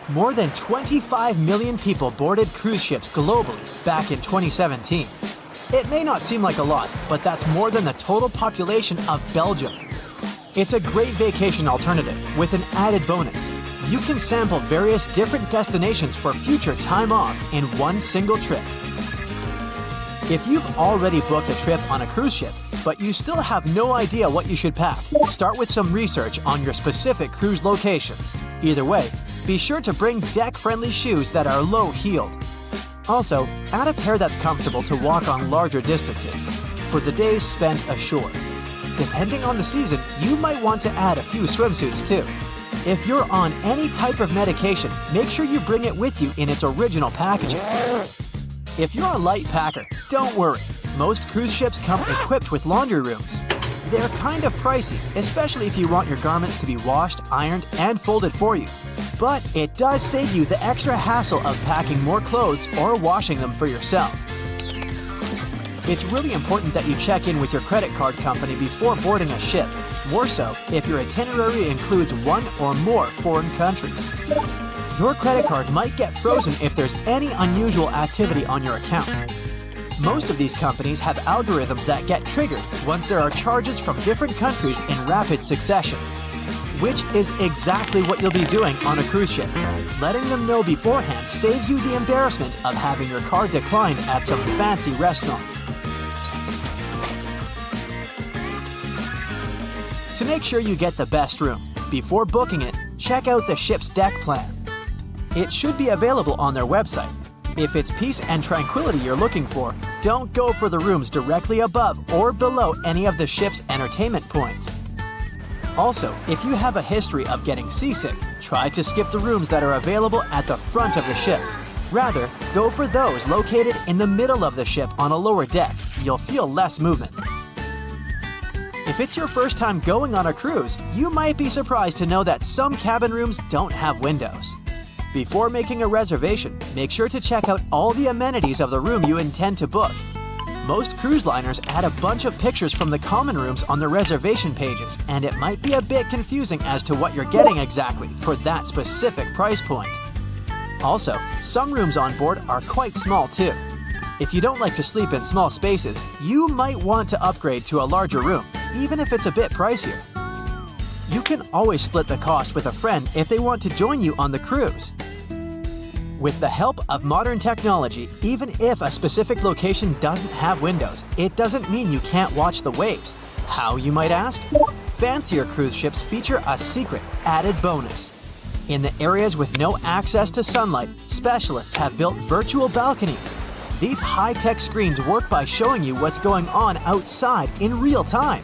More than 25 million people boarded cruise ships globally back in 2017. It may not seem like a lot, but that's more than the total population of Belgium. It's a great vacation alternative with an added bonus. You can sample various different destinations for future time off in one single trip. If you've already booked a trip on a cruise ship, but you still have no idea what you should pack, start with some research on your specific cruise location. Either way, be sure to bring deck-friendly shoes that are low-heeled. Also, add a pair that's comfortable to walk on larger distances for the days spent ashore. Depending on the season, you might want to add a few swimsuits too. If you're on any type of medication, make sure you bring it with you in its original packaging. If you're a light packer, don't worry. Most cruise ships come equipped with laundry rooms. They're kind of pricey, especially if you want your garments to be washed, ironed, and folded for you. But it does save you the extra hassle of packing more clothes or washing them for yourself. It's really important that you check in with your credit card company before boarding a ship, more so if your itinerary includes one or more foreign countries. Your credit card might get frozen if there's any unusual activity on your account. Most of these companies have algorithms that get triggered once there are charges from different countries in rapid succession, which is exactly what you'll be doing on a cruise ship. Letting them know beforehand saves you the embarrassment of having your card declined at some fancy restaurant. To make sure you get the best room, before booking it, check out the ship's deck plan. It should be available on their website. If it's peace and tranquility you're looking for, don't go for the rooms directly above or below any of the ship's entertainment points. Also, if you have a history of getting seasick, try to skip the rooms that are available at the front of the ship. Rather, go for those located in the middle of the ship on a lower deck. You'll feel less movement. If it's your first time going on a cruise, you might be surprised to know that some cabin rooms don't have windows. Before making a reservation, make sure to check out all the amenities of the room you intend to book. Most cruise liners add a bunch of pictures from the common rooms on their reservation pages, and it might be a bit confusing as to what you're getting exactly for that specific price point. Also, some rooms on board are quite small too. If you don't like to sleep in small spaces, you might want to upgrade to a larger room, even if it's a bit pricier. You can always split the cost with a friend if they want to join you on the cruise. With the help of modern technology, even if a specific location doesn't have windows, it doesn't mean you can't watch the waves. How, you might ask? Fancier cruise ships feature a secret added bonus. In the areas with no access to sunlight, specialists have built virtual balconies. These high-tech screens work by showing you what's going on outside in real time.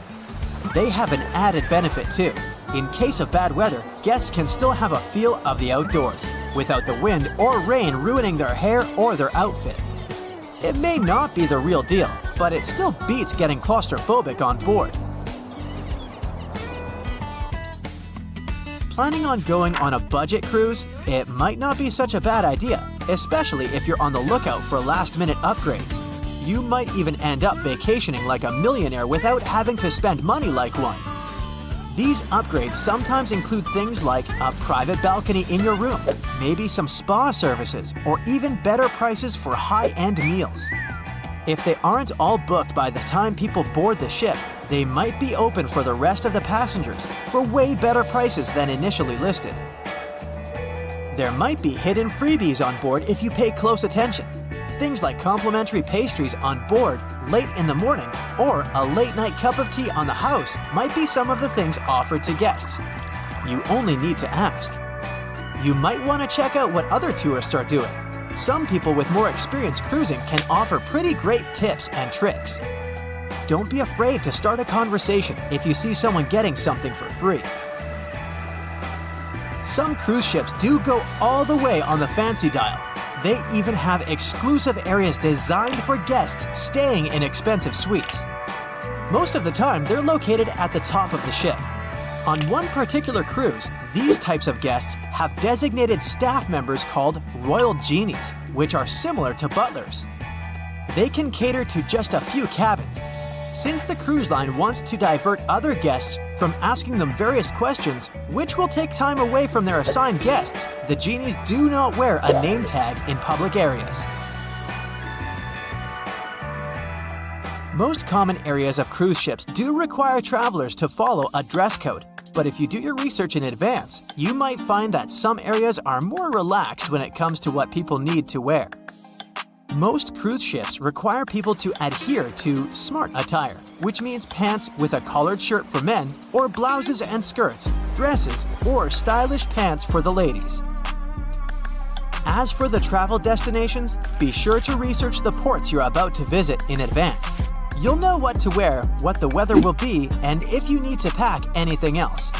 They have an added benefit too. In case of bad weather, guests can still have a feel of the outdoors, without the wind or rain ruining their hair or their outfit. It may not be the real deal, but it still beats getting claustrophobic on board. Planning on going on a budget cruise? It might not be such a bad idea, especially if you're on the lookout for last-minute upgrades. You might even end up vacationing like a millionaire without having to spend money like one. These upgrades sometimes include things like a private balcony in your room, maybe some spa services, or even better prices for high-end meals. If they aren't all booked by the time people board the ship, they might be open for the rest of the passengers for way better prices than initially listed. There might be hidden freebies on board if you pay close attention. Things like complimentary pastries on board late in the morning or a late-night cup of tea on the house might be some of the things offered to guests. You only need to ask. You might want to check out what other tourists are doing. Some people with more experience cruising can offer pretty great tips and tricks. Don't be afraid to start a conversation if you see someone getting something for free. Some cruise ships do go all the way on the fancy dial. They even have exclusive areas designed for guests staying in expensive suites. Most of the time, they're located at the top of the ship. On one particular cruise, these types of guests have designated staff members called Royal Genies, which are similar to butlers. They can cater to just a few cabins. Since the cruise line wants to divert other guests From asking them various questions, which will take time away from their assigned guests, the genies do not wear a name tag in public areas. Most common areas of cruise ships do require travelers to follow a dress code, but if you do your research in advance, you might find that some areas are more relaxed when it comes to what people need to wear. Most cruise ships require people to adhere to smart attire, which means pants with a collared shirt for men, or blouses and skirts, dresses, or stylish pants for the ladies. As for the travel destinations, be sure to research the ports you're about to visit in advance. You'll know what to wear, what the weather will be, and if you need to pack anything else,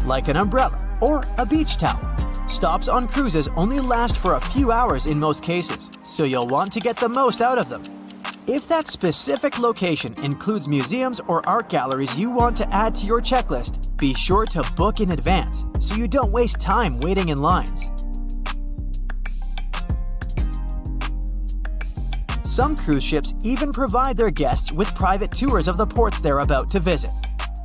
like an umbrella or a beach towel. Stops on cruises only last for a few hours in most cases, so you'll want to get the most out of them. If that specific location includes museums or art galleries you want to add to your checklist, be sure to book in advance so you don't waste time waiting in lines. Some cruise ships even provide their guests with private tours of the ports they're about to visit.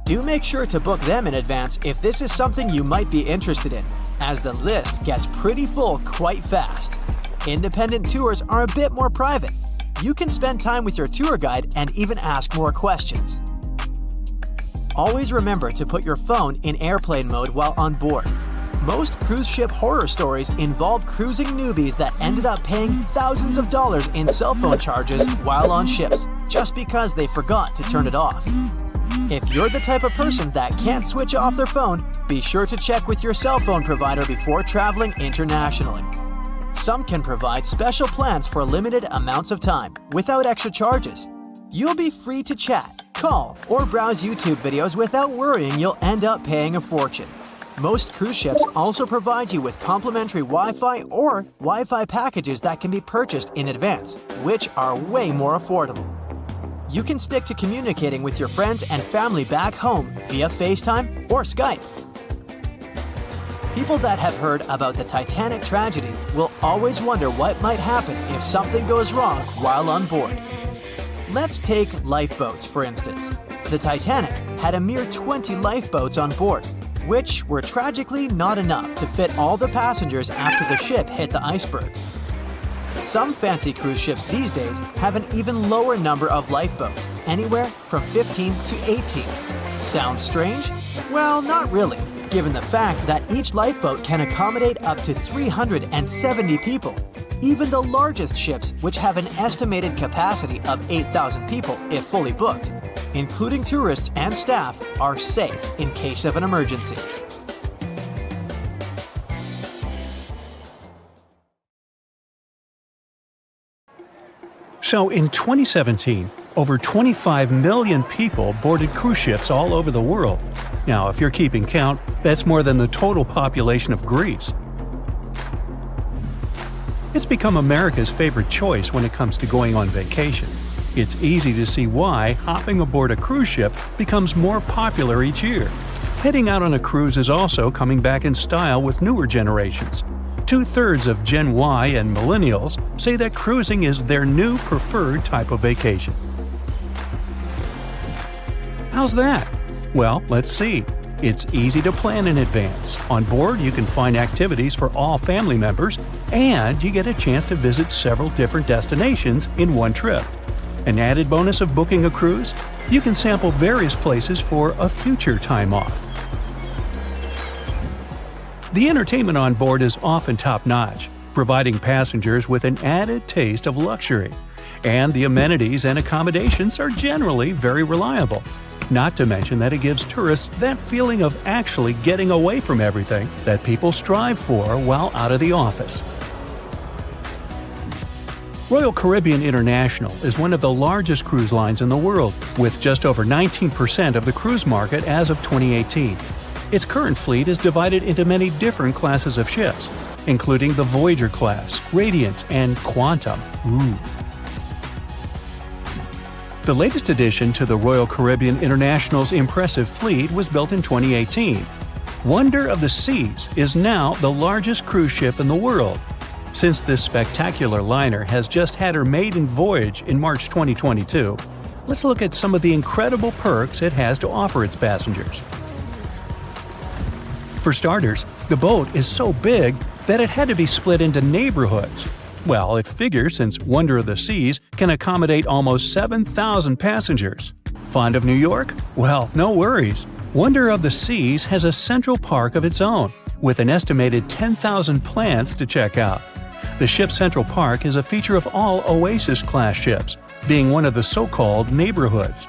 Do make sure to book them in advance if this is something you might be interested in, as the list gets pretty full quite fast. Independent tours are a bit more private. You can spend time with your tour guide and even ask more questions. Always remember to put your phone in airplane mode while on board. Most cruise ship horror stories involve cruising newbies that ended up paying thousands of dollars in cell phone charges while on ships, just because they forgot to turn it off. If you're the type of person that can't switch off their phone, be sure to check with your cell phone provider before traveling internationally. Some can provide special plans for limited amounts of time, without extra charges. You'll be free to chat, call, or browse YouTube videos without worrying you'll end up paying a fortune. Most cruise ships also provide you with complimentary Wi-Fi or Wi-Fi packages that can be purchased in advance, which are way more affordable. You can stick to communicating with your friends and family back home via FaceTime or Skype. People that have heard about the Titanic tragedy will always wonder what might happen if something goes wrong while on board. Let's take lifeboats, for instance. The Titanic had a mere 20 lifeboats on board, which were tragically not enough to fit all the passengers after the ship hit the iceberg. Some fancy cruise ships these days have an even lower number of lifeboats, anywhere from 15 to 18. Sounds strange? Well, not really, given the fact that each lifeboat can accommodate up to 370 people. Even the largest ships, which have an estimated capacity of 8,000 people if fully booked, including tourists and staff, are safe in case of an emergency. So in 2017, over 25 million people boarded cruise ships all over the world. Now, if you're keeping count, that's more than the total population of Greece. It's become America's favorite choice when it comes to going on vacation. It's easy to see why hopping aboard a cruise ship becomes more popular each year. Heading out on a cruise is also coming back in style with newer generations. 2/3 of Gen Y and millennials say that cruising is their new preferred type of vacation. How's that? Well, let's see. It's easy to plan in advance. On board, you can find activities for all family members, and you get a chance to visit several different destinations in one trip. An added bonus of booking a cruise? You can sample various places for a future time off. The entertainment on board is often top-notch, providing passengers with an added taste of luxury. And the amenities and accommodations are generally very reliable. Not to mention that it gives tourists that feeling of actually getting away from everything that people strive for while out of the office. Royal Caribbean International is one of the largest cruise lines in the world, with just over 19% of the cruise market as of 2018. Its current fleet is divided into many different classes of ships, including the Voyager class, Radiance, and Quantum. The latest addition to the Royal Caribbean International's impressive fleet was built in 2018. Wonder of the Seas is now the largest cruise ship in the world. Since this spectacular liner has just had her maiden voyage in March 2022, let's look at some of the incredible perks it has to offer its passengers. For starters, the boat is so big that it had to be split into neighborhoods. Well, it figures since Wonder of the Seas can accommodate almost 7,000 passengers. Fond of New York? Well, no worries. Wonder of the Seas has a central park of its own, with an estimated 10,000 plants to check out. The ship's central park is a feature of all Oasis-class ships, being one of the so-called neighborhoods.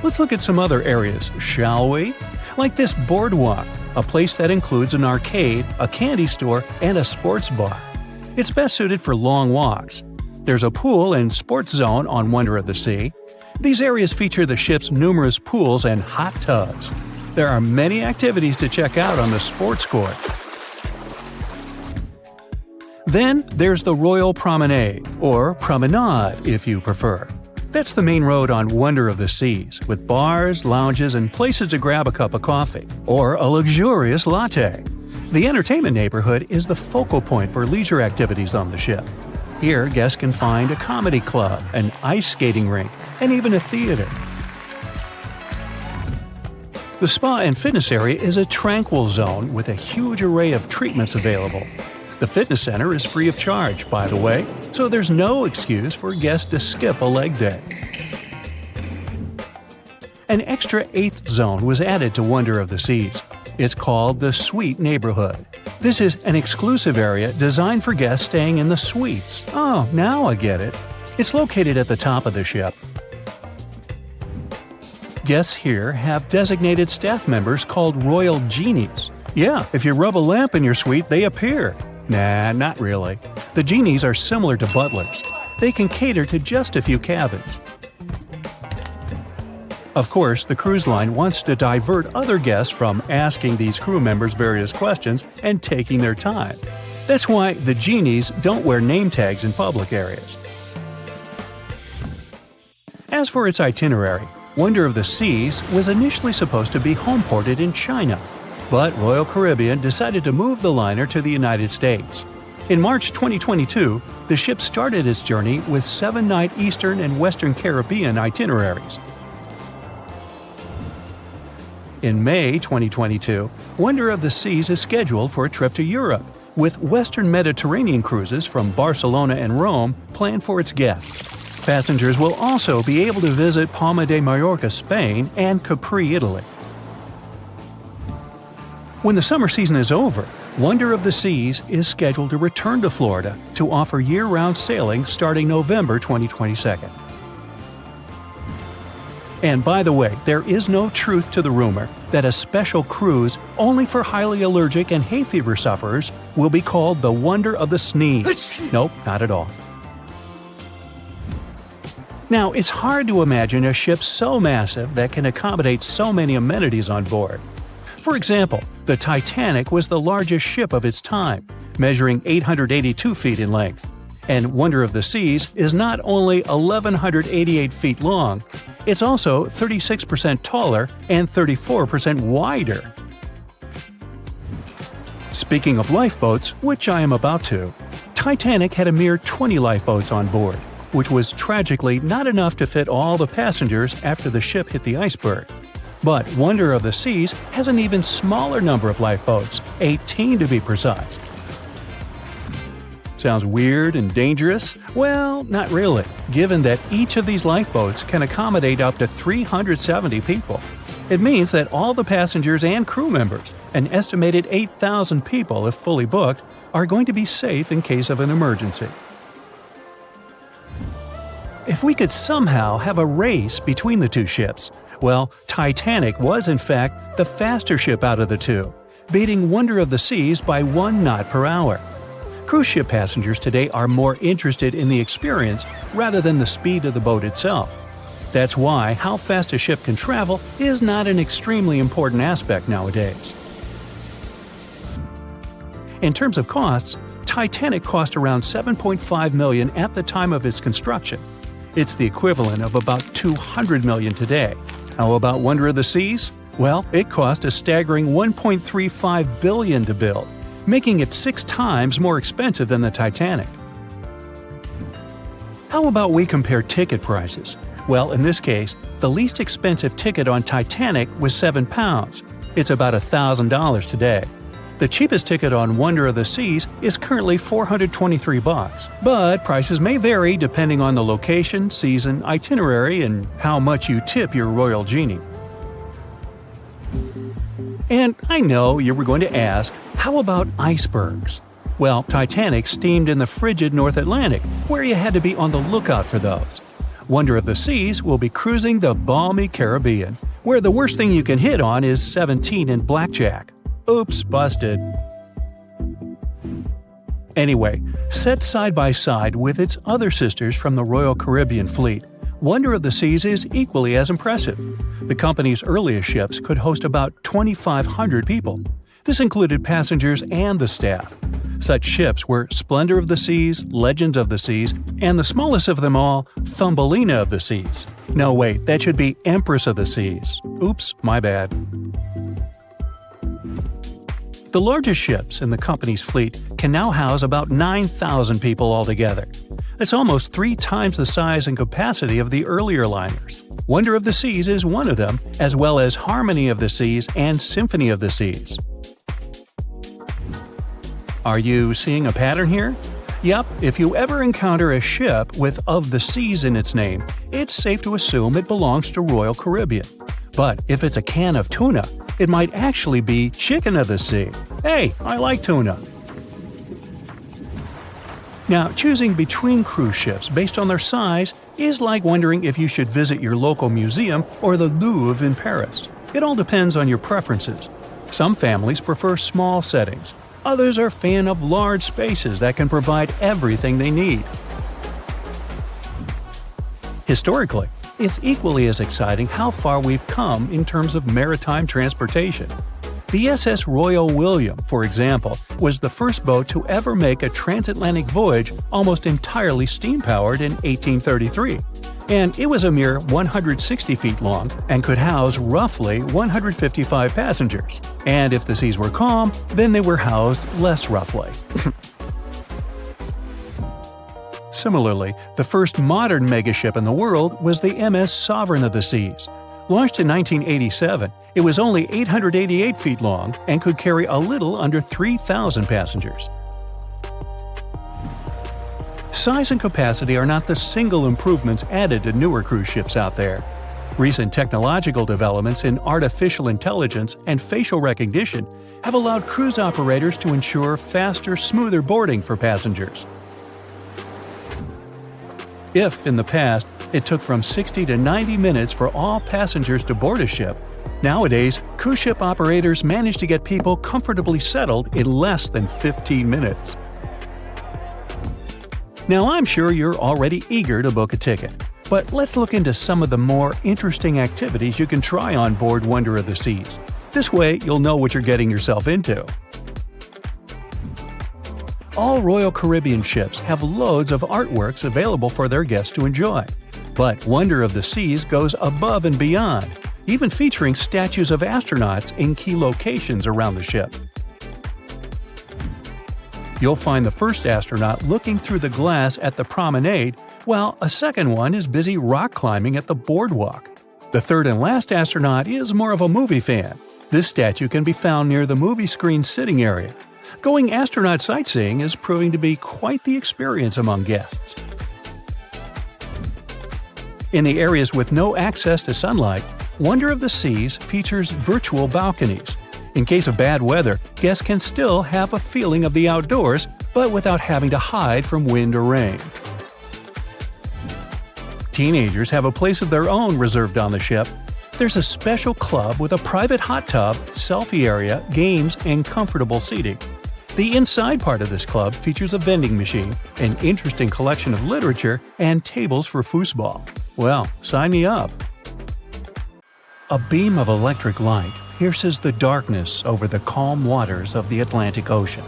Let's look at some other areas, shall we? Like this boardwalk, a place that includes an arcade, a candy store, and a sports bar. It's best suited for long walks. There's a pool and sports zone on Wonder of the Sea. These areas feature the ship's numerous pools and hot tubs. There are many activities to check out on the sports court. Then there's the Royal Promenade, or Promenade if you prefer. That's the main road on Wonder of the Seas, with bars, lounges, and places to grab a cup of coffee, or a luxurious latte. The entertainment neighborhood is the focal point for leisure activities on the ship. Here, guests can find a comedy club, an ice skating rink, and even a theater. The spa and fitness area is a tranquil zone with a huge array of treatments available. The fitness center is free of charge, by the way, so there's no excuse for guests to skip a leg day. An extra eighth zone was added to Wonder of the Seas. It's called the Suite Neighborhood. This is an exclusive area designed for guests staying in the suites. Oh, now I get it. It's located at the top of the ship. Guests here have designated staff members called Royal Genies. Yeah, if you rub a lamp in your suite, they appear. Nah, not really. The genies are similar to butlers. They can cater to just a few cabins. Of course, the cruise line wants to divert other guests from asking these crew members various questions and taking their time. That's why the genies don't wear name tags in public areas. As for its itinerary, Wonder of the Seas was initially supposed to be homeported in China, but Royal Caribbean decided to move the liner to the United States. In March 2022, the ship started its journey with 7-night Eastern and Western Caribbean itineraries. In May 2022, Wonder of the Seas is scheduled for a trip to Europe, with Western Mediterranean cruises from Barcelona and Rome planned for its guests. Passengers will also be able to visit Palma de Mallorca, Spain, and Capri, Italy. When the summer season is over, Wonder of the Seas is scheduled to return to Florida to offer year-round sailing starting November 2022. And by the way, there is no truth to the rumor that a special cruise only for highly allergic and hay fever sufferers will be called the Wonder of the Sneeze. Nope, not at all. Now, it's hard to imagine a ship so massive that can accommodate so many amenities on board. For example, the Titanic was the largest ship of its time, measuring 882 feet in length. And Wonder of the Seas is not only 1,188 feet long, it's also 36% taller and 34% wider. Speaking of lifeboats, which I am about to, Titanic had a mere 20 lifeboats on board, which was tragically not enough to fit all the passengers after the ship hit the iceberg. But Wonder of the Seas has an even smaller number of lifeboats, 18 to be precise. Sounds weird and dangerous? Well, not really, given that each of these lifeboats can accommodate up to 370 people. It means that all the passengers and crew members, an estimated 8,000 people if fully booked, are going to be safe in case of an emergency. If we could somehow have a race between the two ships, well, Titanic was in fact the faster ship out of the two, beating Wonder of the Seas by 1 knot per hour. Cruise ship passengers today are more interested in the experience rather than the speed of the boat itself. That's why how fast a ship can travel is not an extremely important aspect nowadays. In terms of costs, Titanic cost around $7.5 million at the time of its construction. It's the equivalent of about $200 million today. How about Wonder of the Seas? Well, it cost a staggering $1.35 billion to build, making it 6 times more expensive than the Titanic. How about we compare ticket prices? Well, in this case, the least expensive ticket on Titanic was £7. It's about $1,000 today. The cheapest ticket on Wonder of the Seas is currently $423, but prices may vary depending on the location, season, itinerary, and how much you tip your royal genie. And I know you were going to ask, how about icebergs? Well, Titanic steamed in the frigid North Atlantic, where you had to be on the lookout for those. Wonder of the Seas will be cruising the balmy Caribbean, where the worst thing you can hit on is 17 and blackjack. Oops, busted. Anyway, set side by side with its other sisters from the Royal Caribbean Fleet, Wonder of the Seas is equally as impressive. The company's earliest ships could host about 2,500 people. This included passengers and the staff. Such ships were Splendor of the Seas, Legend of the Seas, and the smallest of them all, Thumbelina of the Seas. No, wait, that should be Empress of the Seas. Oops, my bad. The largest ships in the company's fleet can now house about 9,000 people altogether. That's almost 3 times the size and capacity of the earlier liners. Wonder of the Seas is one of them, as well as Harmony of the Seas and Symphony of the Seas. Are you seeing a pattern here? Yep, if you ever encounter a ship with "of the Seas" in its name, it's safe to assume it belongs to Royal Caribbean. But if it's a can of tuna, it might actually be Chicken of the Sea. Hey, I like tuna. Now, choosing between cruise ships based on their size is like wondering if you should visit your local museum or the Louvre in Paris. It all depends on your preferences. Some families prefer small settings. Others are fan of large spaces that can provide everything they need. Historically, it's equally as exciting how far we've come in terms of maritime transportation. The SS Royal William, for example, was the first boat to ever make a transatlantic voyage almost entirely steam-powered in 1833. And it was a mere 160 feet long and could house roughly 155 passengers. And if the seas were calm, then they were housed less roughly. Similarly, the first modern megaship in the world was the MS Sovereign of the Seas. Launched in 1987, it was only 888 feet long and could carry a little under 3,000 passengers. Size and capacity are not the single improvements added to newer cruise ships out there. Recent technological developments in artificial intelligence and facial recognition have allowed cruise operators to ensure faster, smoother boarding for passengers. If, in the past, it took from 60 to 90 minutes for all passengers to board a ship, nowadays, cruise ship operators manage to get people comfortably settled in less than 15 minutes. Now, I'm sure you're already eager to book a ticket, but let's look into some of the more interesting activities you can try on board Wonder of the Seas. This way, you'll know what you're getting yourself into. All Royal Caribbean ships have loads of artworks available for their guests to enjoy. But Wonder of the Seas goes above and beyond, even featuring statues of astronauts in key locations around the ship. You'll find the first astronaut looking through the glass at the promenade, while a second one is busy rock climbing at the boardwalk. The third and last astronaut is more of a movie fan. This statue can be found near the movie screen sitting area. Going astronaut sightseeing is proving to be quite the experience among guests. In the areas with no access to sunlight, Wonder of the Seas features virtual balconies. In case of bad weather, guests can still have a feeling of the outdoors, but without having to hide from wind or rain. Teenagers have a place of their own reserved on the ship. There's a special club with a private hot tub, selfie area, games, and comfortable seating. The inside part of this club features a vending machine, an interesting collection of literature, and tables for foosball. Well, sign me up! A beam of electric light pierces the darkness over the calm waters of the Atlantic Ocean.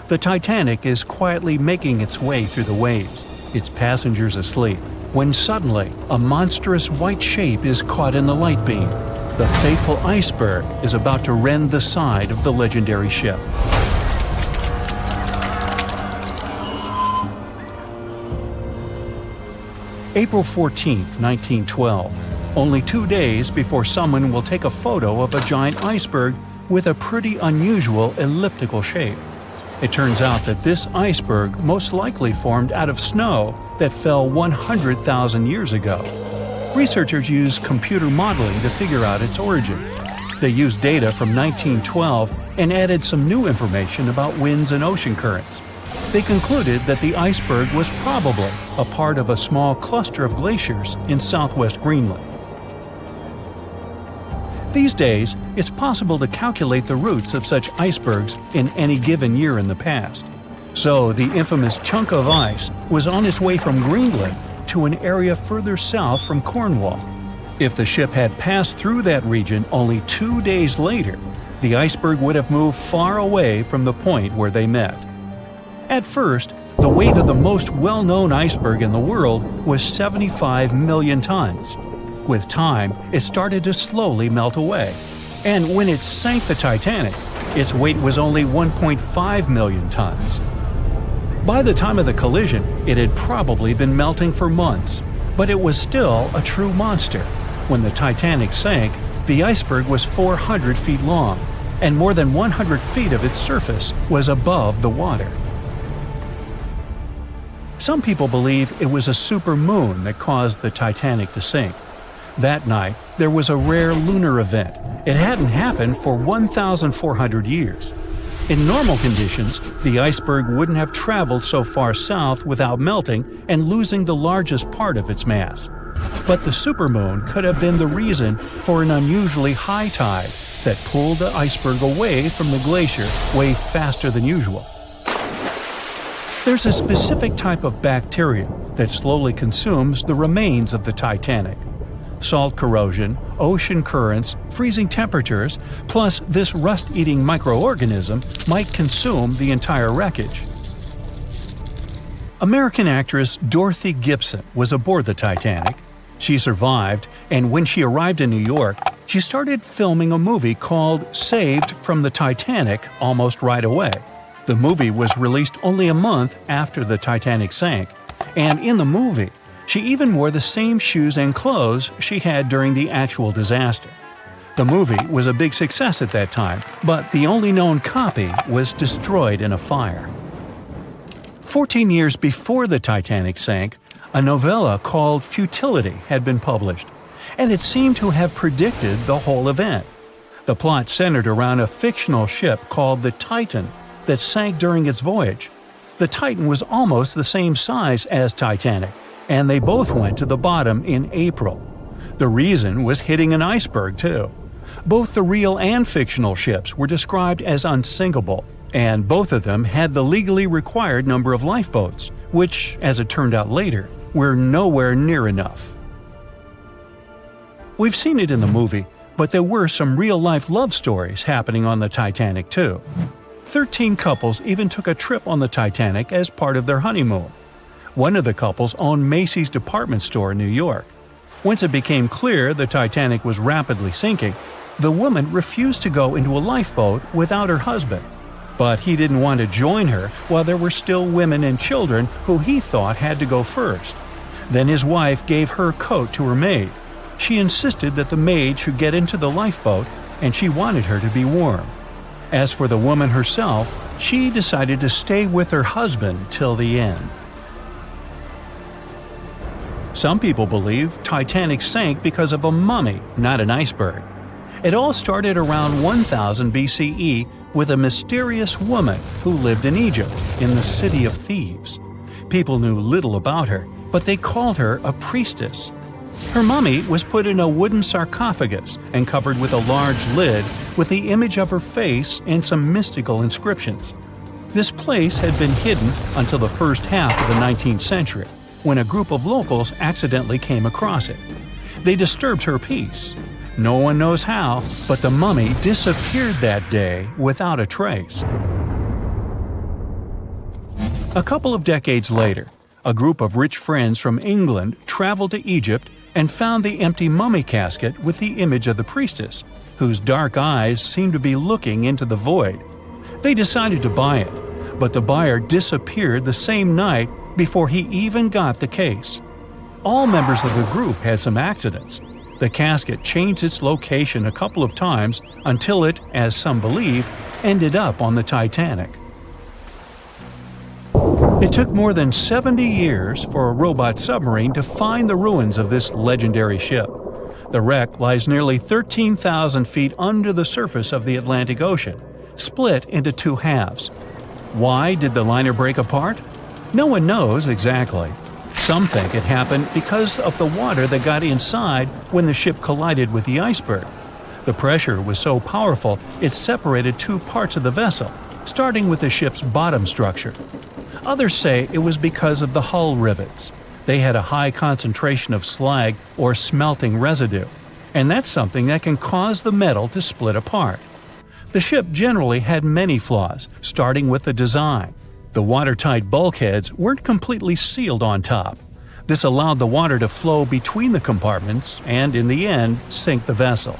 The Titanic is quietly making its way through the waves, its passengers asleep, when suddenly a monstrous white shape is caught in the light beam. The fateful iceberg is about to rend the side of the legendary ship. April 14, 1912, only 2 days before someone will take a photo of a giant iceberg with a pretty unusual elliptical shape. It turns out that this iceberg most likely formed out of snow that fell 100,000 years ago. Researchers used computer modeling to figure out its origin. They used data from 1912 and added some new information about winds and ocean currents. They concluded that the iceberg was probably a part of a small cluster of glaciers in southwest Greenland. These days, it's possible to calculate the routes of such icebergs in any given year in the past. So the infamous chunk of ice was on its way from Greenland to an area further south from Cornwall. If the ship had passed through that region only 2 days later, the iceberg would have moved far away from the point where they met. At first, the weight of the most well-known iceberg in the world was 75 million tons. With time, it started to slowly melt away. And when it sank the Titanic, its weight was only 1.5 million tons. By the time of the collision, it had probably been melting for months, but it was still a true monster. When the Titanic sank, the iceberg was 400 feet long, and more than 100 feet of its surface was above the water. Some people believe it was a supermoon that caused the Titanic to sink. That night, there was a rare lunar event. It hadn't happened for 1,400 years. In normal conditions, the iceberg wouldn't have traveled so far south without melting and losing the largest part of its mass. But the supermoon could have been the reason for an unusually high tide that pulled the iceberg away from the glacier way faster than usual. There's a specific type of bacteria that slowly consumes the remains of the Titanic. Salt corrosion, ocean currents, freezing temperatures, plus this rust-eating microorganism might consume the entire wreckage. American actress Dorothy Gibson was aboard the Titanic. She survived, and when she arrived in New York, she started filming a movie called Saved from the Titanic almost right away. The movie was released only a month after the Titanic sank, and in the movie, she even wore the same shoes and clothes she had during the actual disaster. The movie was a big success at that time, but the only known copy was destroyed in a fire. 14 years before the Titanic sank, a novella called Futility had been published, and it seemed to have predicted the whole event. The plot centered around a fictional ship called the Titan that sank during its voyage. The Titan was almost the same size as Titanic, and they both went to the bottom in April. The reason was hitting an iceberg, too. Both the real and fictional ships were described as unsinkable, and both of them had the legally required number of lifeboats, which, as it turned out later, were nowhere near enough. We've seen it in the movie, but there were some real-life love stories happening on the Titanic, too. 13 couples even took a trip on the Titanic as part of their honeymoon. One of the couples owned Macy's department store in New York. Once it became clear the Titanic was rapidly sinking, the woman refused to go into a lifeboat without her husband. But he didn't want to join her while there were still women and children who he thought had to go first. Then his wife gave her coat to her maid. She insisted that the maid should get into the lifeboat, and she wanted her to be warm. As for the woman herself, she decided to stay with her husband till the end. Some people believe Titanic sank because of a mummy, not an iceberg. It all started around 1000 BCE with a mysterious woman who lived in Egypt, in the city of Thebes. People knew little about her, but they called her a priestess. Her mummy was put in a wooden sarcophagus and covered with a large lid with the image of her face and some mystical inscriptions. This place had been hidden until the first half of the 19th century, when a group of locals accidentally came across it. They disturbed her peace. No one knows how, but the mummy disappeared that day without a trace. A couple of decades later, a group of rich friends from England traveled to Egypt and found the empty mummy casket with the image of the priestess, whose dark eyes seemed to be looking into the void. They decided to buy it, but the buyer disappeared the same night before he even got the case. All members of the group had some accidents. The casket changed its location a couple of times until it, as some believe, ended up on the Titanic. It took more than 70 years for a robot submarine to find the ruins of this legendary ship. The wreck lies nearly 13,000 feet under the surface of the Atlantic Ocean, split into two halves. Why did the liner break apart? No one knows exactly. Some think it happened because of the water that got inside when the ship collided with the iceberg. The pressure was so powerful it separated two parts of the vessel, starting with the ship's bottom structure. Others say it was because of the hull rivets. They had a high concentration of slag or smelting residue, and that's something that can cause the metal to split apart. The ship generally had many flaws, starting with the design. The watertight bulkheads weren't completely sealed on top. This allowed the water to flow between the compartments and, in the end, sink the vessel.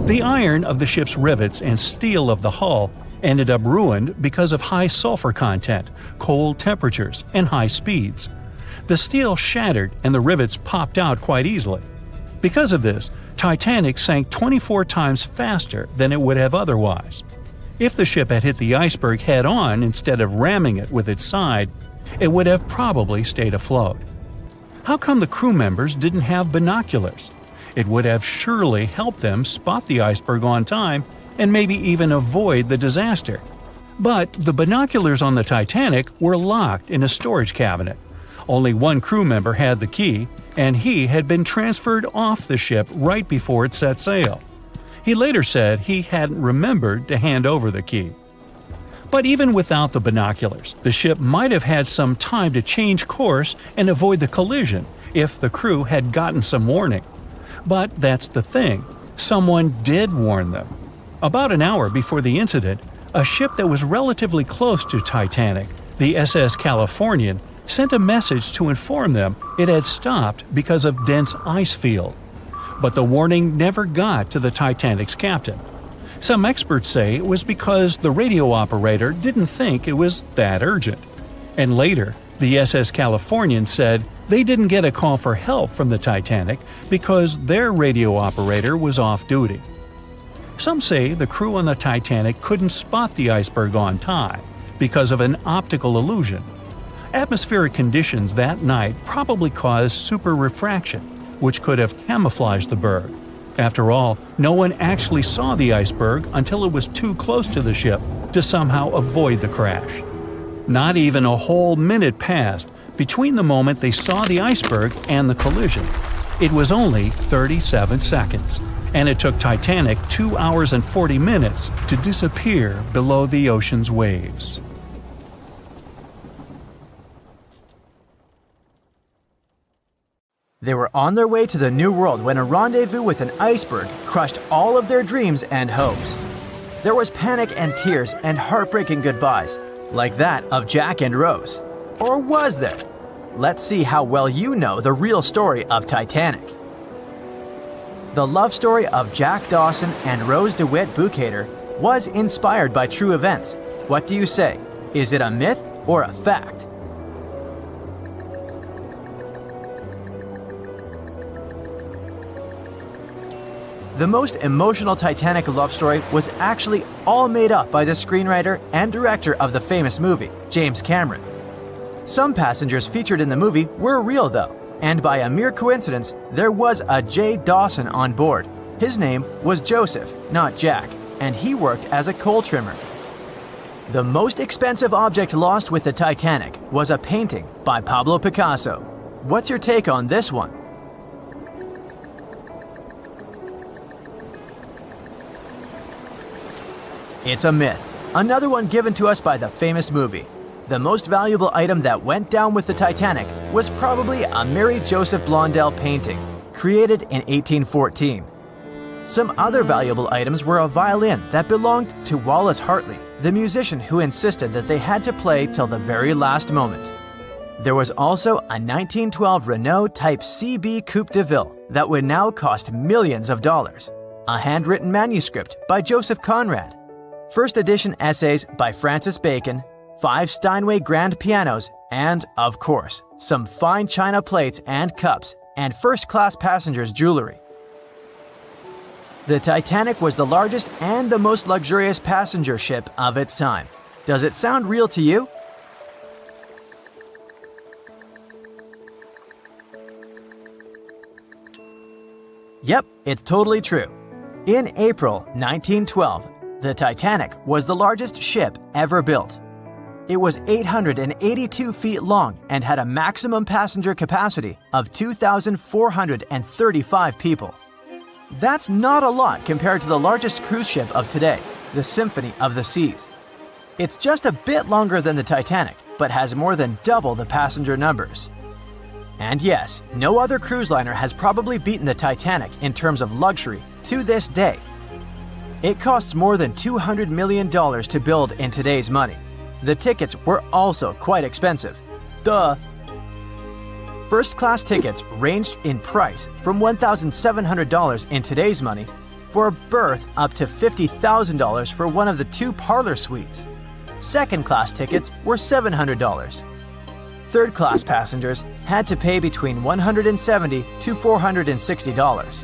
The iron of the ship's rivets and steel of the hull ended up ruined because of high sulfur content, cold temperatures, and high speeds. The steel shattered and the rivets popped out quite easily. Because of this, Titanic sank 24 times faster than it would have otherwise. If the ship had hit the iceberg head-on instead of ramming it with its side, it would have probably stayed afloat. How come the crew members didn't have binoculars? It would have surely helped them spot the iceberg on time and maybe even avoid the disaster. But the binoculars on the Titanic were locked in a storage cabinet. Only one crew member had the key, and he had been transferred off the ship right before it set sail. He later said he hadn't remembered to hand over the key. But even without the binoculars, the ship might have had some time to change course and avoid the collision if the crew had gotten some warning. But that's the thing, someone did warn them. About an hour before the incident, a ship that was relatively close to Titanic, the SS Californian, sent a message to inform them it had stopped because of dense ice field. But the warning never got to the Titanic's captain. Some experts say it was because the radio operator didn't think it was that urgent. And later, the SS Californian said they didn't get a call for help from the Titanic because their radio operator was off duty. Some say the crew on the Titanic couldn't spot the iceberg on time because of an optical illusion. Atmospheric conditions that night probably caused super refraction, which could have camouflaged the berg. After all, no one actually saw the iceberg until it was too close to the ship to somehow avoid the crash. Not even a whole minute passed between the moment they saw the iceberg and the collision. It was only 37 seconds, and it took Titanic 2 hours and 40 minutes to disappear below the ocean's waves. They were on their way to the New World when a rendezvous with an iceberg crushed all of their dreams and hopes. There was panic and tears and heartbreaking goodbyes, like that of Jack and Rose. Or was there? Let's see how well you know the real story of Titanic. The love story of Jack Dawson and Rose DeWitt Bukater was inspired by true events. What do you say? Is it a myth or a fact? The most emotional Titanic love story was actually all made up by the screenwriter and director of the famous movie, James Cameron. Some passengers featured in the movie were real though, and by a mere coincidence, there was a J. Dawson on board. His name was Joseph, not Jack, and he worked as a coal trimmer. The most expensive object lost with the Titanic was a painting by Pablo Picasso. What's your take on this one? It's a myth. Another one given to us by the famous movie. The most valuable item that went down with the Titanic was probably a Mary Joseph Blondell painting, created in 1814. Some other valuable items were a violin that belonged to Wallace Hartley, the musician who insisted that they had to play till the very last moment. There was also a 1912 Renault Type CB Coupe de Ville that would now cost millions of dollars, a handwritten manuscript by Joseph Conrad, first edition essays by Francis Bacon, 5 Steinway grand pianos, And, of course, some fine china plates and cups and first-class passengers' jewelry. The Titanic was the largest and the most luxurious passenger ship of its time. Does it sound real to you? Yep, it's totally true. In April 1912, the Titanic was the largest ship ever built. It was 882 feet long and had a maximum passenger capacity of 2,435 people. That's not a lot compared to the largest cruise ship of today, the Symphony of the Seas. It's just a bit longer than the Titanic, but has more than double the passenger numbers. And yes, no other cruise liner has probably beaten the Titanic in terms of luxury to this day. It costs more than $200 million to build in today's money. The tickets were also quite expensive. Duh! First-class tickets ranged in price from $1,700 in today's money for a berth up to $50,000 for one of the 2 parlor suites. Second-class tickets were $700. Third-class passengers had to pay between $170 to $460.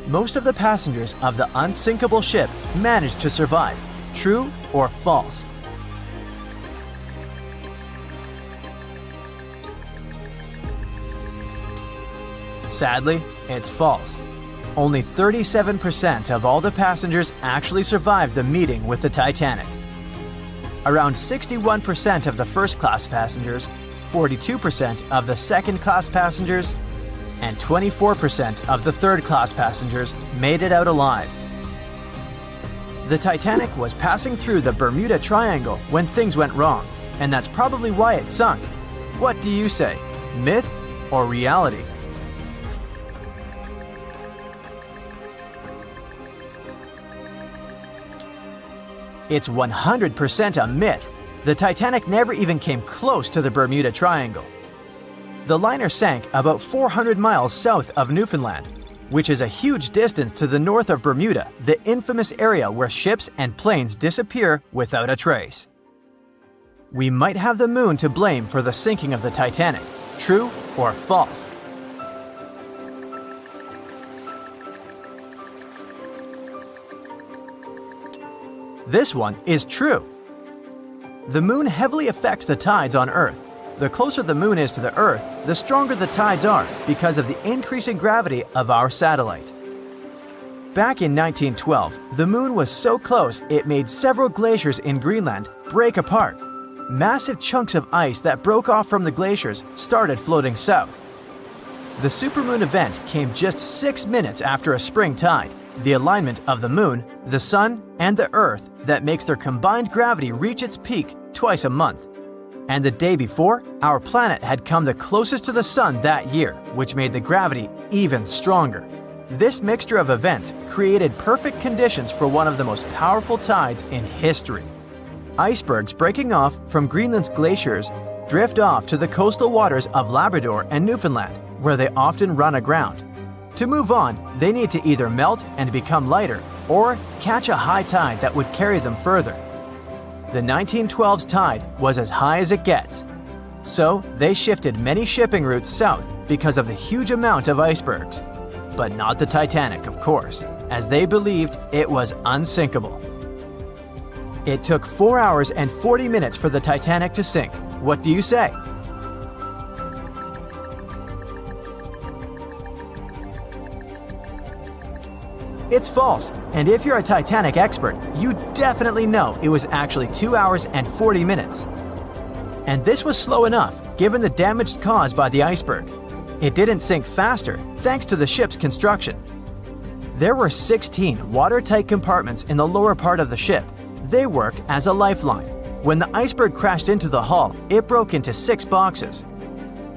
Most of the passengers of the unsinkable ship managed to survive. True or false? Sadly, it's false. Only 37% of all the passengers actually survived the meeting with the Titanic. Around 61% of the first-class passengers, 42% of the second-class passengers, and 24% of the third-class passengers made it out alive. The Titanic was passing through the Bermuda Triangle when things went wrong, and that's probably why it sunk. What do you say? Myth or reality? It's 100% a myth. The Titanic never even came close to the Bermuda Triangle. The liner sank about 400 miles south of Newfoundland, which is a huge distance to the north of Bermuda, the infamous area where ships and planes disappear without a trace. We might have the moon to blame for the sinking of the Titanic. True or false? This one is true. The moon heavily affects the tides on Earth. The closer the moon is to the Earth, the stronger the tides are because of the increasing gravity of our satellite. Back in 1912, the moon was so close it made several glaciers in Greenland break apart. Massive chunks of ice that broke off from the glaciers started floating south. The supermoon event came just 6 minutes after a spring tide, the alignment of the moon, the sun, and the Earth that makes their combined gravity reach its peak twice a month. And the day before, our planet had come the closest to the sun that year, which made the gravity even stronger. This mixture of events created perfect conditions for one of the most powerful tides in history. Icebergs breaking off from Greenland's glaciers drift off to the coastal waters of Labrador and Newfoundland, where they often run aground. To move on, they need to either melt and become lighter or catch a high tide that would carry them further. The 1912's tide was as high as it gets. So they shifted many shipping routes south because of the huge amount of icebergs. But not the Titanic, of course, as they believed it was unsinkable. It took 4 hours and 40 minutes for the Titanic to sink. What do you say? It's false, and if you're a Titanic expert, you definitely know it was actually 2 hours and 40 minutes. And this was slow enough, given the damage caused by the iceberg. It didn't sink faster, thanks to the ship's construction. There were 16 watertight compartments in the lower part of the ship. They worked as a lifeline. When the iceberg crashed into the hull, it broke into 6 boxes.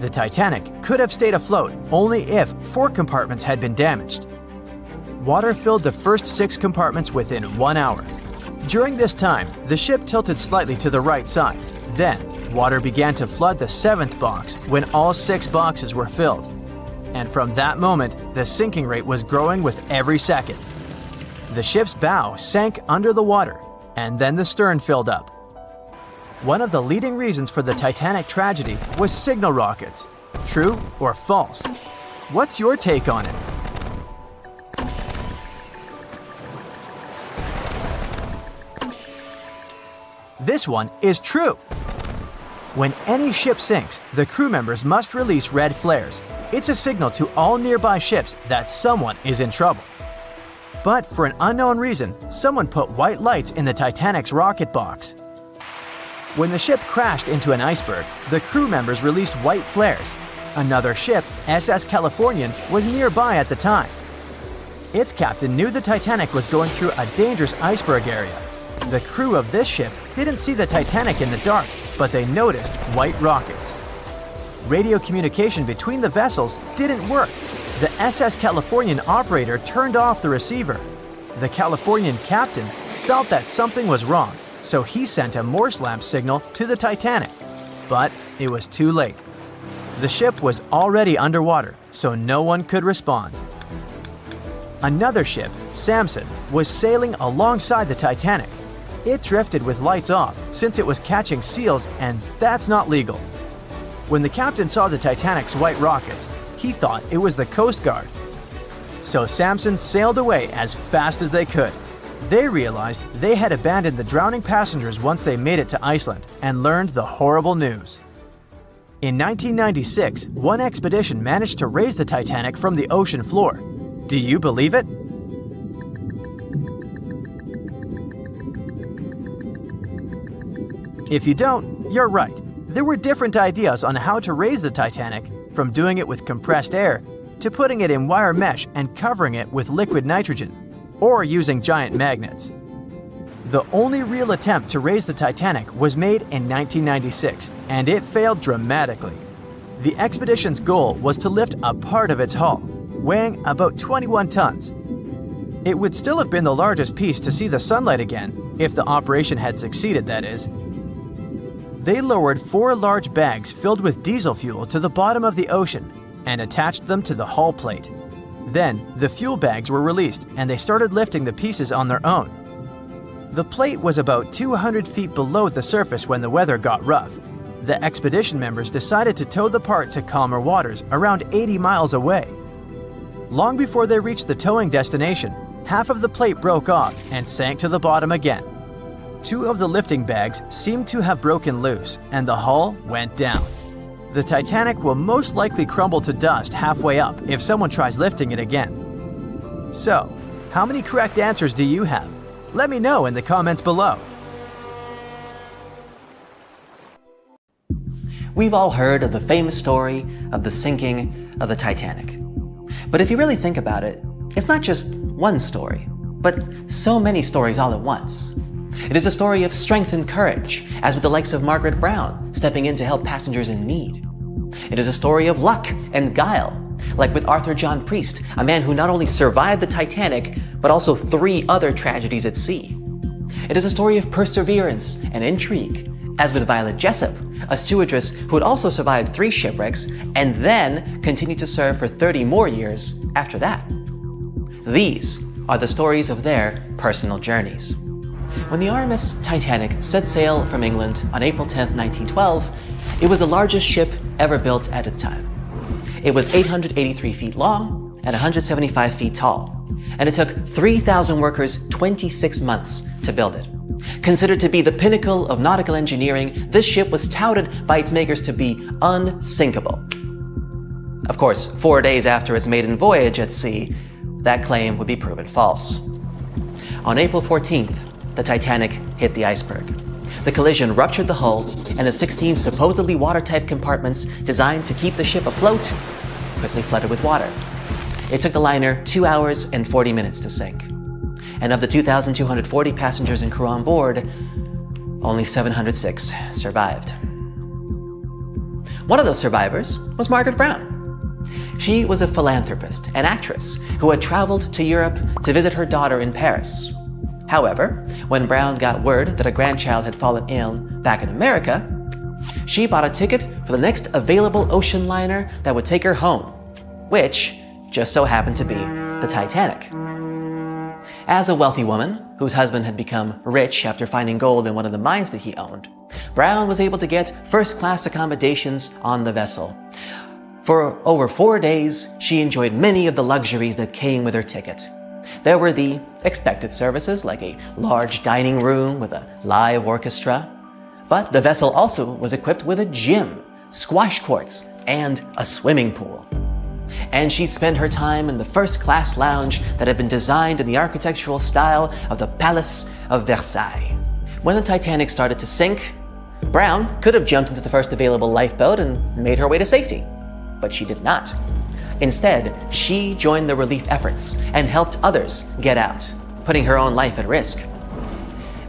The Titanic could have stayed afloat only if 4 compartments had been damaged. Water filled the first 6 compartments within 1 hour. During this time, the ship tilted slightly to the right side. Then, water began to flood the 7th box when all 6 boxes were filled. And from that moment, the sinking rate was growing with every second. The ship's bow sank under the water, and then the stern filled up. One of the leading reasons for the Titanic tragedy was signal rockets. True or false? What's your take on it? This one is true. When any ship sinks, the crew members must release red flares. It's a signal to all nearby ships that someone is in trouble. But for an unknown reason, someone put white lights in the Titanic's rocket box. When the ship crashed into an iceberg, the crew members released white flares. Another ship, SS Californian, was nearby at the time. Its captain knew the Titanic was going through a dangerous iceberg area. The crew of this ship didn't see the Titanic in the dark, but they noticed white rockets. Radio communication between the vessels didn't work. The SS Californian operator turned off the receiver. The Californian captain felt that something was wrong, so he sent a Morse lamp signal to the Titanic. But it was too late. The ship was already underwater, so no one could respond. Another ship, Samson, was sailing alongside the Titanic. It drifted with lights off since it was catching seals, and that's not legal. When the captain saw the Titanic's white rockets, he thought it was the Coast Guard. So Samson sailed away as fast as they could. They realized they had abandoned the drowning passengers once they made it to Iceland and learned the horrible news. In 1996, one expedition managed to raise the Titanic from the ocean floor. Do you believe it? If you don't, you're right. There were different ideas on how to raise the Titanic, from doing it with compressed air to putting it in wire mesh and covering it with liquid nitrogen, or using giant magnets. The only real attempt to raise the Titanic was made in 1996, and it failed dramatically. The expedition's goal was to lift a part of its hull, weighing about 21 tons. It would still have been the largest piece to see the sunlight again, if the operation had succeeded, that is. They lowered 4 large bags filled with diesel fuel to the bottom of the ocean and attached them to the hull plate. Then, the fuel bags were released and they started lifting the pieces on their own. The plate was about 200 feet below the surface when the weather got rough. The expedition members decided to tow the part to calmer waters around 80 miles away. Long before they reached the towing destination, half of the plate broke off and sank to the bottom again. 2 of the lifting bags seemed to have broken loose, and the hull went down. The Titanic will most likely crumble to dust halfway up if someone tries lifting it again. So, how many correct answers do you have? Let me know in the comments below. We've all heard of the famous story of the sinking of the Titanic. But if you really think about it, it's not just one story, but so many stories all at once. It is a story of strength and courage, as with the likes of Margaret Brown stepping in to help passengers in need. It is a story of luck and guile, like with Arthur John Priest, a man who not only survived the Titanic, but also 3 other tragedies at sea. It is a story of perseverance and intrigue, as with Violet Jessup, a stewardess who had also survived 3 shipwrecks and then continued to serve for 30 more years after that. These are the stories of their personal journeys. When the RMS Titanic set sail from England on April 10, 1912, it was the largest ship ever built at its time. It was 883 feet long and 175 feet tall, and it took 3,000 workers 26 months to build it. Considered to be the pinnacle of nautical engineering, this ship was touted by its makers to be unsinkable. Of course, 4 days after its maiden voyage at sea, that claim would be proven false. On April 14th, the Titanic hit the iceberg. The collision ruptured the hull, and the 16 supposedly watertight compartments designed to keep the ship afloat quickly flooded with water. It took the liner 2 hours and 40 minutes to sink. And of the 2,240 passengers and crew on board, only 706 survived. One of those survivors was Margaret Brown. She was a philanthropist and actress who had traveled to Europe to visit her daughter in Paris. However, when Brown got word that a grandchild had fallen ill back in America, she bought a ticket for the next available ocean liner that would take her home, which just so happened to be the Titanic. As a wealthy woman, whose husband had become rich after finding gold in one of the mines that he owned, Brown was able to get first-class accommodations on the vessel. For over 4 days, she enjoyed many of the luxuries that came with her ticket. There were the expected services, like a large dining room with a live orchestra. But the vessel also was equipped with a gym, squash courts, and a swimming pool. And she'd spend her time in the first-class lounge that had been designed in the architectural style of the Palace of Versailles. When the Titanic started to sink, Brown could have jumped into the first available lifeboat and made her way to safety. But she did not. Instead, she joined the relief efforts and helped others get out, putting her own life at risk.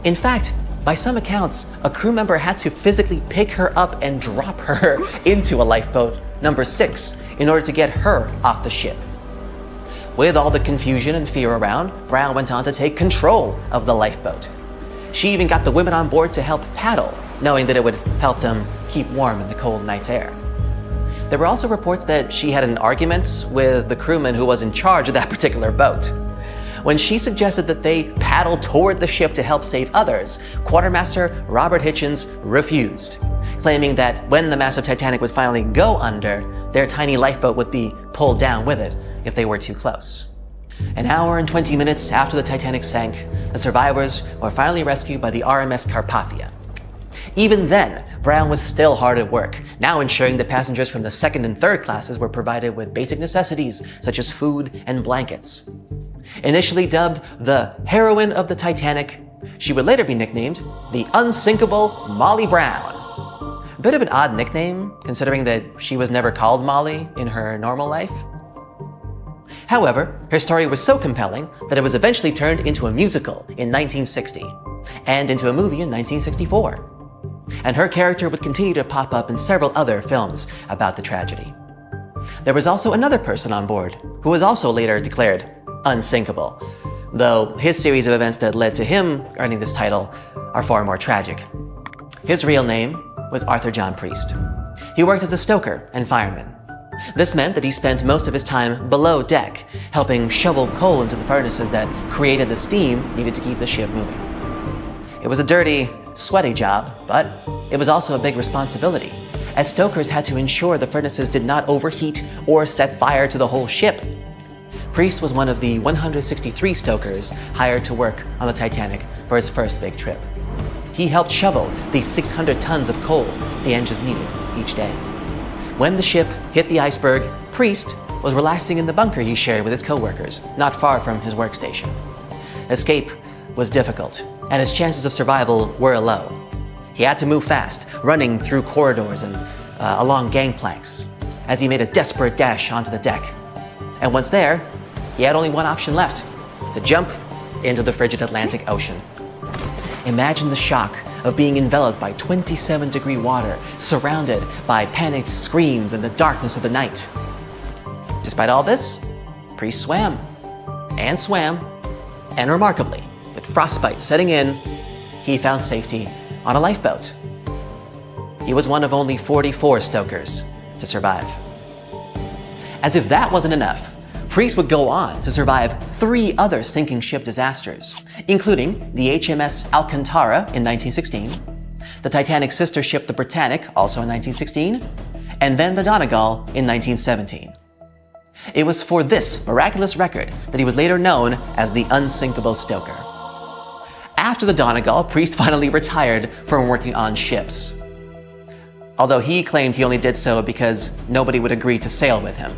In fact, by some accounts, a crew member had to physically pick her up and drop her into a lifeboat, number 6, in order to get her off the ship. With all the confusion and fear around, Brown went on to take control of the lifeboat. She even got the women on board to help paddle, knowing that it would help them keep warm in the cold night's air. There were also reports that she had an argument with the crewman who was in charge of that particular boat. When she suggested that they paddle toward the ship to help save others, Quartermaster Robert Hitchens refused, claiming that when the massive Titanic would finally go under, their tiny lifeboat would be pulled down with it if they were too close. An hour and 20 minutes after the Titanic sank, the survivors were finally rescued by the RMS Carpathia. Even then, Brown was still hard at work, now ensuring that passengers from the second and third classes were provided with basic necessities such as food and blankets. Initially dubbed the heroine of the Titanic, she would later be nicknamed the unsinkable Molly Brown. A bit of an odd nickname, considering that she was never called Molly in her normal life. However, her story was so compelling that it was eventually turned into a musical in 1960 and into a movie in 1964. And her character would continue to pop up in several other films about the tragedy. There was also another person on board who was also later declared unsinkable, though his series of events that led to him earning this title are far more tragic. His real name was Arthur John Priest. He worked as a stoker and fireman. This meant that he spent most of his time below deck, helping shovel coal into the furnaces that created the steam needed to keep the ship moving. It was a dirty, sweaty job, but it was also a big responsibility, as stokers had to ensure the furnaces did not overheat or set fire to the whole ship. Priest was one of the 163 stokers hired to work on the Titanic for its first big trip. He helped shovel the 600 tons of coal the engines needed each day. When the ship hit the iceberg, Priest was relaxing in the bunker he shared with his co-workers, not far from his workstation. Escape was difficult, and his chances of survival were low. He had to move fast, running through corridors and along gangplanks, as he made a desperate dash onto the deck. And once there, he had only one option left: to jump into the frigid Atlantic Ocean. Imagine the shock of being enveloped by 27-degree water, surrounded by panicked screams in the darkness of the night. Despite all this, Priest swam, and remarkably, with frostbite setting in, he found safety on a lifeboat. He was one of only 44 stokers to survive. As if that wasn't enough, Priest would go on to survive 3 other sinking ship disasters, including the HMS Alcantara in 1916, the Titanic's sister ship the Britannic, also in 1916, and then the Donegal in 1917. It was for this miraculous record that he was later known as the unsinkable stoker. After the Donegal, Priest finally retired from working on ships, although he claimed he only did so because nobody would agree to sail with him.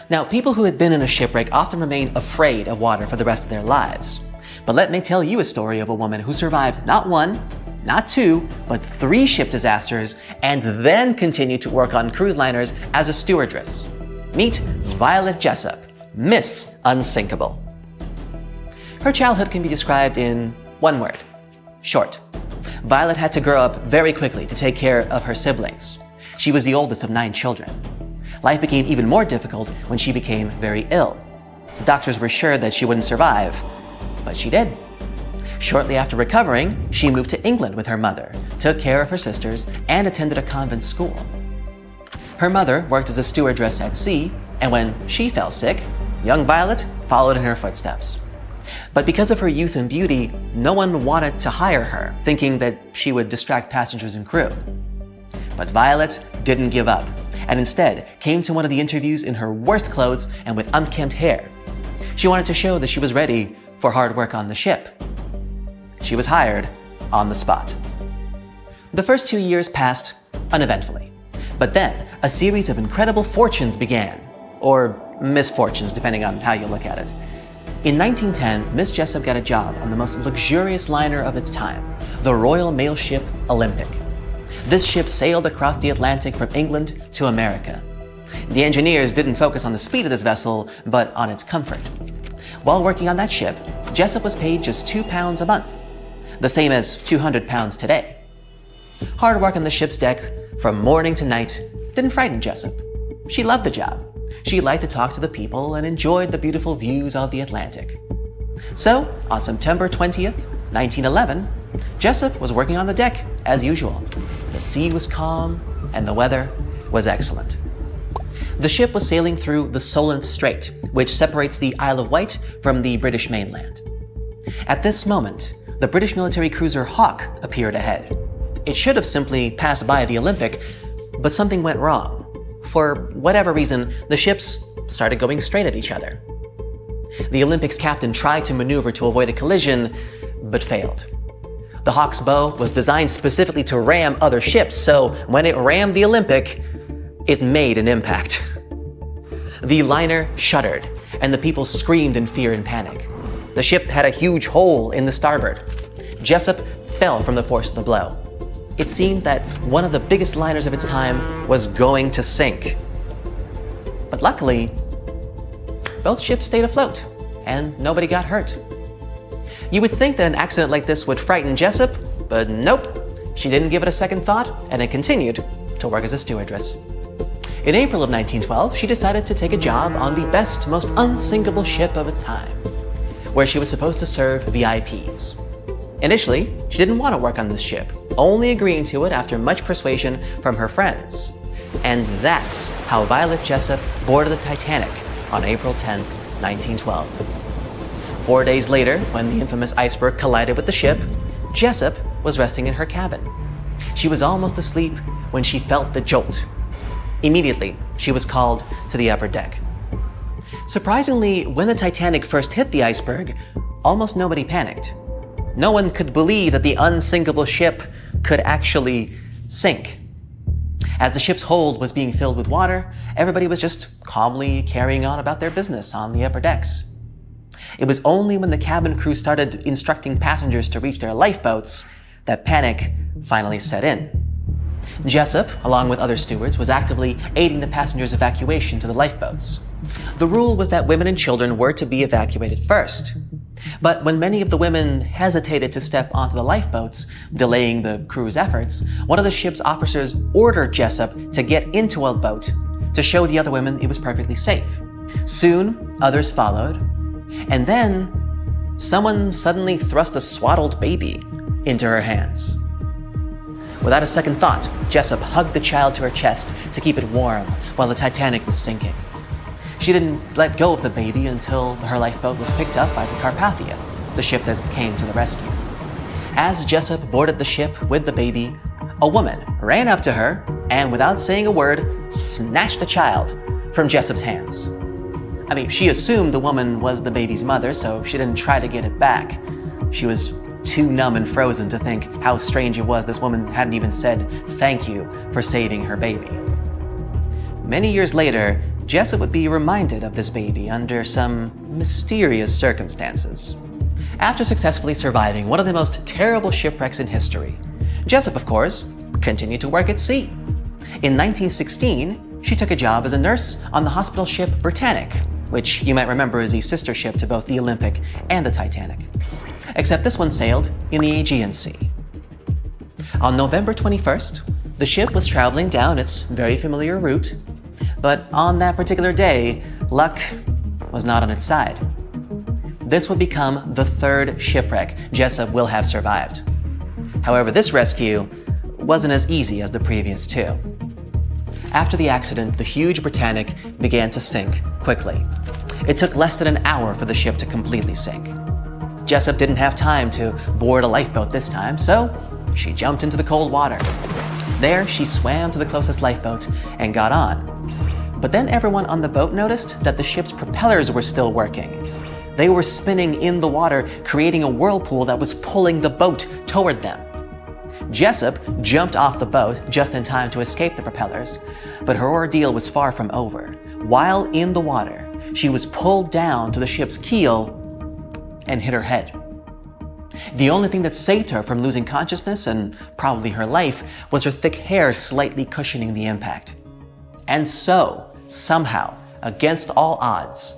Now, people who had been in a shipwreck often remain afraid of water for the rest of their lives. But let me tell you a story of a woman who survived not 1, not 2, but 3 ship disasters and then continued to work on cruise liners as a stewardess. Meet Violet Jessup, Miss Unsinkable. Her childhood can be described in one word: short. Violet had to grow up very quickly to take care of her siblings. She was the oldest of 9 children. Life became even more difficult when she became very ill. The doctors were sure that she wouldn't survive, but she did. Shortly after recovering, she moved to England with her mother, took care of her sisters, and attended a convent school. Her mother worked as a stewardess at sea, and when she fell sick, young Violet followed in her footsteps. But because of her youth and beauty, no one wanted to hire her, thinking that she would distract passengers and crew. But Violet didn't give up, and instead came to one of the interviews in her worst clothes and with unkempt hair. She wanted to show that she was ready for hard work on the ship. She was hired on the spot. The first 2 years passed uneventfully, but then a series of incredible fortunes began, or misfortunes depending on how you look at it. In 1910, Miss Jessup got a job on the most luxurious liner of its time, the Royal Mail ship Olympic. This ship sailed across the Atlantic from England to America. The engineers didn't focus on the speed of this vessel, but on its comfort. While working on that ship, Jessup was paid just £2 a month, the same as £200 today. Hard work on the ship's deck from morning to night didn't frighten Jessup. She loved the job. She liked to talk to the people and enjoyed the beautiful views of the Atlantic. So, on September 20th, 1911, Jessup was working on the deck as usual. The sea was calm and the weather was excellent. The ship was sailing through the Solent Strait, which separates the Isle of Wight from the British mainland. At this moment, the British military cruiser Hawke appeared ahead. It should have simply passed by the Olympic, but something went wrong. For whatever reason, the ships started going straight at each other. The Olympic's captain tried to maneuver to avoid a collision, but failed. The Hawke's bow was designed specifically to ram other ships, so when it rammed the Olympic, it made an impact. The liner shuddered, and the people screamed in fear and panic. The ship had a huge hole in the starboard. Jessup fell from the force of the blow. It seemed that one of the biggest liners of its time was going to sink. But luckily, both ships stayed afloat, and nobody got hurt. You would think that an accident like this would frighten Jessup, but nope. She didn't give it a second thought, and it continued to work as a stewardess. In April of 1912, she decided to take a job on the best, most unsinkable ship of the time, where she was supposed to serve VIPs. Initially, she didn't want to work on this ship, only agreeing to it after much persuasion from her friends. And that's how Violet Jessup boarded the Titanic on April 10, 1912. 4 days later, when the infamous iceberg collided with the ship, Jessup was resting in her cabin. She was almost asleep when she felt the jolt. Immediately, she was called to the upper deck. Surprisingly, when the Titanic first hit the iceberg, almost nobody panicked. No one could believe that the unsinkable ship could actually sink. As the ship's hold was being filled with water, everybody was just calmly carrying on about their business on the upper decks. It was only when the cabin crew started instructing passengers to reach their lifeboats that panic finally set in. Jessup, along with other stewards, was actively aiding the passengers' evacuation to the lifeboats. The rule was that women and children were to be evacuated first. But when many of the women hesitated to step onto the lifeboats, delaying the crew's efforts, one of the ship's officers ordered Jessup to get into a boat to show the other women it was perfectly safe. Soon, others followed, and then someone suddenly thrust a swaddled baby into her hands. Without a second thought, Jessup hugged the child to her chest to keep it warm while the Titanic was sinking. She didn't let go of the baby until her lifeboat was picked up by the Carpathia, the ship that came to the rescue. As Jessup boarded the ship with the baby, a woman ran up to her and, without saying a word, snatched the child from Jessup's hands. She assumed the woman was the baby's mother, so she didn't try to get it back. She was too numb and frozen to think how strange it was this woman hadn't even said thank you for saving her baby. Many years later, Jessup would be reminded of this baby under some mysterious circumstances. After successfully surviving one of the most terrible shipwrecks in history, Jessup, of course, continued to work at sea. In 1916, she took a job as a nurse on the hospital ship Britannic, which you might remember is a sister ship to both the Olympic and the Titanic. Except this one sailed in the Aegean Sea. On November 21st, the ship was traveling down its very familiar route, but on that particular day, luck was not on its side. This would become the third shipwreck Jessup will have survived. However, this rescue wasn't as easy as the previous two. After the accident, the huge Britannic began to sink quickly. It took less than an hour for the ship to completely sink. Jessup didn't have time to board a lifeboat this time, so she jumped into the cold water. There, she swam to the closest lifeboat and got on. But then everyone on the boat noticed that the ship's propellers were still working. They were spinning in the water, creating a whirlpool that was pulling the boat toward them. Jessup jumped off the boat just in time to escape the propellers, but her ordeal was far from over. While in the water, she was pulled down to the ship's keel and hit her head. The only thing that saved her from losing consciousness, and probably her life, was her thick hair slightly cushioning the impact. And so, somehow, against all odds,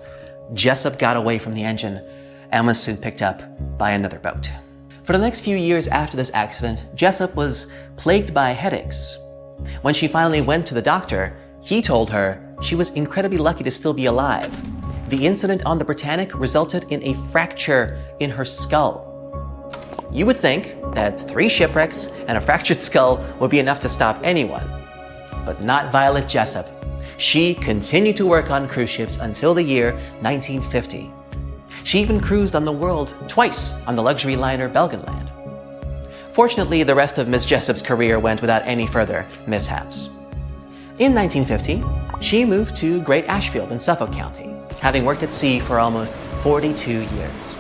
Jessup got away from the engine and was soon picked up by another boat. For the next few years after this accident, Jessup was plagued by headaches. When she finally went to the doctor, he told her she was incredibly lucky to still be alive. The incident on the Titanic resulted in a fracture in her skull. You would think that 3 shipwrecks and a fractured skull would be enough to stop anyone, but not Violet Jessup. She continued to work on cruise ships until the year 1950. She even cruised on the world twice on the luxury liner Belgenland. Fortunately, the rest of Miss Jessup's career went without any further mishaps. In 1950, she moved to Great Ashfield in Suffolk County, having worked at sea for almost 42 years.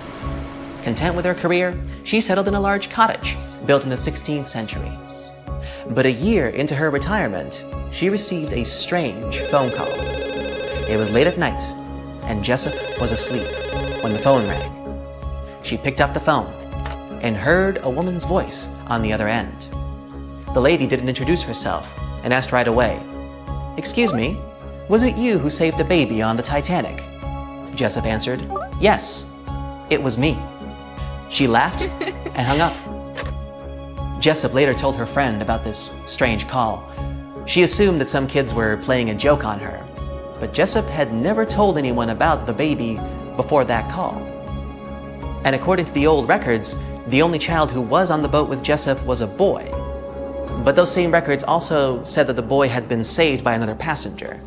Content with her career, she settled in a large cottage built in the 16th century. But a year into her retirement, she received a strange phone call. It was late at night, and Jessup was asleep when the phone rang. She picked up the phone and heard a woman's voice on the other end. The lady didn't introduce herself and asked right away, "Excuse me, was it you who saved the baby on the Titanic?" Jessup answered, "Yes, it was me." She laughed and hung up. Jessup later told her friend about this strange call. She assumed that some kids were playing a joke on her, but Jessup had never told anyone about the baby before that call. And according to the old records, the only child who was on the boat with Jessup was a boy. But those same records also said that the boy had been saved by another passenger.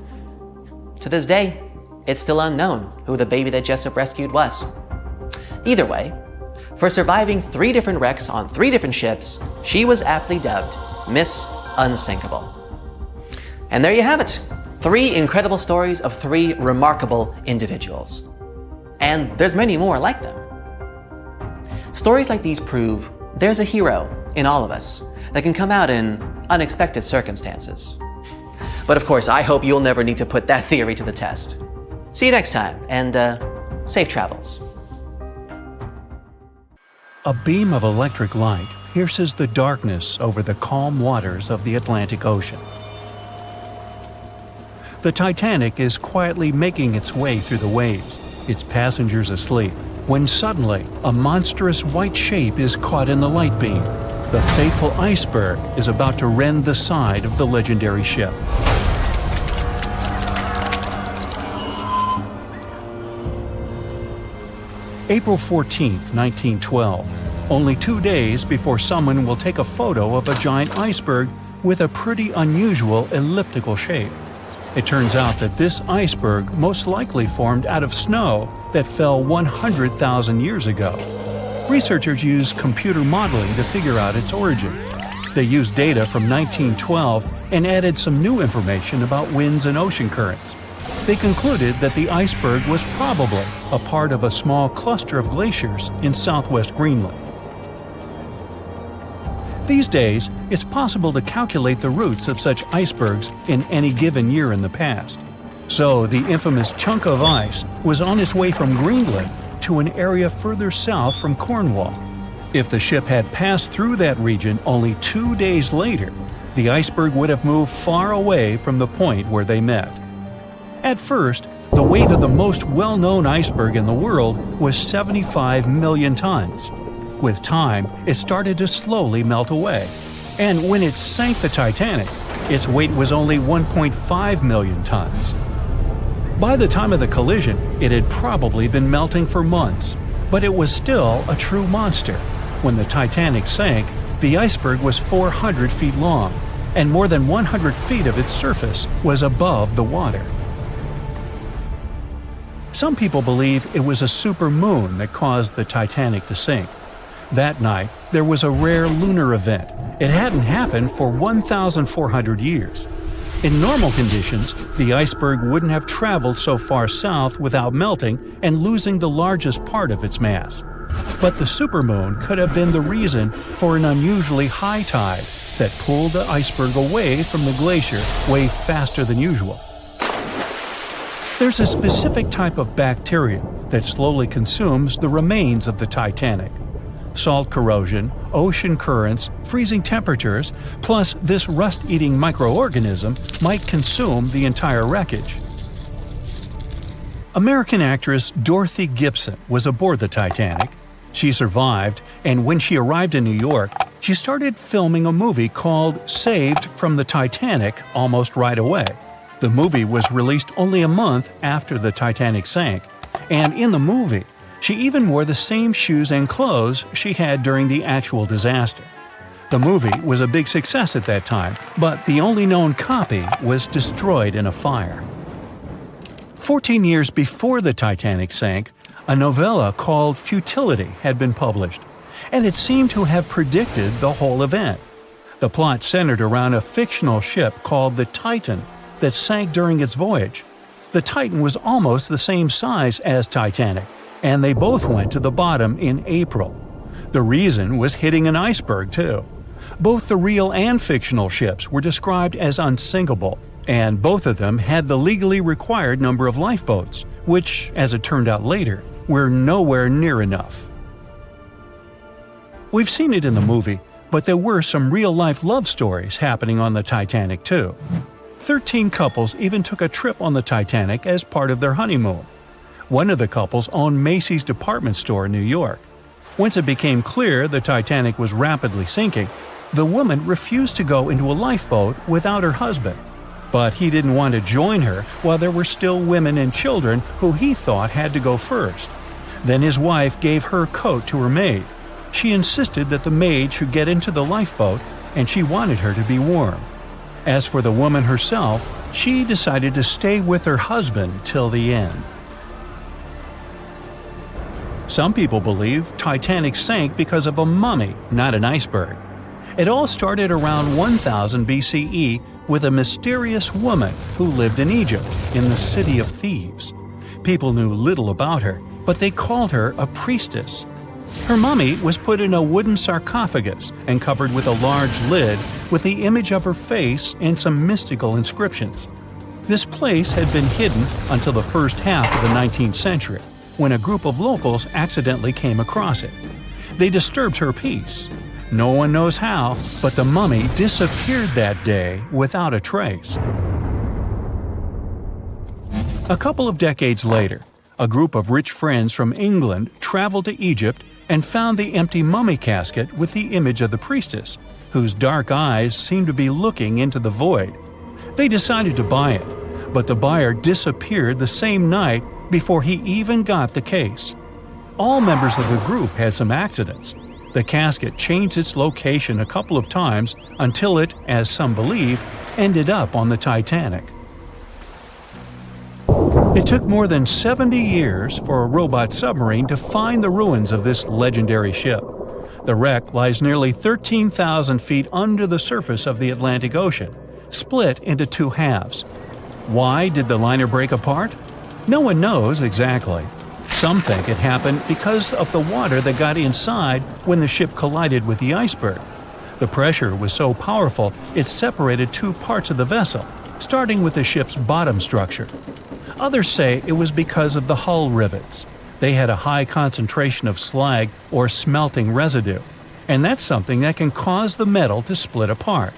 To this day, it's still unknown who the baby that Jessup rescued was. Either way, for surviving 3 different wrecks on 3 different ships, she was aptly dubbed Miss Unsinkable. And there you have it, 3 incredible stories of 3 remarkable individuals. And there's many more like them. Stories like these prove there's a hero in all of us that can come out in unexpected circumstances. But of course, I hope you'll never need to put that theory to the test. See you next time, and safe travels. A beam of electric light pierces the darkness over the calm waters of the Atlantic Ocean. The Titanic is quietly making its way through the waves, its passengers asleep, when suddenly a monstrous white shape is caught in the light beam. The fateful iceberg is about to rend the side of the legendary ship. April 14, 1912, only 2 days before someone will take a photo of a giant iceberg with a pretty unusual elliptical shape. It turns out that this iceberg most likely formed out of snow that fell 100,000 years ago. Researchers used computer modeling to figure out its origin. They used data from 1912 and added some new information about winds and ocean currents. They concluded that the iceberg was probably a part of a small cluster of glaciers in southwest Greenland. These days, it's possible to calculate the routes of such icebergs in any given year in the past. So the infamous chunk of ice was on its way from Greenland to an area further south from Cornwall. If the ship had passed through that region only 2 days later, the iceberg would have moved far away from the point where they met. At first, the weight of the most well-known iceberg in the world was 75 million tons. With time, it started to slowly melt away. And when it sank the Titanic, its weight was only 1.5 million tons. By the time of the collision, it had probably been melting for months, but it was still a true monster. When the Titanic sank, the iceberg was 400 feet long, and more than 100 feet of its surface was above the water. Some people believe it was a supermoon that caused the Titanic to sink. That night, there was a rare lunar event. It hadn't happened for 1,400 years. In normal conditions, the iceberg wouldn't have traveled so far south without melting and losing the largest part of its mass. But the supermoon could have been the reason for an unusually high tide that pulled the iceberg away from the glacier way faster than usual. There's a specific type of bacteria that slowly consumes the remains of the Titanic. Salt corrosion, ocean currents, freezing temperatures, plus this rust-eating microorganism might consume the entire wreckage. American actress Dorothy Gibson was aboard the Titanic. She survived, and when she arrived in New York, she started filming a movie called Saved from the Titanic almost right away. The movie was released only a month after the Titanic sank, and in the movie, she even wore the same shoes and clothes she had during the actual disaster. The movie was a big success at that time, but the only known copy was destroyed in a fire. 14 years before the Titanic sank, a novella called Futility had been published, and it seemed to have predicted the whole event. The plot centered around a fictional ship called the Titan that sank during its voyage. The Titan was almost the same size as Titanic, and they both went to the bottom in April. The reason was hitting an iceberg, too. Both the real and fictional ships were described as unsinkable, and both of them had the legally required number of lifeboats, which, as it turned out later, were nowhere near enough. We've seen it in the movie, but there were some real-life love stories happening on the Titanic, too. 13 couples even took a trip on the Titanic as part of their honeymoon. One of the couples owned Macy's department store in New York. Once it became clear the Titanic was rapidly sinking, the woman refused to go into a lifeboat without her husband. But he didn't want to join her while there were still women and children who he thought had to go first. Then his wife gave her coat to her maid. She insisted that the maid should get into the lifeboat, and she wanted her to be warm. As for the woman herself, she decided to stay with her husband till the end. Some people believe Titanic sank because of a mummy, not an iceberg. It all started around 1000 BCE with a mysterious woman who lived in Egypt, in the City of Thieves. People knew little about her, but they called her a priestess. Her mummy was put in a wooden sarcophagus and covered with a large lid with the image of her face and some mystical inscriptions. This place had been hidden until the first half of the 19th century, when a group of locals accidentally came across it. They disturbed her peace. No one knows how, but the mummy disappeared that day without a trace. A couple of decades later, a group of rich friends from England traveled to Egypt and found the empty mummy casket with the image of the priestess, whose dark eyes seemed to be looking into the void. They decided to buy it, but the buyer disappeared the same night before he even got the case. All members of the group had some accidents. The casket changed its location a couple of times until it, as some believe, ended up on the Titanic. It took more than 70 years for a robot submarine to find the ruins of this legendary ship. The wreck lies nearly 13,000 feet under the surface of the Atlantic Ocean, split into two halves. Why did the liner break apart? No one knows exactly. Some think it happened because of the water that got inside when the ship collided with the iceberg. The pressure was so powerful it separated two parts of the vessel, starting with the ship's bottom structure. Others say it was because of the hull rivets. They had a high concentration of slag or smelting residue, and that's something that can cause the metal to split apart.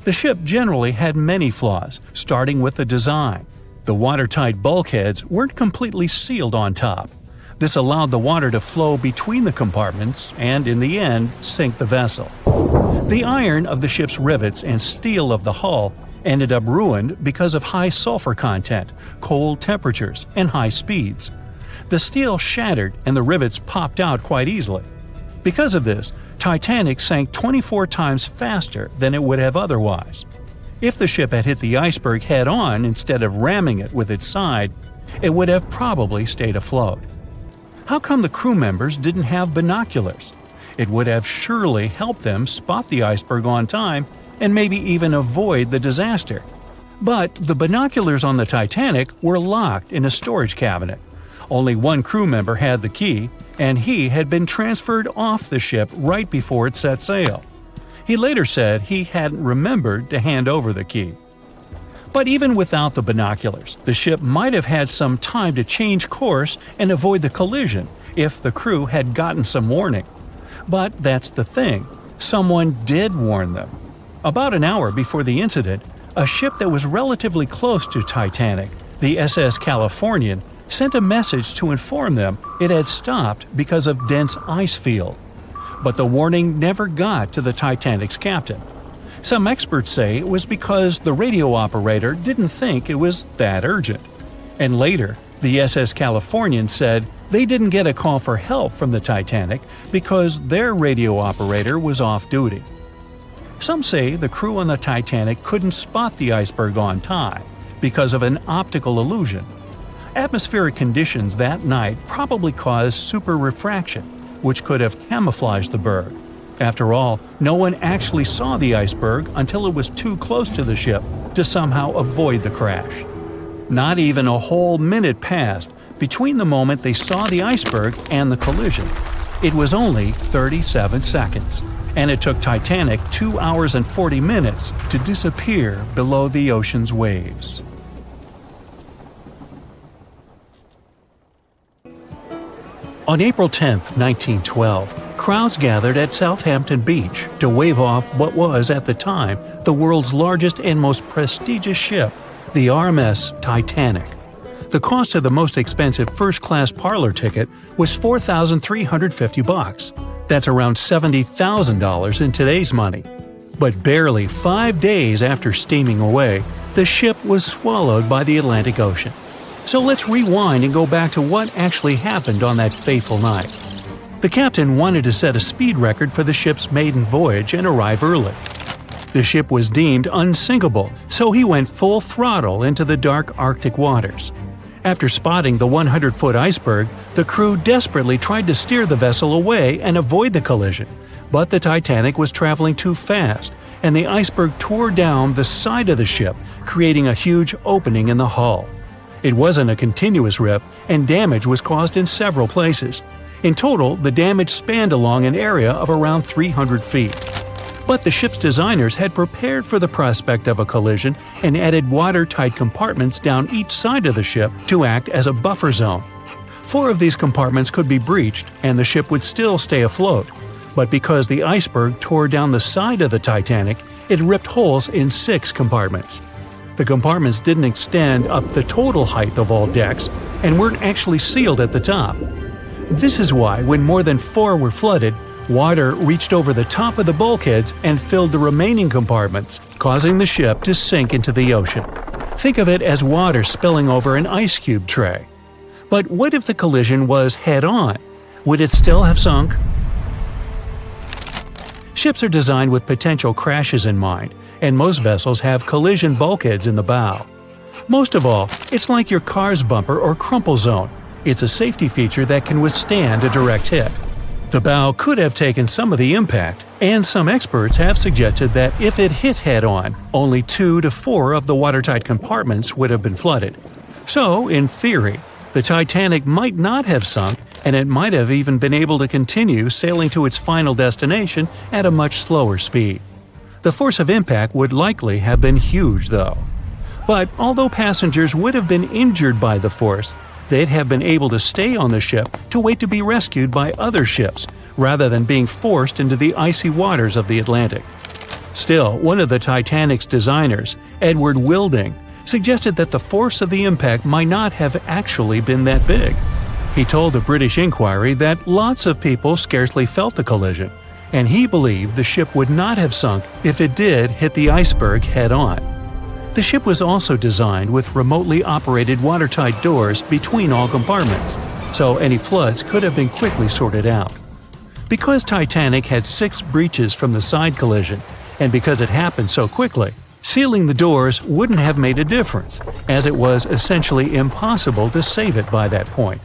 The ship generally had many flaws, starting with the design. The watertight bulkheads weren't completely sealed on top. This allowed the water to flow between the compartments and, in the end, sink the vessel. The iron of the ship's rivets and steel of the hull ended up ruined because of high sulfur content, cold temperatures, and high speeds. The steel shattered and the rivets popped out quite easily. Because of this, Titanic sank 24 times faster than it would have otherwise. If the ship had hit the iceberg head-on instead of ramming it with its side, it would have probably stayed afloat. How come the crew members didn't have binoculars? It would have surely helped them spot the iceberg on time and maybe even avoid the disaster. But the binoculars on the Titanic were locked in a storage cabinet. Only one crew member had the key, and he had been transferred off the ship right before it set sail. He later said he hadn't remembered to hand over the key. But even without the binoculars, the ship might have had some time to change course and avoid the collision if the crew had gotten some warning. But that's the thing, someone did warn them. About an hour before the incident, a ship that was relatively close to Titanic, the SS Californian, sent a message to inform them it had stopped because of dense ice field. But the warning never got to the Titanic's captain. Some experts say it was because the radio operator didn't think it was that urgent. And later, the SS Californian said they didn't get a call for help from the Titanic because their radio operator was off duty. Some say the crew on the Titanic couldn't spot the iceberg on time because of an optical illusion. Atmospheric conditions that night probably caused super refraction, which could have camouflaged the berg. After all, no one actually saw the iceberg until it was too close to the ship to somehow avoid the crash. Not even a whole minute passed between the moment they saw the iceberg and the collision. It was only 37 seconds, and it took Titanic 2 hours and 40 minutes to disappear below the ocean's waves. On April 10, 1912, crowds gathered at Southampton Beach to wave off what was, at the time, the world's largest and most prestigious ship, the RMS Titanic. The cost of the most expensive first-class parlor ticket was $4,350. That's around $70,000 in today's money. But barely 5 days after steaming away, the ship was swallowed by the Atlantic Ocean. So let's rewind and go back to what actually happened on that fateful night. The captain wanted to set a speed record for the ship's maiden voyage and arrive early. The ship was deemed unsinkable, so he went full throttle into the dark Arctic waters. After spotting the 100-foot iceberg, the crew desperately tried to steer the vessel away and avoid the collision, but the Titanic was traveling too fast, and the iceberg tore down the side of the ship, creating a huge opening in the hull. It wasn't a continuous rip, and damage was caused in several places. In total, the damage spanned along an area of around 300 feet. But the ship's designers had prepared for the prospect of a collision and added watertight compartments down each side of the ship to act as a buffer zone. 4 of these compartments could be breached, and the ship would still stay afloat. But because the iceberg tore down the side of the Titanic, it ripped holes in 6 compartments. The compartments didn't extend up the total height of all decks and weren't actually sealed at the top. This is why, when more than 4 were flooded, water reached over the top of the bulkheads and filled the remaining compartments, causing the ship to sink into the ocean. Think of it as water spilling over an ice cube tray. But what if the collision was head-on? Would it still have sunk? Ships are designed with potential crashes in mind, and most vessels have collision bulkheads in the bow. Most of all, it's like your car's bumper or crumple zone. It's a safety feature that can withstand a direct hit. The bow could have taken some of the impact, and some experts have suggested that if it hit head-on, only 2 to 4 of the watertight compartments would have been flooded. So, in theory, the Titanic might not have sunk, and it might have even been able to continue sailing to its final destination at a much slower speed. The force of impact would likely have been huge, though. But although passengers would have been injured by the force, they'd have been able to stay on the ship to wait to be rescued by other ships, rather than being forced into the icy waters of the Atlantic. Still, one of the Titanic's designers, Edward Wilding, suggested that the force of the impact might not have actually been that big. He told the British Inquiry that lots of people scarcely felt the collision, and he believed the ship would not have sunk if it did hit the iceberg head-on. The ship was also designed with remotely operated watertight doors between all compartments, so any floods could have been quickly sorted out. Because Titanic had 6 breaches from the side collision, and because it happened so quickly, Sealing the doors wouldn't have made a difference, as it was essentially impossible to save it by that point.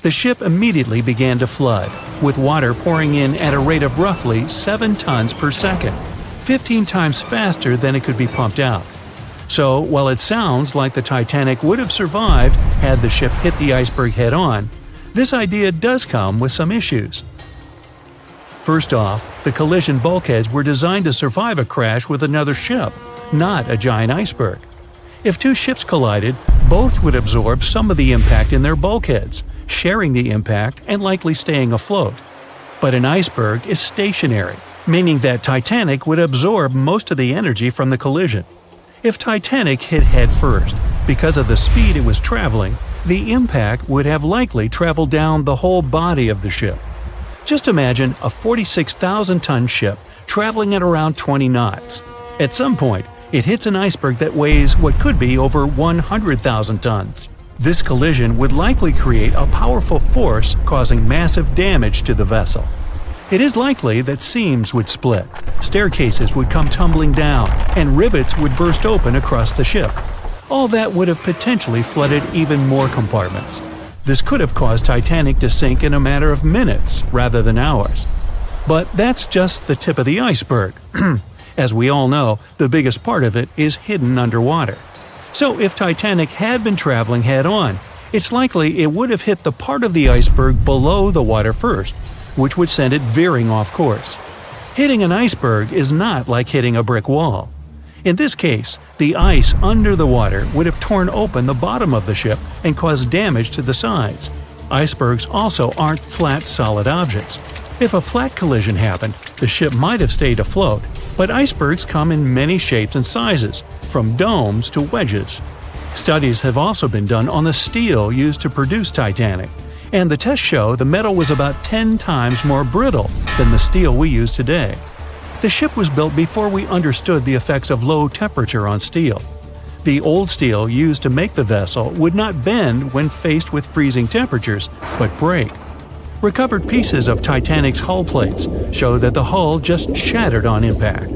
The ship immediately began to flood, with water pouring in at a rate of roughly 7 tons per second, 15 times faster than it could be pumped out. So, while it sounds like the Titanic would have survived had the ship hit the iceberg head-on, this idea does come with some issues. First off, the collision bulkheads were designed to survive a crash with another ship, not a giant iceberg. If two ships collided, both would absorb some of the impact in their bulkheads, sharing the impact and likely staying afloat. But an iceberg is stationary, meaning that Titanic would absorb most of the energy from the collision. If Titanic hit head first, because of the speed it was traveling, the impact would have likely traveled down the whole body of the ship. Just imagine a 46,000-ton ship traveling at around 20 knots. At some point, it hits an iceberg that weighs what could be over 100,000 tons. This collision would likely create a powerful force causing massive damage to the vessel. It is likely that seams would split, staircases would come tumbling down, and rivets would burst open across the ship. All that would have potentially flooded even more compartments. This could have caused Titanic to sink in a matter of minutes rather than hours. But that's just the tip of the iceberg. As we all know, the biggest part of it is hidden underwater. So if Titanic had been traveling head-on, it's likely it would have hit the part of the iceberg below the water first, which would send it veering off course. Hitting an iceberg is not like hitting a brick wall. In this case, the ice under the water would have torn open the bottom of the ship and caused damage to the sides. Icebergs also aren't flat, solid objects. If a flat collision happened, the ship might have stayed afloat, but icebergs come in many shapes and sizes, from domes to wedges. Studies have also been done on the steel used to produce Titanic, and the tests show the metal was about 10 times more brittle than the steel we use today. The ship was built before we understood the effects of low temperature on steel. The old steel used to make the vessel would not bend when faced with freezing temperatures, but break. Recovered pieces of Titanic's hull plates show that the hull just shattered on impact.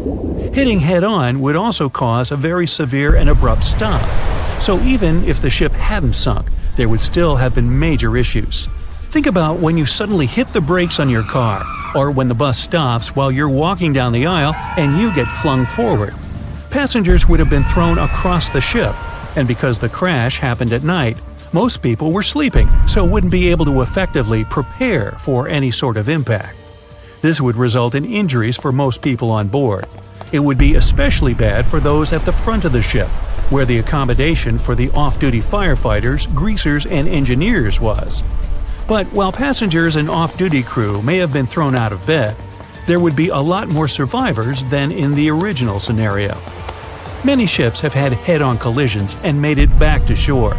Hitting head-on would also cause a very severe and abrupt stop, so even if the ship hadn't sunk, there would still have been major issues. Think about when you suddenly hit the brakes on your car, or when the bus stops while you're walking down the aisle and you get flung forward. Passengers would have been thrown across the ship, and because the crash happened at night, most people were sleeping, so wouldn't be able to effectively prepare for any sort of impact. This would result in injuries for most people on board. It would be especially bad for those at the front of the ship, where the accommodation for the off-duty firefighters, greasers, and engineers was. But while passengers and off-duty crew may have been thrown out of bed, there would be a lot more survivors than in the original scenario. Many ships have had head-on collisions and made it back to shore.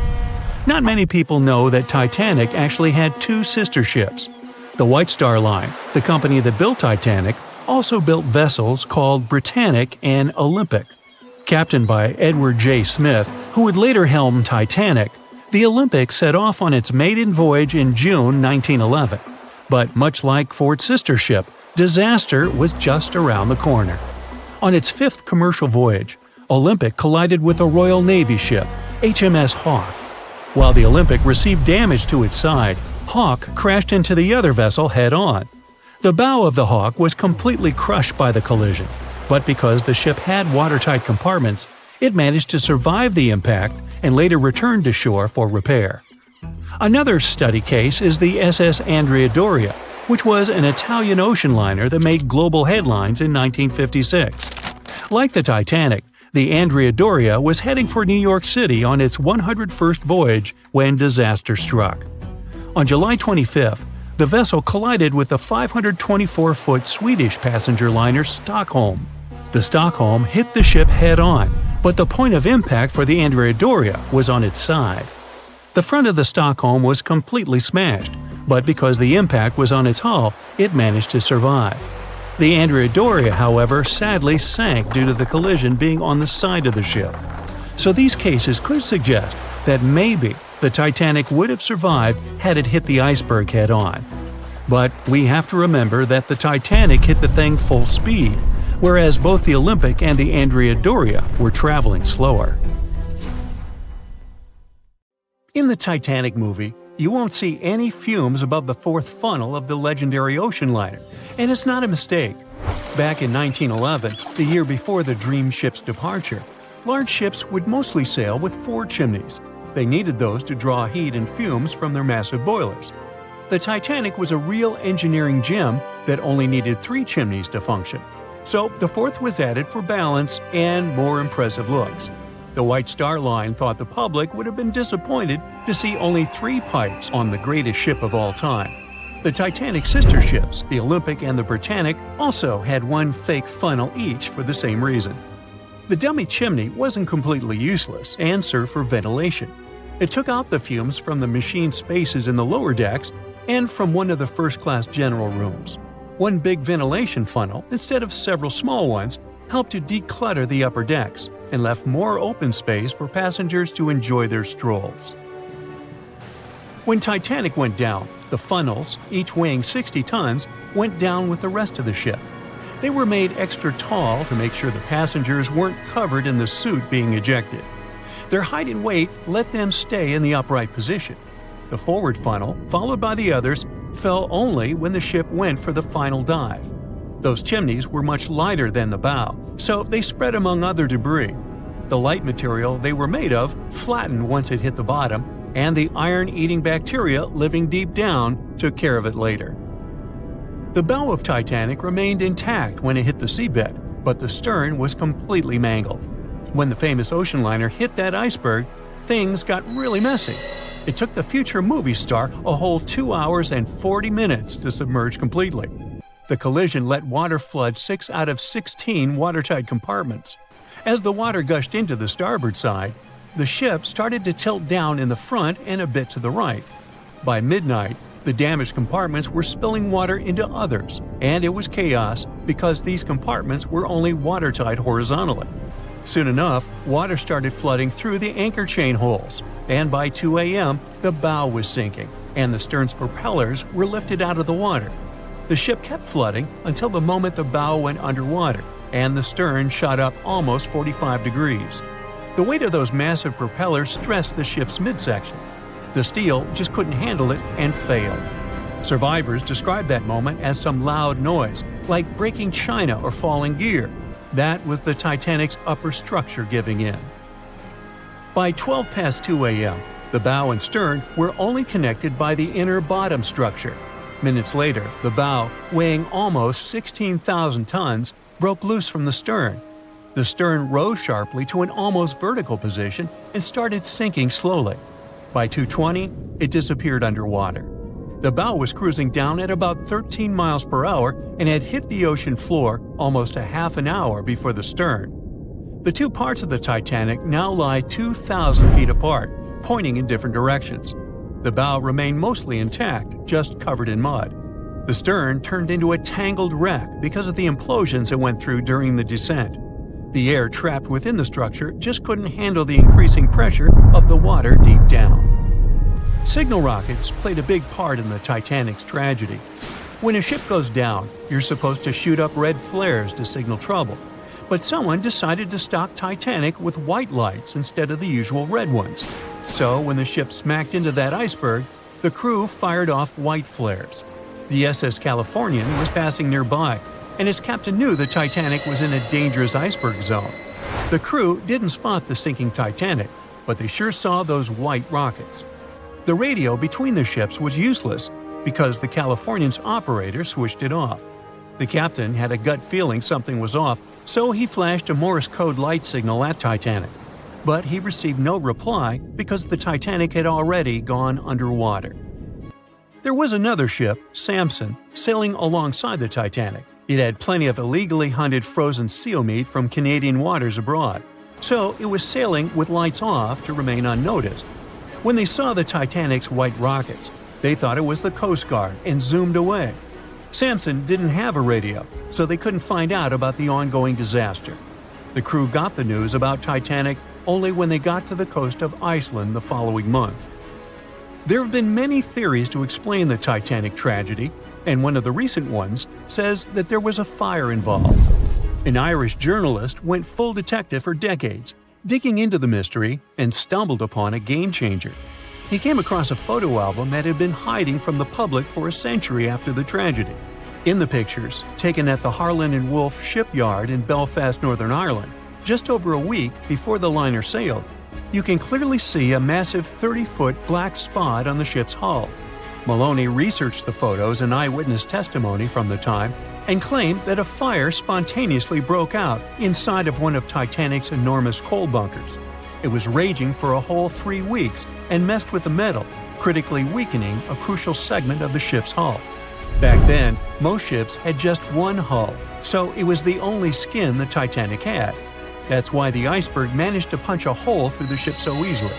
Not many people know that Titanic actually had two sister ships. The White Star Line, the company that built Titanic, also built vessels called Britannic and Olympic. Captained by Edward J. Smith, who would later helm Titanic, the Olympic set off on its maiden voyage in June 1911. But much like for its sister ship, disaster was just around the corner. On its fifth commercial voyage, Olympic collided with a Royal Navy ship, HMS Hawke. While the Olympic received damage to its side, Hawke crashed into the other vessel head-on. The bow of the Hawke was completely crushed by the collision, but because the ship had watertight compartments, it managed to survive the impact and later returned to shore for repair. Another study case is the SS Andrea Doria, which was an Italian ocean liner that made global headlines in 1956. Like the Titanic, the Andrea Doria was heading for New York City on its 101st voyage when disaster struck. On July 25th, the vessel collided with the 524-foot Swedish passenger liner Stockholm. The Stockholm hit the ship head-on, but the point of impact for the Andrea Doria was on its side. The front of the Stockholm was completely smashed, but because the impact was on its hull, it managed to survive. The Andrea Doria, however, sadly sank due to the collision being on the side of the ship. So these cases could suggest that maybe the Titanic would have survived had it hit the iceberg head-on. But we have to remember that the Titanic hit the thing full speed, whereas both the Olympic and the Andrea Doria were traveling slower. In the Titanic movie, you won't see any fumes above the fourth funnel of the legendary ocean liner, and it's not a mistake. Back in 1911, the year before the Dream ship's departure, large ships would mostly sail with 4 chimneys. They needed those to draw heat and fumes from their massive boilers. The Titanic was a real engineering gem that only needed 3 chimneys to function. So the fourth was added for balance and more impressive looks. The White Star Line thought the public would have been disappointed to see only 3 pipes on the greatest ship of all time. The Titanic's sister ships, the Olympic and the Britannic, also had 1 fake funnel each for the same reason. The dummy chimney wasn't completely useless and served for ventilation. It took out the fumes from the machine spaces in the lower decks and from one of the first-class general rooms. 1 big ventilation funnel, instead of several small ones, helped to declutter the upper decks and left more open space for passengers to enjoy their strolls. When Titanic went down, the funnels, each weighing 60 tons, went down with the rest of the ship. They were made extra tall to make sure the passengers weren't covered in the suit being ejected. Their height and weight let them stay in the upright position. The forward funnel, followed by the others, fell only when the ship went for the final dive. Those chimneys were much lighter than the bow, so they spread among other debris. The light material they were made of flattened once it hit the bottom, and the iron-eating bacteria living deep down took care of it later. The bow of Titanic remained intact when it hit the seabed, but the stern was completely mangled. When the famous ocean liner hit that iceberg, things got really messy. It took the future movie star a whole 2 hours and 40 minutes to submerge completely. The collision let water flood 6 out of 16 watertight compartments. As the water gushed into the starboard side, the ship started to tilt down in the front and a bit to the right. By midnight, the damaged compartments were spilling water into others, and it was chaos because these compartments were only watertight horizontally. Soon enough, water started flooding through the anchor chain holes, and by 2 a.m., the bow was sinking, and the stern's propellers were lifted out of the water. The ship kept flooding until the moment the bow went underwater, and the stern shot up almost 45 degrees. The weight of those massive propellers stressed the ship's midsection. The steel just couldn't handle it and failed. Survivors described that moment as some loud noise, like breaking china or falling gear. That was the Titanic's upper structure giving in. By 12 past 2 a.m., the bow and stern were only connected by the inner bottom structure. Minutes later, the bow, weighing almost 16,000 tons, broke loose from the stern. The stern rose sharply to an almost vertical position and started sinking slowly. By 2:20, it disappeared underwater. The bow was cruising down at about 13 miles per hour and had hit the ocean floor almost a half an hour before the stern. The 2 parts of the Titanic now lie 2,000 feet apart, pointing in different directions. The bow remained mostly intact, just covered in mud. The stern turned into a tangled wreck because of the implosions it went through during the descent. The air trapped within the structure just couldn't handle the increasing pressure of the water deep down. Signal rockets played a big part in the Titanic's tragedy. When a ship goes down, you're supposed to shoot up red flares to signal trouble. But someone decided to stock Titanic with white lights instead of the usual red ones. So when the ship smacked into that iceberg, the crew fired off white flares. The SS Californian was passing nearby, and its captain knew the Titanic was in a dangerous iceberg zone. The crew didn't spot the sinking Titanic, but they sure saw those white rockets. The radio between the ships was useless because the Californian's operator switched it off. The captain had a gut feeling something was off, so he flashed a Morse code light signal at Titanic. But he received no reply because the Titanic had already gone underwater. There was another ship, Samson, sailing alongside the Titanic. It had plenty of illegally hunted frozen seal meat from Canadian waters abroad, so it was sailing with lights off to remain unnoticed. When they saw the Titanic's white rockets, they thought it was the Coast Guard and zoomed away. Samson didn't have a radio, so they couldn't find out about the ongoing disaster. The crew got the news about Titanic only when they got to the coast of Iceland the following month. There have been many theories to explain the Titanic tragedy, and one of the recent ones says that there was a fire involved. An Irish journalist went full detective for decades, digging into the mystery, and stumbled upon a game-changer. He came across a photo album that had been hiding from the public for a century after the tragedy. In the pictures, taken at the Harland and Wolff shipyard in Belfast, Northern Ireland, just over a week before the liner sailed, you can clearly see a massive 30-foot black spot on the ship's hull. Maloney researched the photos and eyewitness testimony from the time and claimed that a fire spontaneously broke out inside of one of Titanic's enormous coal bunkers. It was raging for a whole 3 weeks and messed with the metal, critically weakening a crucial segment of the ship's hull. Back then, most ships had just one hull, so it was the only skin the Titanic had. That's why the iceberg managed to punch a hole through the ship so easily.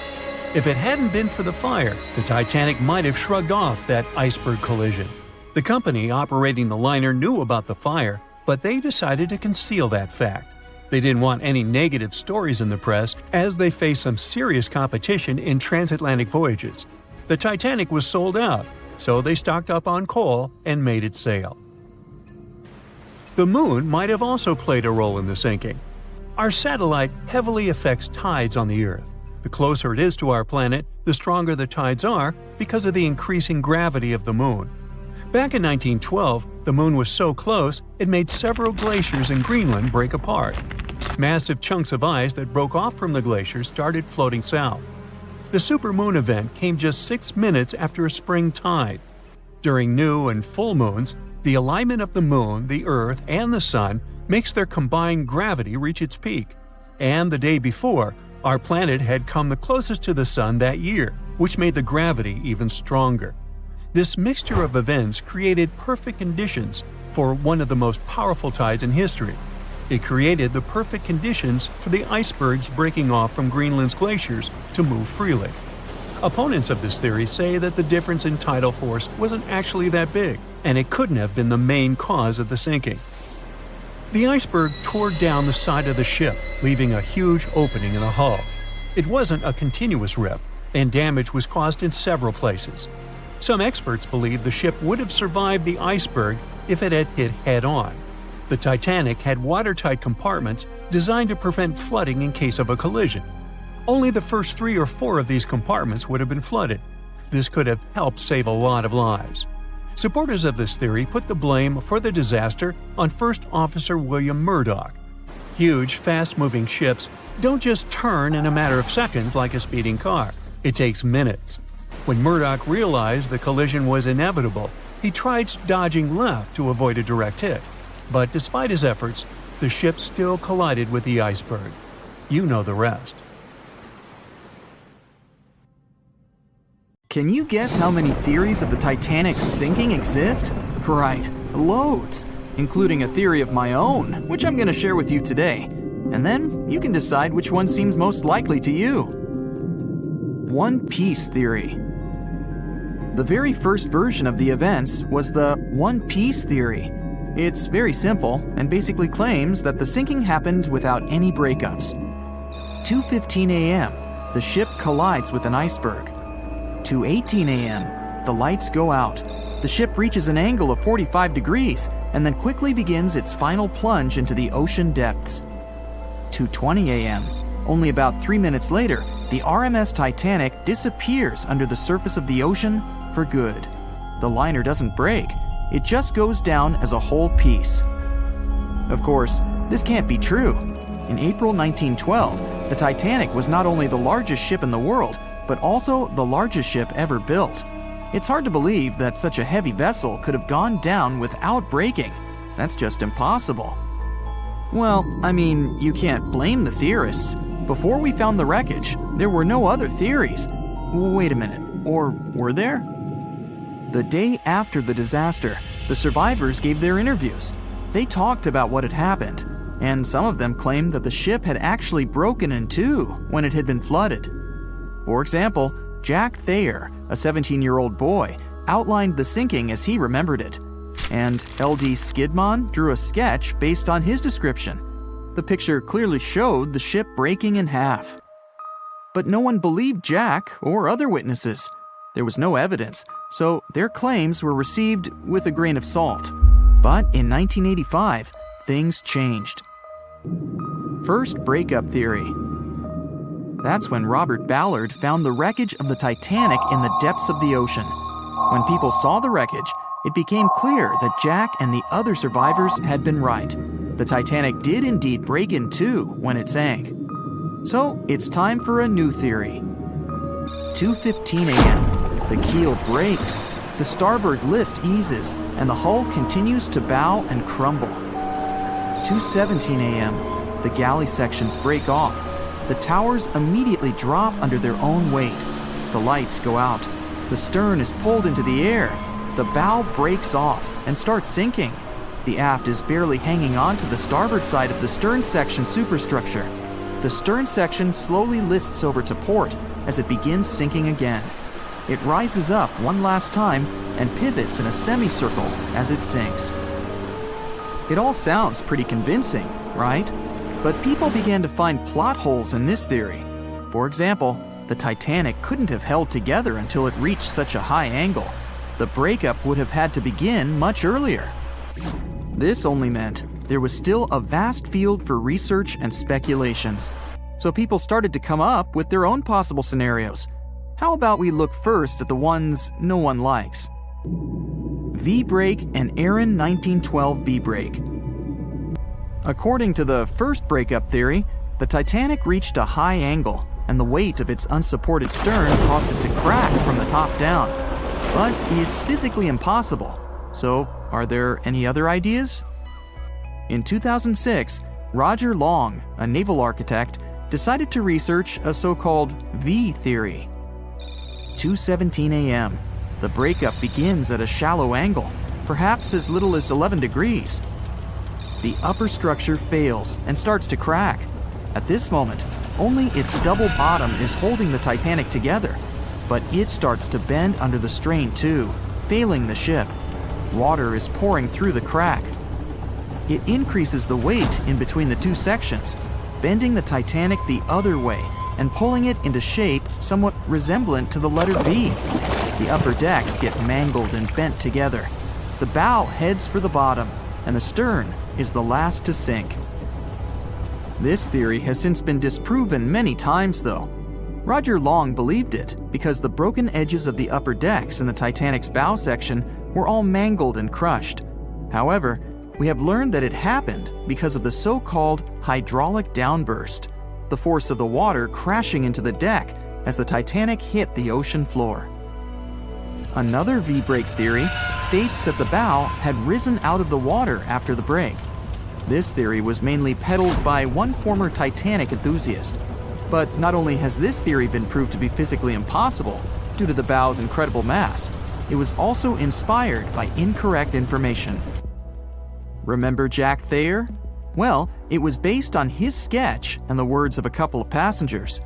If it hadn't been for the fire, the Titanic might have shrugged off that iceberg collision. The company operating the liner knew about the fire, but they decided to conceal that fact. They didn't want any negative stories in the press as they faced some serious competition in transatlantic voyages. The Titanic was sold out, so they stocked up on coal and made it sail. The moon might have also played a role in the sinking. Our satellite heavily affects tides on the Earth. The closer it is to our planet, the stronger the tides are because of the increasing gravity of the moon. Back in 1912, the moon was so close it made several glaciers in Greenland break apart. Massive chunks of ice that broke off from the glaciers started floating south. The supermoon event came just 6 minutes after a spring tide. During new and full moons, the alignment of the moon, the Earth, and the Sun makes their combined gravity reach its peak. And the day before, our planet had come the closest to the Sun that year, which made the gravity even stronger. This mixture of events created perfect conditions for one of the most powerful tides in history. It created the perfect conditions for the icebergs breaking off from Greenland's glaciers to move freely. Opponents of this theory say that the difference in tidal force wasn't actually that big, and it couldn't have been the main cause of the sinking. The iceberg tore down the side of the ship, leaving a huge opening in the hull. It wasn't a continuous rip, and damage was caused in several places. Some experts believe the ship would have survived the iceberg if it had hit head-on. The Titanic had watertight compartments designed to prevent flooding in case of a collision. Only the first 3 or 4 of these compartments would have been flooded. This could have helped save a lot of lives. Supporters of this theory put the blame for the disaster on First Officer William Murdoch. Huge, fast-moving ships don't just turn in a matter of seconds like a speeding car. It takes minutes. When Murdoch realized the collision was inevitable, he tried dodging left to avoid a direct hit. But despite his efforts, the ship still collided with the iceberg. You know the rest. Can you guess how many theories of the Titanic's sinking exist? Right, loads, including a theory of my own, which I'm going to share with you today. And then you can decide which one seems most likely to you. One Piece theory. The very first version of the events was the One Piece theory. It's very simple and basically claims that the sinking happened without any breakups. 2:15 a.m., the ship collides with an iceberg. 2:18 a.m., the lights go out. The ship reaches an angle of 45 degrees and then quickly begins its final plunge into the ocean depths. 2:20 a.m., only about 3 minutes later, the RMS Titanic disappears under the surface of the ocean for good. The liner doesn't break. It just goes down as a whole piece. Of course, this can't be true. In April 1912, the Titanic was not only the largest ship in the world, but also the largest ship ever built. It's hard to believe that such a heavy vessel could have gone down without breaking. That's just impossible. Well, I mean, you can't blame the theorists. Before we found the wreckage, there were no other theories. Wait a minute, or were there? The day after the disaster, the survivors gave their interviews. They talked about what had happened, and some of them claimed that the ship had actually broken in two when it had been flooded. For example, Jack Thayer, a 17-year-old boy, outlined the sinking as he remembered it, and L.D. Skidmon drew a sketch based on his description. The picture clearly showed the ship breaking in half. But no one believed Jack or other witnesses. There was no evidence, so their claims were received with a grain of salt. But in 1985, things changed. First breakup theory. That's when Robert Ballard found the wreckage of the Titanic in the depths of the ocean. When people saw the wreckage, it became clear that Jack and the other survivors had been right. The Titanic did indeed break in two when it sank. So it's time for a new theory. 2:15 a.m. The keel breaks, the starboard list eases, and the hull continues to bow and crumble. 2:17 a.m. The galley sections break off. The towers immediately drop under their own weight. The lights go out. The stern is pulled into the air. The bow breaks off and starts sinking. The aft is barely hanging on to the starboard side of the stern section superstructure. The stern section slowly lists over to port as it begins sinking again. It rises up one last time and pivots in a semicircle as it sinks. It all sounds pretty convincing, right? But people began to find plot holes in this theory. For example, the Titanic couldn't have held together until it reached such a high angle. The breakup would have had to begin much earlier. This only meant there was still a vast field for research and speculations. So people started to come up with their own possible scenarios. How about we look first at the ones no one likes? V-brake and Aaron 1912 V-brake. According to the first breakup theory, the Titanic reached a high angle, and the weight of its unsupported stern caused it to crack from the top down. But it's physically impossible. So, are there any other ideas? In 2006, Roger Long, a naval architect, decided to research a so-called V theory. 2:17 a.m. The breakup begins at a shallow angle, perhaps as little as 11 degrees. The upper structure fails and starts to crack. At this moment, only its double bottom is holding the Titanic together, but it starts to bend under the strain too, failing the ship. Water is pouring through the crack. It increases the weight in between the two sections, bending the Titanic the other way and pulling it into shape somewhat resemblant to the letter V. The upper decks get mangled and bent together. The bow heads for the bottom, and the stern is the last to sink. This theory has since been disproven many times, though. Roger Long believed it because the broken edges of the upper decks in the Titanic's bow section were all mangled and crushed. However, we have learned that it happened because of the so-called hydraulic downburst, the force of the water crashing into the deck as the Titanic hit the ocean floor. Another V-brake theory states that the bow had risen out of the water after the break. This theory was mainly peddled by one former Titanic enthusiast. But not only has this theory been proved to be physically impossible due to the bow's incredible mass, it was also inspired by incorrect information. Remember Jack Thayer? Well, it was based on his sketch and the words of a couple of passengers.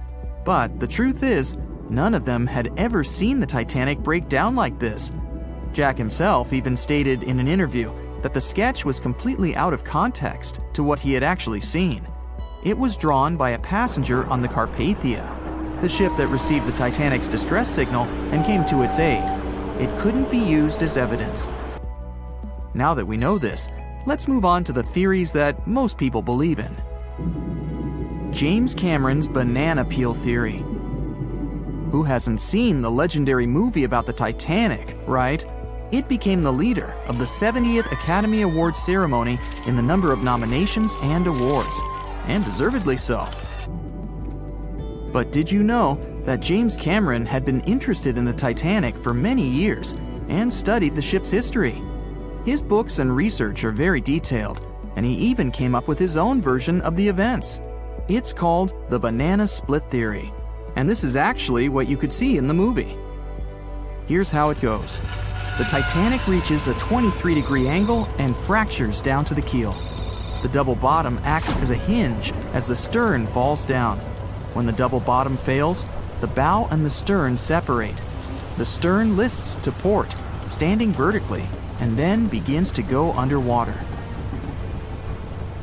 But the truth is, none of them had ever seen the Titanic break down like this. Jack himself even stated in an interview that the sketch was completely out of context to what he had actually seen. It was drawn by a passenger on the Carpathia, the ship that received the Titanic's distress signal and came to its aid. It couldn't be used as evidence. Now that we know this, let's move on to the theories that most people believe in. James Cameron's banana peel theory. Who hasn't seen the legendary movie about the Titanic, right? It became the leader of the 70th Academy Awards ceremony in the number of nominations and awards, and deservedly so. But did you know that James Cameron had been interested in the Titanic for many years and studied the ship's history? His books and research are very detailed, and he even came up with his own version of the events. It's called the banana split theory, and this is actually what you could see in the movie. Here's how it goes. The Titanic reaches a 23-degree angle and fractures down to the keel. The double bottom acts as a hinge as the stern falls down. When the double bottom fails, the bow and the stern separate. The stern lists to port, standing vertically, and then begins to go underwater.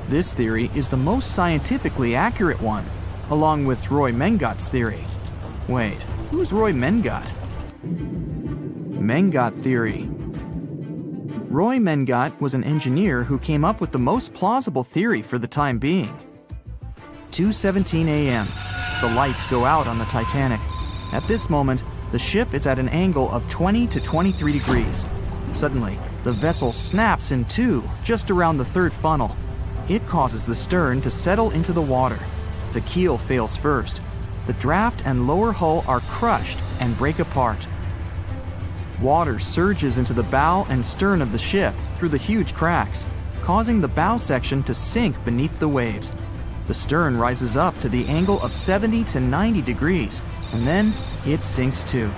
This theory is the most scientifically accurate one, along with Roy Mengat's theory. Wait, who's Roy Mengat? Mengat theory. Roy Mengat was an engineer who came up with the most plausible theory for the time being. 2:17 a.m. The lights go out on the Titanic. At this moment, the ship is at an angle of 20 to 23 degrees. Suddenly, the vessel snaps in two just around the third funnel. It causes the stern to settle into the water. The keel fails first. The draft and lower hull are crushed and break apart. Water surges into the bow and stern of the ship through the huge cracks, causing the bow section to sink beneath the waves. The stern rises up to the angle of 70 to 90 degrees, and then it sinks too.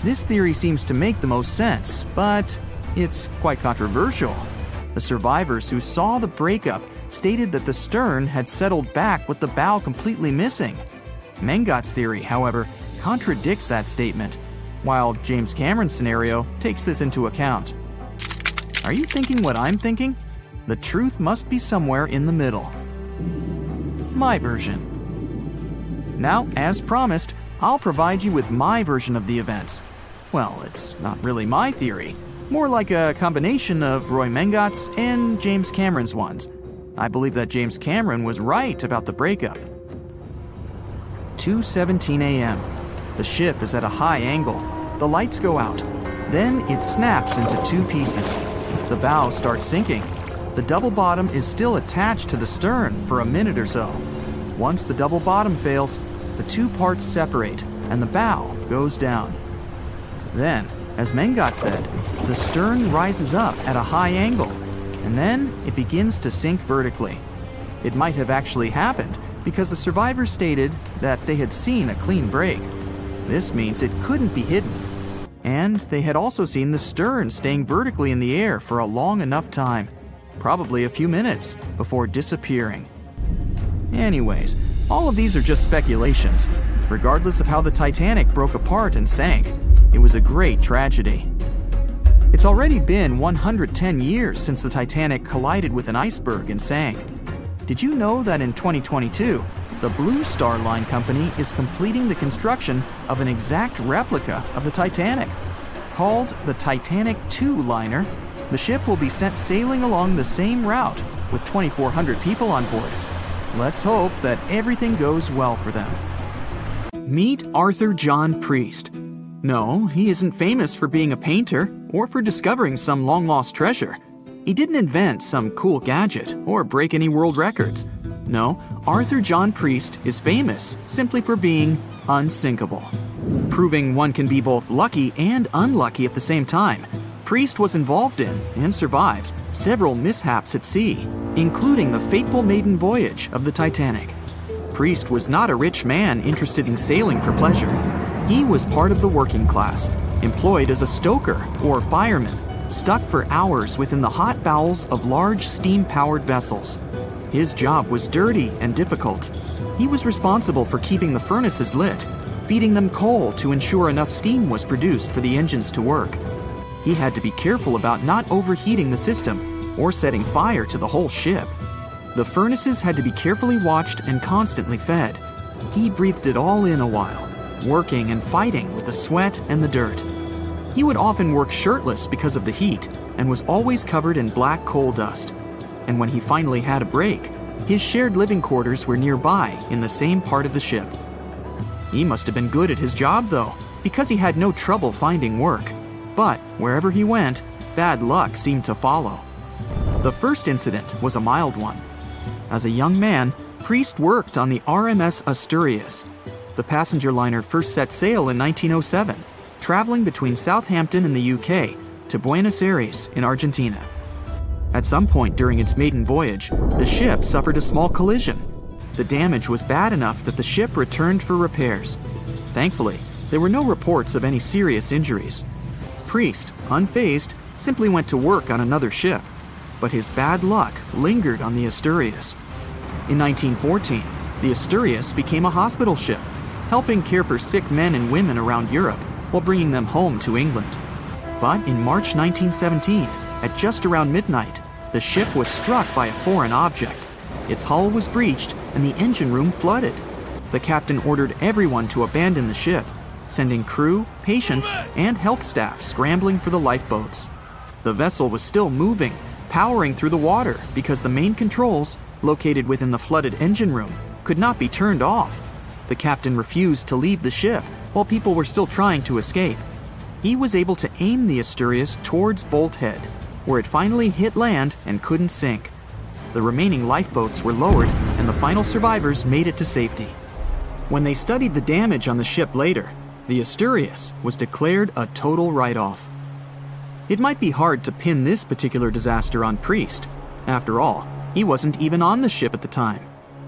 This theory seems to make the most sense, but it's quite controversial. The survivors who saw the breakup stated that the stern had settled back with the bow completely missing. Mengat's theory, however, contradicts that statement, while James Cameron's scenario takes this into account. Are you thinking what I'm thinking? The truth must be somewhere in the middle. My version. Now, as promised, I'll provide you with my version of the events. Well, it's not really my theory, more like a combination of Roy Mengat's and James Cameron's ones. I believe that James Cameron was right about the breakup. 2:17 a.m. The ship is at a high angle. The lights go out. Then it snaps into two pieces. The bow starts sinking. The double bottom is still attached to the stern for a minute or so. Once the double bottom fails, the two parts separate and the bow goes down. Then, as Mengat said, the stern rises up at a high angle, and then it begins to sink vertically. It might have actually happened because the survivors stated that they had seen a clean break. This means it couldn't be hidden. And they had also seen the stern staying vertically in the air for a long enough time, probably a few minutes, before disappearing. Anyways, all of these are just speculations. Regardless of how the Titanic broke apart and sank, it was a great tragedy. It's already been 110 years since the Titanic collided with an iceberg and sank. Did you know that in 2022, the Blue Star Line Company is completing the construction of an exact replica of the Titanic? Called the Titanic II liner, the ship will be sent sailing along the same route with 2,400 people on board. Let's hope that everything goes well for them. Meet Arthur John Priest. No, he isn't famous for being a painter or for discovering some long-lost treasure. He didn't invent some cool gadget or break any world records. No, Arthur John Priest is famous simply for being unsinkable. Proving one can be both lucky and unlucky at the same time, Priest was involved in and survived several mishaps at sea, including the fateful maiden voyage of the Titanic. Priest was not a rich man interested in sailing for pleasure. He was part of the working class, employed as a stoker or fireman, stuck for hours within the hot bowels of large steam-powered vessels. His job was dirty and difficult. He was responsible for keeping the furnaces lit, feeding them coal to ensure enough steam was produced for the engines to work. He had to be careful about not overheating the system or setting fire to the whole ship. The furnaces had to be carefully watched and constantly fed. He breathed it all in a while, working and fighting with the sweat and the dirt. He would often work shirtless because of the heat and was always covered in black coal dust. And when he finally had a break, his shared living quarters were nearby in the same part of the ship. He must have been good at his job though, because he had no trouble finding work. But wherever he went, bad luck seemed to follow. The first incident was a mild one. As a young man, Priest worked on the RMS Asturias. The passenger liner first set sail in 1907, traveling between Southampton in the UK to Buenos Aires in Argentina. At some point during its maiden voyage, the ship suffered a small collision. The damage was bad enough that the ship returned for repairs. Thankfully, there were no reports of any serious injuries. Priest, unfazed, simply went to work on another ship, but his bad luck lingered on the Asturias. In 1914, the Asturias became a hospital ship, helping care for sick men and women around Europe while bringing them home to England. But in March 1917, at just around midnight, the ship was struck by a foreign object. Its hull was breached and the engine room flooded. The captain ordered everyone to abandon the ship, sending crew, patients, and health staff scrambling for the lifeboats. The vessel was still moving, powering through the water because the main controls, located within the flooded engine room, could not be turned off. The captain refused to leave the ship while people were still trying to escape. He was able to aim the Asturias towards Bolt Head, where it finally hit land and couldn't sink. The remaining lifeboats were lowered and the final survivors made it to safety. When they studied the damage on the ship later, the Asturias was declared a total write-off. It might be hard to pin this particular disaster on Priest. After all, he wasn't even on the ship at the time.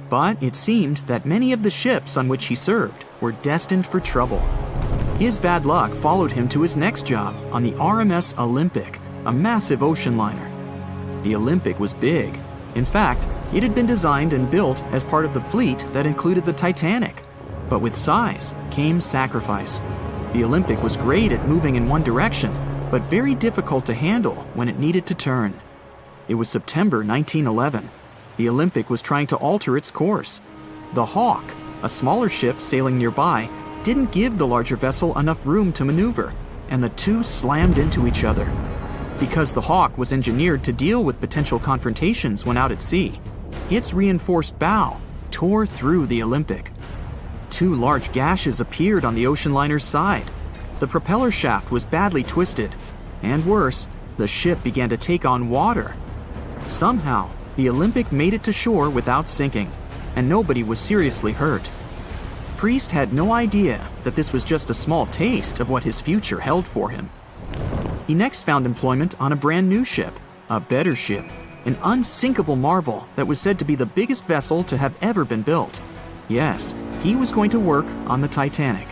But it seemed that many of the ships on which he served were destined for trouble. His bad luck followed him to his next job on the RMS Olympic, a massive ocean liner. The Olympic was big. In fact, it had been designed and built as part of the fleet that included the Titanic. But with size came sacrifice. The Olympic was great at moving in one direction, but very difficult to handle when it needed to turn. It was September 1911. The Olympic was trying to alter its course. The Hawk, a smaller ship sailing nearby, didn't give the larger vessel enough room to maneuver, and the two slammed into each other. Because the Hawk was engineered to deal with potential confrontations when out at sea, its reinforced bow tore through the Olympic. Two large gashes appeared on the ocean liner's side. The propeller shaft was badly twisted, and worse, the ship began to take on water. Somehow, the Olympic made it to shore without sinking, and nobody was seriously hurt. Priest had no idea that this was just a small taste of what his future held for him. He next found employment on a brand new ship, a better ship, an unsinkable marvel that was said to be the biggest vessel to have ever been built. Yes, he was going to work on the Titanic.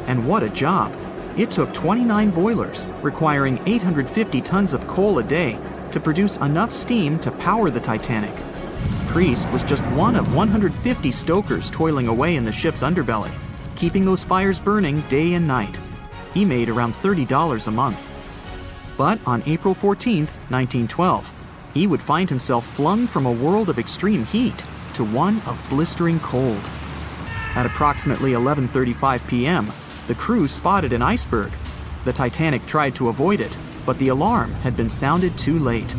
And what a job! It took 29 boilers, requiring 850 tons of coal a day to produce enough steam to power the Titanic. Priest was just one of 150 stokers toiling away in the ship's underbelly, keeping those fires burning day and night. He made around $30 a month. But on April 14, 1912, he would find himself flung from a world of extreme heat to one of blistering cold. At approximately 11:35 p.m., the crew spotted an iceberg. The Titanic tried to avoid it, but the alarm had been sounded too late.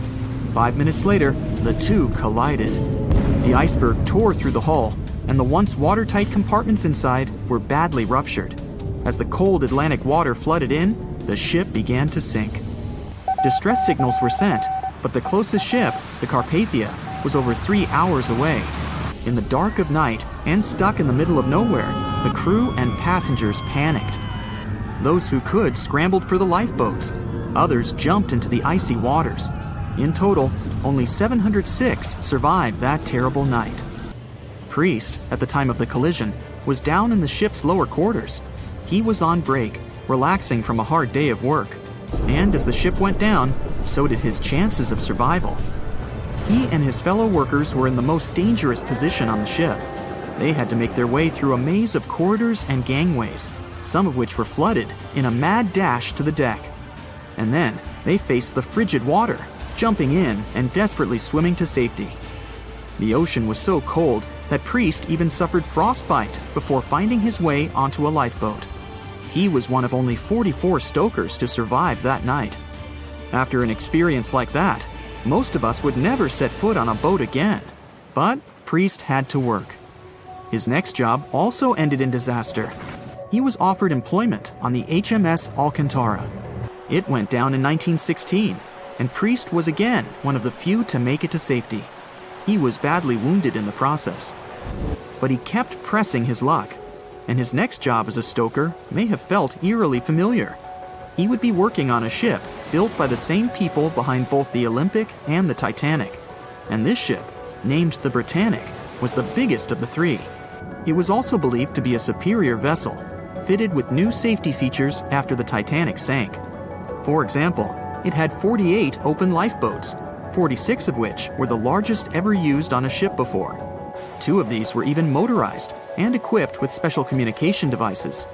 5 minutes later, the two collided. The iceberg tore through the hull, and the once watertight compartments inside were badly ruptured. As the cold Atlantic water flooded in, the ship began to sink. Distress signals were sent, but the closest ship, the Carpathia, was over 3 hours away. In the dark of night and stuck in the middle of nowhere, the crew and passengers panicked. Those who could scrambled for the lifeboats. Others jumped into the icy waters. In total, only 706 survived that terrible night. Priest, at the time of the collision, was down in the ship's lower quarters. He was on break, relaxing from a hard day of work. And as the ship went down, so did his chances of survival. He and his fellow workers were in the most dangerous position on the ship. They had to make their way through a maze of corridors and gangways, some of which were flooded, in a mad dash to the deck. And then they faced the frigid water, jumping in and desperately swimming to safety. The ocean was so cold that Priest even suffered frostbite before finding his way onto a lifeboat. He was one of only 44 stokers to survive that night. After an experience like that, most of us would never set foot on a boat again. But Priest had to work. His next job also ended in disaster. He was offered employment on the HMS Alcantara. It went down in 1916, and Priest was again one of the few to make it to safety. He was badly wounded in the process. But he kept pressing his luck, and his next job as a stoker may have felt eerily familiar. He would be working on a ship built by the same people behind both the Olympic and the Titanic. And this ship, named the Britannic, was the biggest of the three. It was also believed to be a superior vessel, fitted with new safety features after the Titanic sank. For example, it had 48 open lifeboats, 46 of which were the largest ever used on a ship before. 2 of these were even motorized and equipped with special communication devices.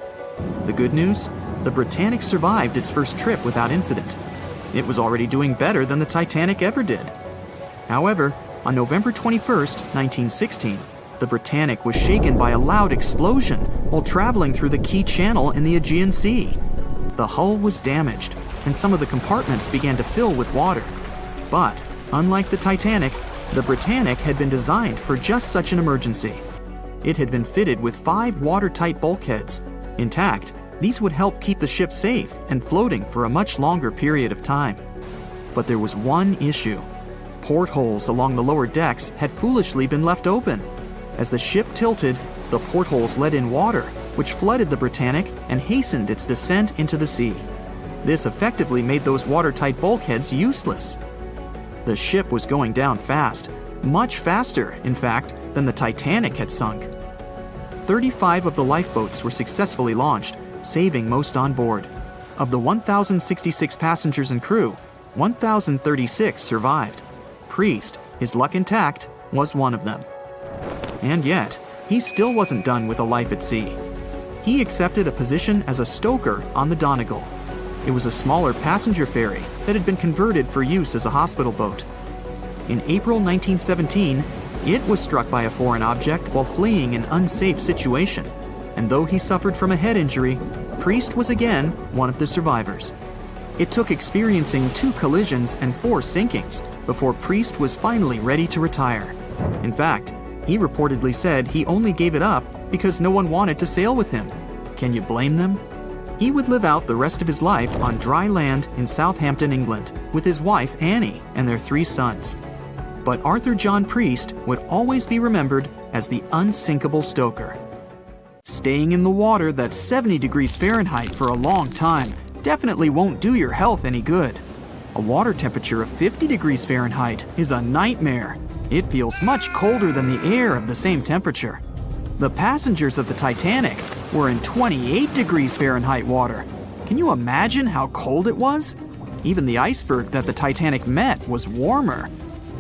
The good news? The Britannic survived its first trip without incident. It was already doing better than the Titanic ever did. However, on November 21st, 1916, the Britannic was shaken by a loud explosion while traveling through the key channel in the Aegean Sea. The hull was damaged, and some of the compartments began to fill with water. But Unlike the Titanic, the Britannic had been designed for just such an emergency. It had been fitted with 5 watertight bulkheads. Intact, these would help keep the ship safe and floating for a much longer period of time. But there was one issue. Portholes along the lower decks had foolishly been left open. As the ship tilted, the portholes let in water, which flooded the Britannic and hastened its descent into the sea. This effectively made those watertight bulkheads useless. The ship was going down fast, much faster, in fact, than the Titanic had sunk. 35 of the lifeboats were successfully launched, saving most on board. Of the 1,066 passengers and crew, 1,036 survived. Priest, his luck intact, was one of them. And yet, he still wasn't done with a life at sea. He accepted a position as a stoker on the Donegal. It was a smaller passenger ferry that had been converted for use as a hospital boat. In April 1917, it was struck by a foreign object while fleeing an unsafe situation, and though he suffered from a head injury, Priest was again one of the survivors. It took experiencing 2 collisions and 4 sinkings before Priest was finally ready to retire. In fact, he reportedly said he only gave it up because no one wanted to sail with him. Can you blame them? He would live out the rest of his life on dry land in Southampton, England, with his wife Annie and their 3 sons. But Arthur John Priest would always be remembered as the unsinkable stoker. Staying in the water that's 70 degrees Fahrenheit for a long time definitely won't do your health any good. A water temperature of 50 degrees Fahrenheit is a nightmare. It feels much colder than the air of the same temperature. The passengers of the Titanic were in 28 degrees Fahrenheit water. Can you imagine how cold it was? Even the iceberg that the Titanic met was warmer.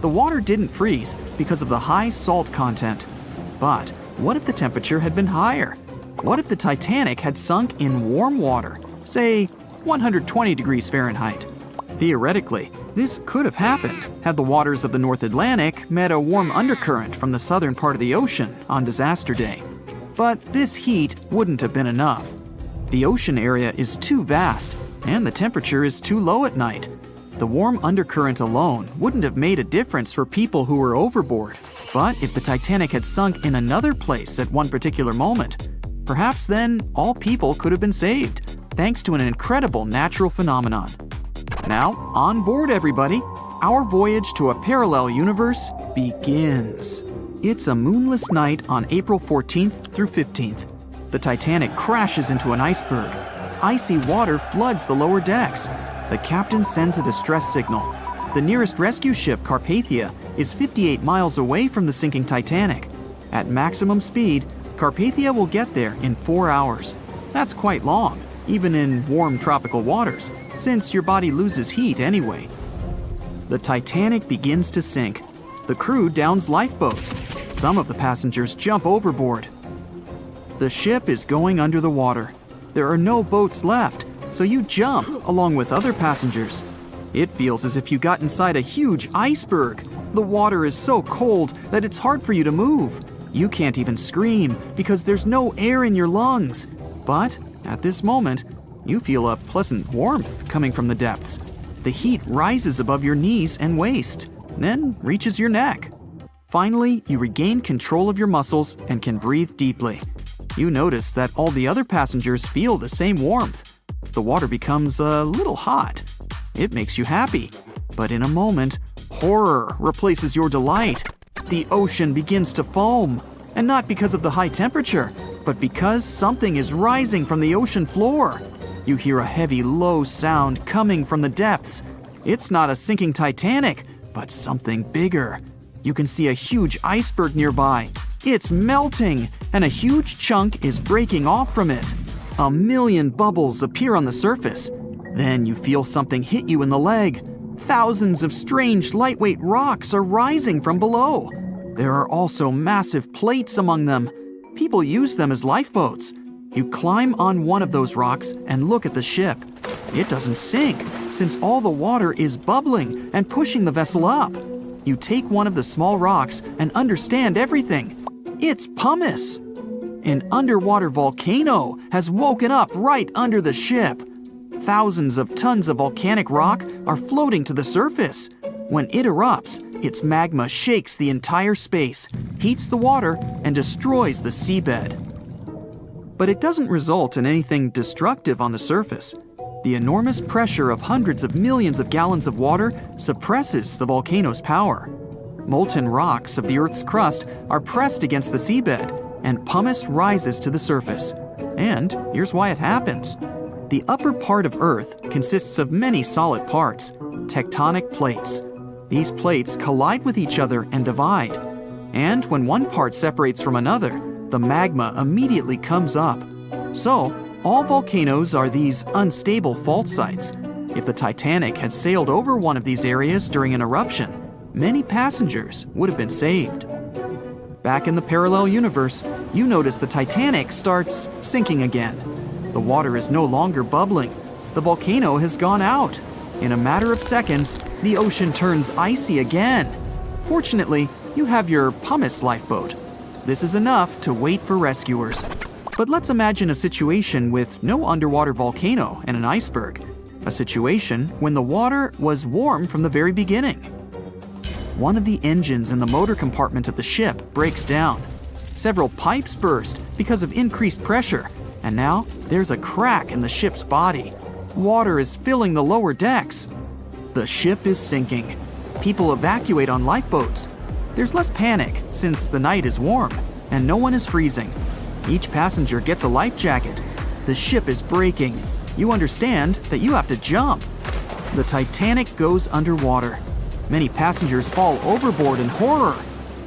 The water didn't freeze because of the high salt content. But what if the temperature had been higher? What if the Titanic had sunk in warm water, say 120 degrees Fahrenheit? Theoretically, this could have happened had the waters of the North Atlantic met a warm undercurrent from the southern part of the ocean on disaster day. But this heat wouldn't have been enough. The ocean area is too vast, and the temperature is too low at night. The warm undercurrent alone wouldn't have made a difference for people who were overboard. But if the Titanic had sunk in another place at one particular moment, perhaps then all people could have been saved, thanks to an incredible natural phenomenon. Now, on board everybody, our voyage to a parallel universe begins. It's a moonless night on April 14th through 15th. The Titanic crashes into an iceberg. Icy water floods the lower decks. The captain sends a distress signal. The nearest rescue ship, Carpathia, is 58 miles away from the sinking Titanic. At maximum speed, Carpathia will get there in 4 hours. That's quite long, even in warm tropical waters, since your body loses heat anyway. The Titanic begins to sink. The crew downs lifeboats. Some of the passengers jump overboard. The ship is going under the water. There are no boats left, so you jump along with other passengers. It feels as if you got inside a huge iceberg. The water is so cold that it's hard for you to move. You can't even scream because there's no air in your lungs. But at this moment, you feel a pleasant warmth coming from the depths. The heat rises above your knees and waist, then reaches your neck. Finally, you regain control of your muscles and can breathe deeply. You notice that all the other passengers feel the same warmth. The water becomes a little hot. It makes you happy. But in a moment, horror replaces your delight. The ocean begins to foam. And not because of the high temperature, but because something is rising from the ocean floor. You hear a heavy, low sound coming from the depths. It's not a sinking Titanic, but something bigger. You can see a huge iceberg nearby. It's melting, and a huge chunk is breaking off from it. 1 million bubbles appear on the surface. Then you feel something hit you in the leg. Thousands of strange lightweight rocks are rising from below. There are also massive plates among them. People use them as lifeboats. You climb on one of those rocks and look at the ship. It doesn't sink, since all the water is bubbling and pushing the vessel up. You take one of the small rocks and understand everything. It's pumice. An underwater volcano has woken up right under the ship. Thousands of tons of volcanic rock are floating to the surface. When it erupts, its magma shakes the entire space, heats the water, and destroys the seabed. But it doesn't result in anything destructive on the surface. The enormous pressure of hundreds of millions of gallons of water suppresses the volcano's power. Molten rocks of the Earth's crust are pressed against the seabed, and pumice rises to the surface. And here's why it happens. The upper part of Earth consists of many solid parts, tectonic plates. These plates collide with each other and divide. And when one part separates from another, the magma immediately comes up. So, all volcanoes are these unstable fault sites. If the Titanic had sailed over one of these areas during an eruption, many passengers would have been saved. Back in the parallel universe, you notice the Titanic starts sinking again. The water is no longer bubbling. The volcano has gone out. In a matter of seconds, the ocean turns icy again. Fortunately, you have your pumice lifeboat. This is enough to wait for rescuers. But let's imagine a situation with no underwater volcano and an iceberg. A situation when the water was warm from the very beginning. One of the engines in the motor compartment of the ship breaks down. Several pipes burst because of increased pressure, and now there's a crack in the ship's body. Water is filling the lower decks. The ship is sinking. People evacuate on lifeboats. There's less panic since the night is warm and no one is freezing. Each passenger gets a life jacket. The ship is breaking. You understand that you have to jump. The Titanic goes underwater. Many passengers fall overboard in horror.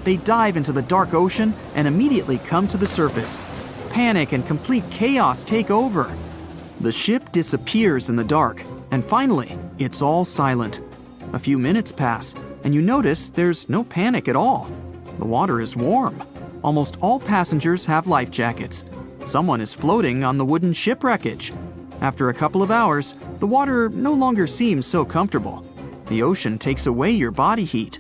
They dive into the dark ocean and immediately come to the surface. Panic and complete chaos take over. The ship disappears in the dark, and finally, it's all silent. A few minutes pass, and you notice there's no panic at all. The water is warm. Almost all passengers have life jackets. Someone is floating on the wooden ship wreckage. After a couple of hours, the water no longer seems so comfortable. The ocean takes away your body heat.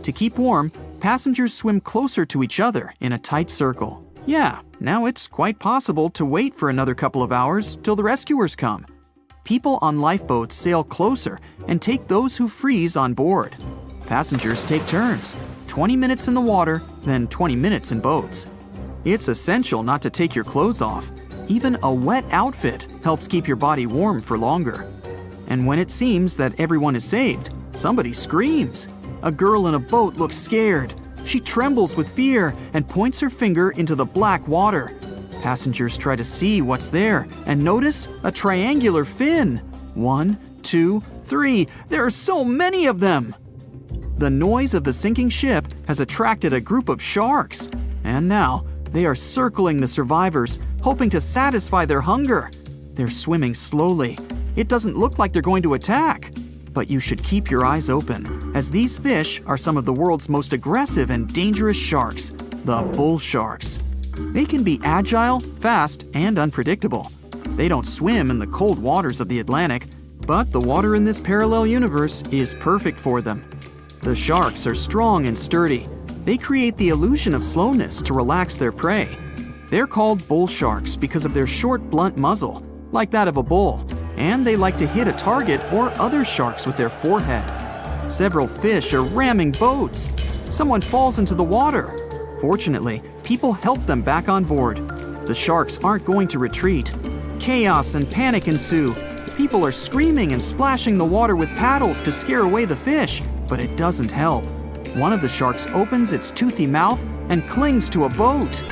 To keep warm, passengers swim closer to each other in a tight circle. Yeah, now it's quite possible to wait for another couple of hours till the rescuers come. People on lifeboats sail closer and take those who freeze on board. Passengers take turns, 20 minutes in the water, then 20 minutes in boats. It's essential not to take your clothes off. Even a wet outfit helps keep your body warm for longer. And when it seems that everyone is saved, somebody screams. A girl in a boat looks scared. She trembles with fear and points her finger into the black water. Passengers try to see what's there and notice a triangular fin. 1, 2, 3. There are so many of them! The noise of the sinking ship has attracted a group of sharks. And now, they are circling the survivors, hoping to satisfy their hunger. They're swimming slowly. It doesn't look like they're going to attack. But you should keep your eyes open, as these fish are some of the world's most aggressive and dangerous sharks, the bull sharks. They can be agile, fast, and unpredictable. They don't swim in the cold waters of the Atlantic, but the water in this parallel universe is perfect for them. The sharks are strong and sturdy. They create the illusion of slowness to relax their prey. They're called bull sharks because of their short, blunt muzzle, like that of a bull, and they like to hit a target or other sharks with their forehead. Several fish are ramming boats. Someone falls into the water. Fortunately, people help them back on board. The sharks aren't going to retreat. Chaos and panic ensue. People are screaming and splashing the water with paddles to scare away the fish, but it doesn't help. One of the sharks opens its toothy mouth and clings to a boat.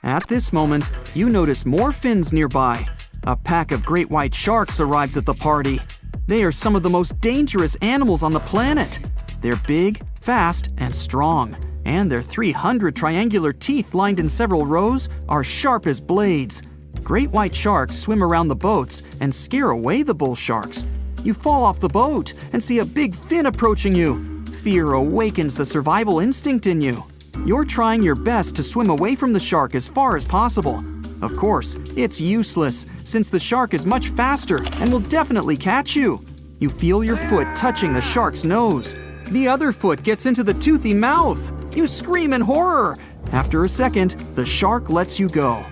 At this moment, you notice more fins nearby. A pack of great white sharks arrives at the party. They are some of the most dangerous animals on the planet. They're big, fast, and strong, and their 300 triangular teeth lined in several rows are sharp as blades. Great white sharks swim around the boats and scare away the bull sharks. You fall off the boat and see a big fin approaching you. Fear awakens the survival instinct in you. You're trying your best to swim away from the shark as far as possible. Of course, it's useless, since the shark is much faster and will definitely catch you. You feel your foot touching the shark's nose. The other foot gets into the toothy mouth. You scream in horror. After a second, the shark lets you go.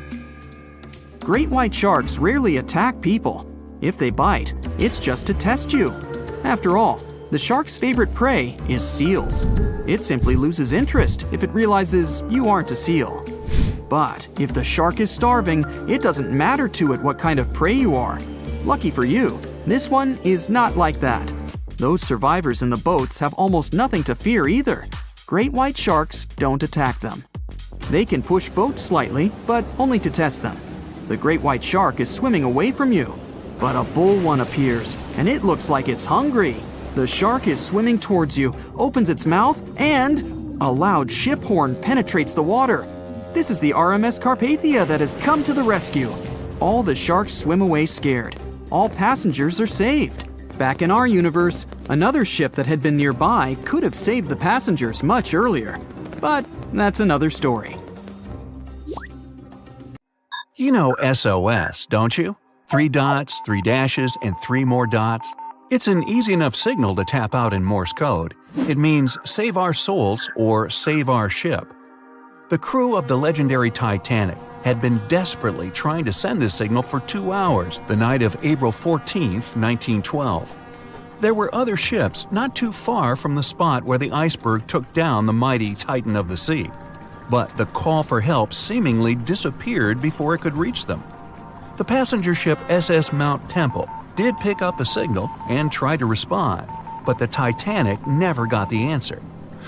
Great white sharks rarely attack people. If they bite, it's just to test you. After all, The shark's favorite prey is seals. It simply loses interest if it realizes you aren't a seal. But if the shark is starving, it doesn't matter to it what kind of prey you are. Lucky for you, this one is not like that. Those survivors in the boats have almost nothing to fear either. Great white sharks don't attack them. They can push boats slightly, but only to test them. The great white shark is swimming away from you, but a bull one appears, and it looks like it's hungry. The shark is swimming towards you, opens its mouth, and a loud ship horn penetrates the water. This is the RMS Carpathia that has come to the rescue. All the sharks swim away scared. All passengers are saved. Back in our universe, another ship that had been nearby could have saved the passengers much earlier. But that's another story. You know SOS, don't you? 3 dots, 3 dashes, and 3 more dots. It's an easy enough signal to tap out in Morse code. It means save our souls or save our ship. The crew of the legendary Titanic had been desperately trying to send this signal for 2 hours the night of April 14, 1912. There were other ships not too far from the spot where the iceberg took down the mighty Titan of the sea. But the call for help seemingly disappeared before it could reach them. The passenger ship SS Mount Temple did pick up a signal and try to respond, but the Titanic never got the answer.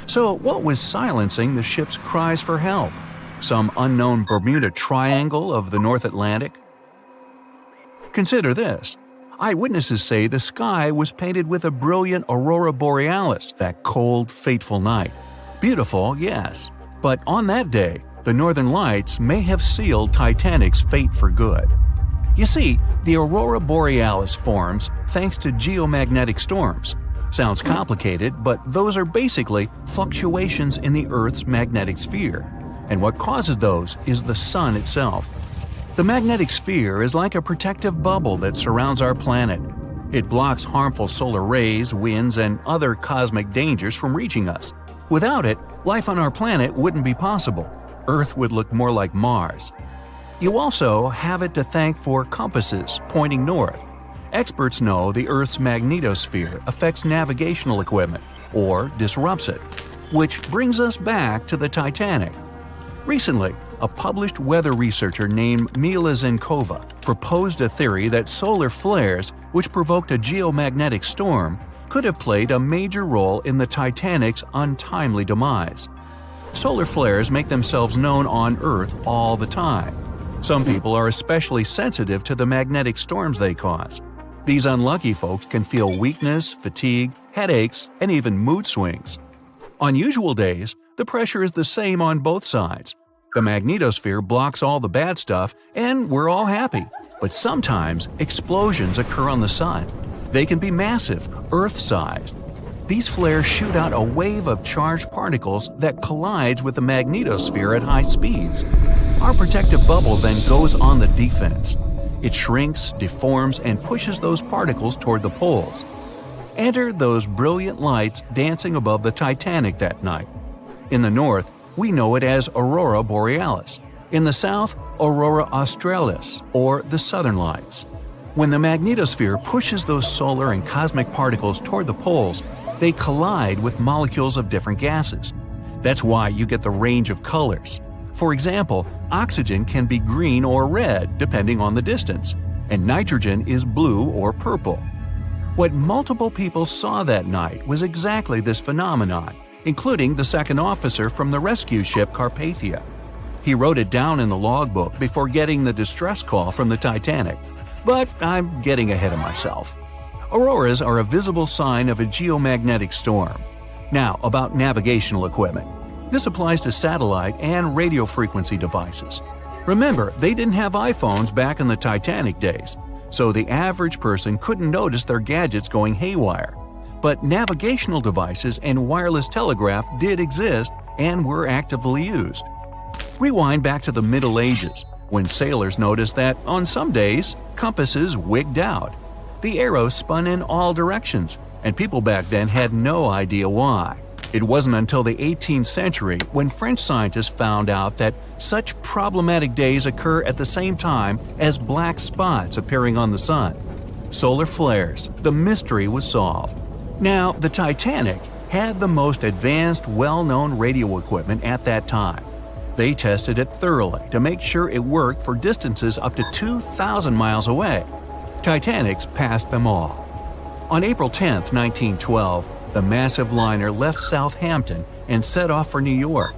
So what was silencing the ship's cries for help? Some unknown Bermuda Triangle of the North Atlantic? Consider this. Eyewitnesses say the sky was painted with a brilliant aurora borealis that cold, fateful night. Beautiful, yes, but on that day, the northern lights may have sealed Titanic's fate for good. You see, the aurora borealis forms thanks to geomagnetic storms. Sounds complicated, but those are basically fluctuations in the Earth's magnetic sphere. And what causes those is the sun itself. The magnetic sphere is like a protective bubble that surrounds our planet. It blocks harmful solar rays, winds, and other cosmic dangers from reaching us. Without it, life on our planet wouldn't be possible. Earth would look more like Mars. You also have it to thank for compasses pointing north. Experts know the Earth's magnetosphere affects navigational equipment, or disrupts it. Which brings us back to the Titanic. Recently, a published weather researcher named Mila Zenkova proposed a theory that solar flares, which provoked a geomagnetic storm, could have played a major role in the Titanic's untimely demise. Solar flares make themselves known on Earth all the time. Some people are especially sensitive to the magnetic storms they cause. These unlucky folks can feel weakness, fatigue, headaches, and even mood swings. On usual days, the pressure is the same on both sides. The magnetosphere blocks all the bad stuff, and we're all happy. But sometimes, explosions occur on the sun. They can be massive, Earth-sized. These flares shoot out a wave of charged particles that collides with the magnetosphere at high speeds. Our protective bubble then goes on the defense. It shrinks, deforms, and pushes those particles toward the poles. Enter those brilliant lights dancing above the Titanic that night. In the north, we know it as Aurora Borealis. In the south, Aurora Australis, or the Southern Lights. When the magnetosphere pushes those solar and cosmic particles toward the poles, they collide with molecules of different gases. That's why you get the range of colors. For example, oxygen can be green or red depending on the distance, and nitrogen is blue or purple. What multiple people saw that night was exactly this phenomenon, including the second officer from the rescue ship Carpathia. He wrote it down in the logbook before getting the distress call from the Titanic. But I'm getting ahead of myself. Auroras are a visible sign of a geomagnetic storm. Now, about navigational equipment. This applies to satellite and radio frequency devices. Remember, they didn't have iPhones back in the Titanic days, so the average person couldn't notice their gadgets going haywire. But navigational devices and wireless telegraph did exist and were actively used. Rewind back to the Middle Ages, when sailors noticed that, on some days, compasses wigged out. The arrows spun in all directions, and people back then had no idea why. It wasn't until the 18th century when French scientists found out that such problematic days occur at the same time as black spots appearing on the sun. Solar flares, the mystery was solved. Now, the Titanic had the most advanced, well-known radio equipment at that time. They tested it thoroughly to make sure it worked for distances up to 2,000 miles away. Titanics passed them all. On April 10, 1912, the massive liner left Southampton and set off for New York.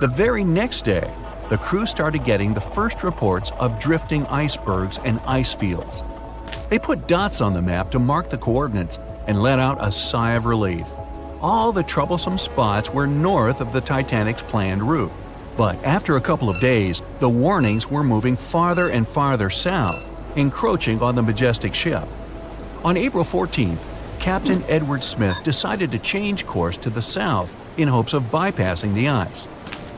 The very next day, the crew started getting the first reports of drifting icebergs and ice fields. They put dots on the map to mark the coordinates and let out a sigh of relief. All the troublesome spots were north of the Titanic's planned route. But after a couple of days, the warnings were moving farther and farther south, encroaching on the majestic ship. On April 14th, Captain Edward Smith decided to change course to the south in hopes of bypassing the ice.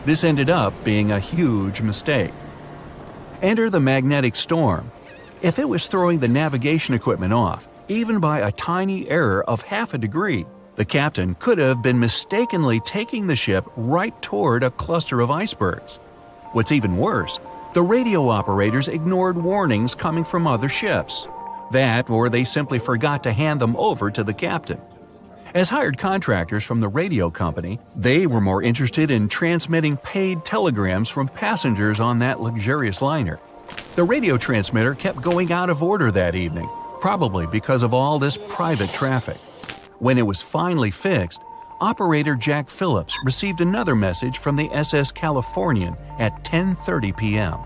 This ended up being a huge mistake. Enter the magnetic storm. If it was throwing the navigation equipment off, even by a tiny error of half a degree, the captain could have been mistakenly taking the ship right toward a cluster of icebergs. What's even worse, the radio operators ignored warnings coming from other ships. That, or they simply forgot to hand them over to the captain. As hired contractors from the radio company, they were more interested in transmitting paid telegrams from passengers on that luxurious liner. The radio transmitter kept going out of order that evening, probably because of all this private traffic. When it was finally fixed, operator Jack Phillips received another message from the SS Californian at 10:30 p.m.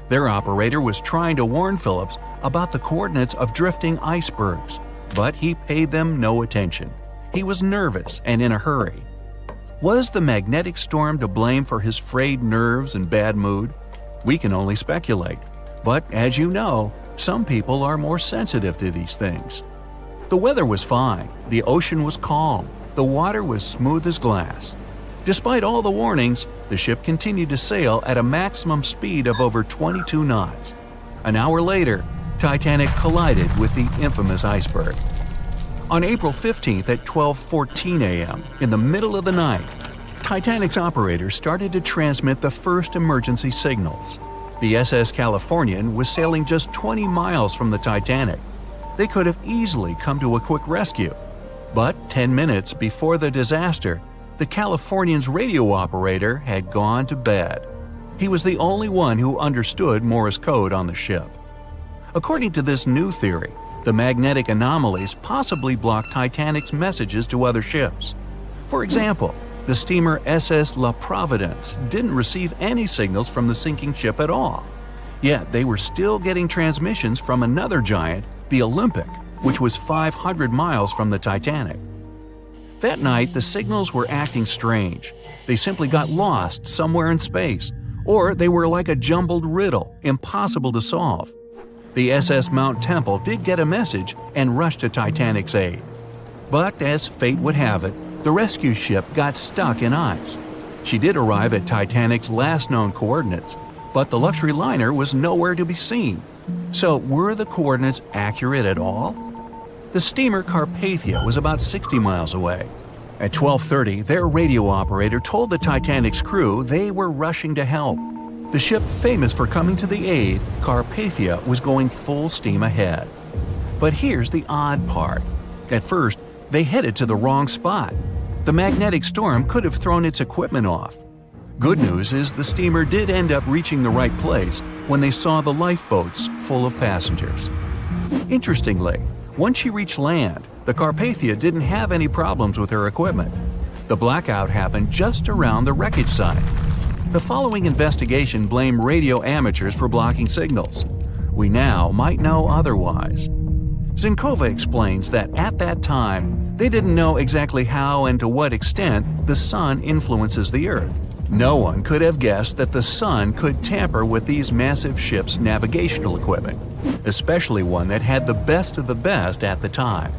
Their operator was trying to warn Phillips about the coordinates of drifting icebergs, but he paid them no attention. He was nervous and in a hurry. Was the magnetic storm to blame for his frayed nerves and bad mood? We can only speculate. But as you know, some people are more sensitive to these things. The weather was fine, the ocean was calm, the water was smooth as glass. Despite all the warnings, the ship continued to sail at a maximum speed of over 22 knots. An hour later, Titanic collided with the infamous iceberg. On April 15th at 12:14 a.m., in the middle of the night, Titanic's operators started to transmit the first emergency signals. The SS Californian was sailing just 20 miles from the Titanic. They could have easily come to a quick rescue. But 10 minutes before the disaster, the Californian's radio operator had gone to bed. He was the only one who understood Morse code on the ship. According to this new theory, the magnetic anomalies possibly blocked Titanic's messages to other ships. For example, the steamer SS La Providence didn't receive any signals from the sinking ship at all. Yet they were still getting transmissions from another giant, the Olympic, which was 500 miles from the Titanic. That night, the signals were acting strange. They simply got lost somewhere in space, or they were like a jumbled riddle, impossible to solve. The SS Mount Temple did get a message and rushed to Titanic's aid. But as fate would have it, the rescue ship got stuck in ice. She did arrive at Titanic's last known coordinates, but the luxury liner was nowhere to be seen. So were the coordinates accurate at all? The steamer Carpathia was about 60 miles away. At 12:30, their radio operator told the Titanic's crew they were rushing to help. The ship famous for coming to the aid, Carpathia, was going full steam ahead. But here's the odd part. At first, they headed to the wrong spot. The magnetic storm could have thrown its equipment off. Good news is the steamer did end up reaching the right place when they saw the lifeboats full of passengers. Interestingly, once she reached land, the Carpathia didn't have any problems with her equipment. The blackout happened just around the wreckage site. The following investigation blamed radio amateurs for blocking signals. We now might know otherwise. Zinkova explains that at that time, they didn't know exactly how and to what extent the sun influences the Earth. No one could have guessed that the sun could tamper with these massive ships' navigational equipment, especially one that had the best of the best at the time.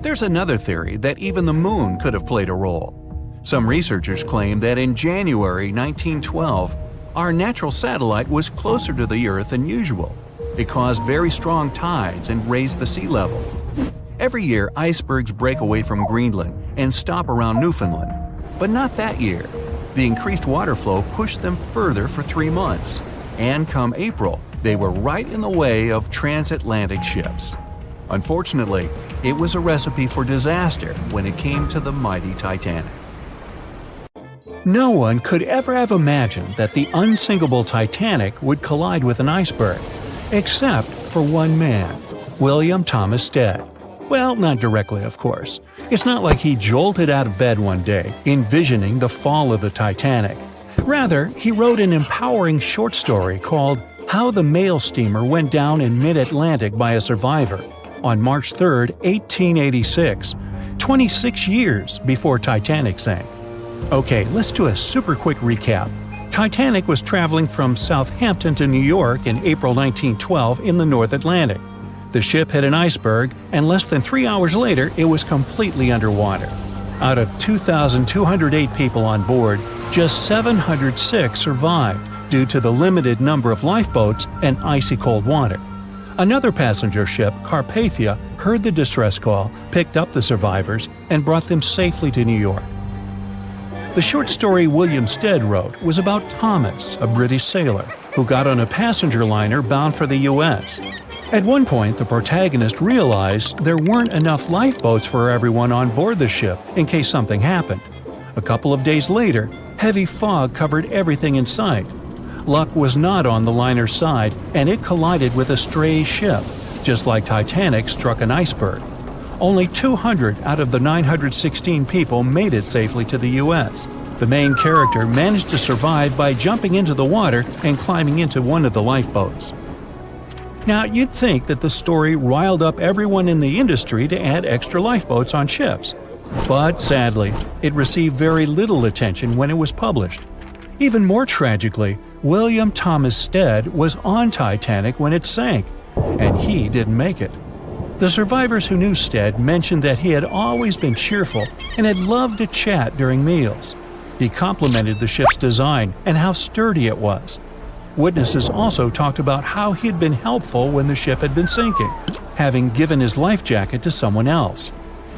There's another theory that even the moon could have played a role. Some researchers claim that in January 1912, our natural satellite was closer to the Earth than usual. It caused very strong tides and raised the sea level. Every year, icebergs break away from Greenland and stop around Newfoundland. But not that year. The increased water flow pushed them further for 3 months. And come April, they were right in the way of transatlantic ships. Unfortunately, it was a recipe for disaster when it came to the mighty Titanic. No one could ever have imagined that the unsinkable Titanic would collide with an iceberg, except for one man, William Thomas Stead. Well, not directly, of course. It's not like he jolted out of bed one day, envisioning the fall of the Titanic. Rather, he wrote an empowering short story called How the Mail Steamer Went Down in Mid-Atlantic by a Survivor on March 3, 1886, 26 years before Titanic sank. Okay, let's do a super quick recap. Titanic was traveling from Southampton to New York in April 1912 in the North Atlantic. The ship hit an iceberg, and less than 3 hours later, it was completely underwater. Out of 2,208 people on board, just 706 survived due to the limited number of lifeboats and icy cold water. Another passenger ship, Carpathia, heard the distress call, picked up the survivors, and brought them safely to New York. The short story William Stead wrote was about Thomas, a British sailor, who got on a passenger liner bound for the U.S. At one point, the protagonist realized there weren't enough lifeboats for everyone on board the ship in case something happened. A couple of days later, heavy fog covered everything in sight. Luck was not on the liner's side, and it collided with a stray ship, just like Titanic struck an iceberg. Only 200 out of the 916 people made it safely to the U.S. The main character managed to survive by jumping into the water and climbing into one of the lifeboats. Now, you'd think that the story riled up everyone in the industry to add extra lifeboats on ships. But sadly, it received very little attention when it was published. Even more tragically, William Thomas Stead was on Titanic when it sank, and he didn't make it. The survivors who knew Stead mentioned that he had always been cheerful and had loved to chat during meals. He complimented the ship's design and how sturdy it was. Witnesses also talked about how he had been helpful when the ship had been sinking, having given his life jacket to someone else.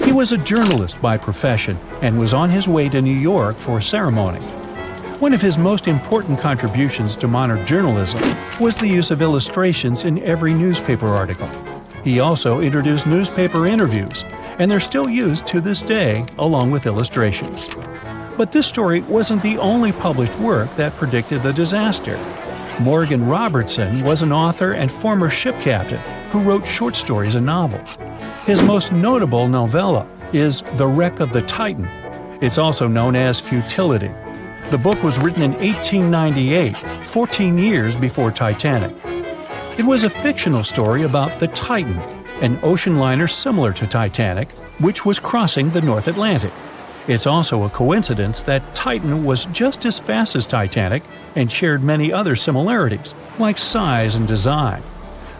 He was a journalist by profession and was on his way to New York for a ceremony. One of his most important contributions to modern journalism was the use of illustrations in every newspaper article. He also introduced newspaper interviews, and they're still used to this day along with illustrations. But this story wasn't the only published work that predicted the disaster. Morgan Robertson was an author and former ship captain who wrote short stories and novels. His most notable novella is The Wreck of the Titan. It's also known as Futility. The book was written in 1898, 14 years before Titanic. It was a fictional story about the Titan, an ocean liner similar to Titanic, which was crossing the North Atlantic. It's also a coincidence that Titan was just as fast as Titanic and shared many other similarities, like size and design.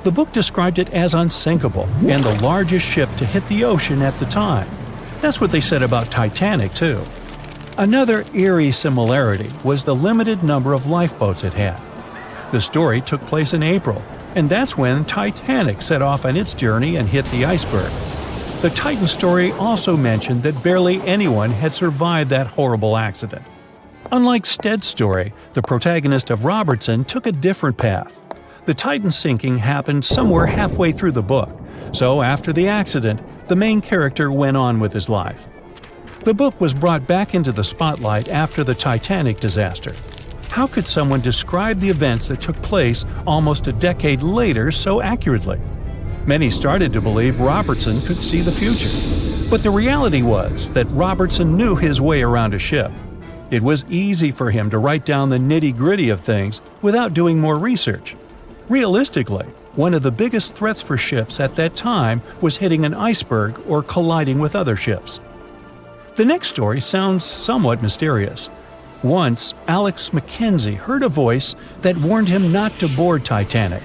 The book described it as unsinkable and the largest ship to hit the ocean at the time. That's what they said about Titanic, too. Another eerie similarity was the limited number of lifeboats it had. The story took place in April, and that's when Titanic set off on its journey and hit the iceberg. The Titan story also mentioned that barely anyone had survived that horrible accident. Unlike Stead's story, the protagonist of Robertson took a different path. The Titan sinking happened somewhere halfway through the book, so after the accident, the main character went on with his life. The book was brought back into the spotlight after the Titanic disaster. How could someone describe the events that took place almost a decade later so accurately? Many started to believe Robertson could see the future. But the reality was that Robertson knew his way around a ship. It was easy for him to write down the nitty-gritty of things without doing more research. Realistically, one of the biggest threats for ships at that time was hitting an iceberg or colliding with other ships. The next story sounds somewhat mysterious. Once, Alex Mackenzie heard a voice that warned him not to board Titanic.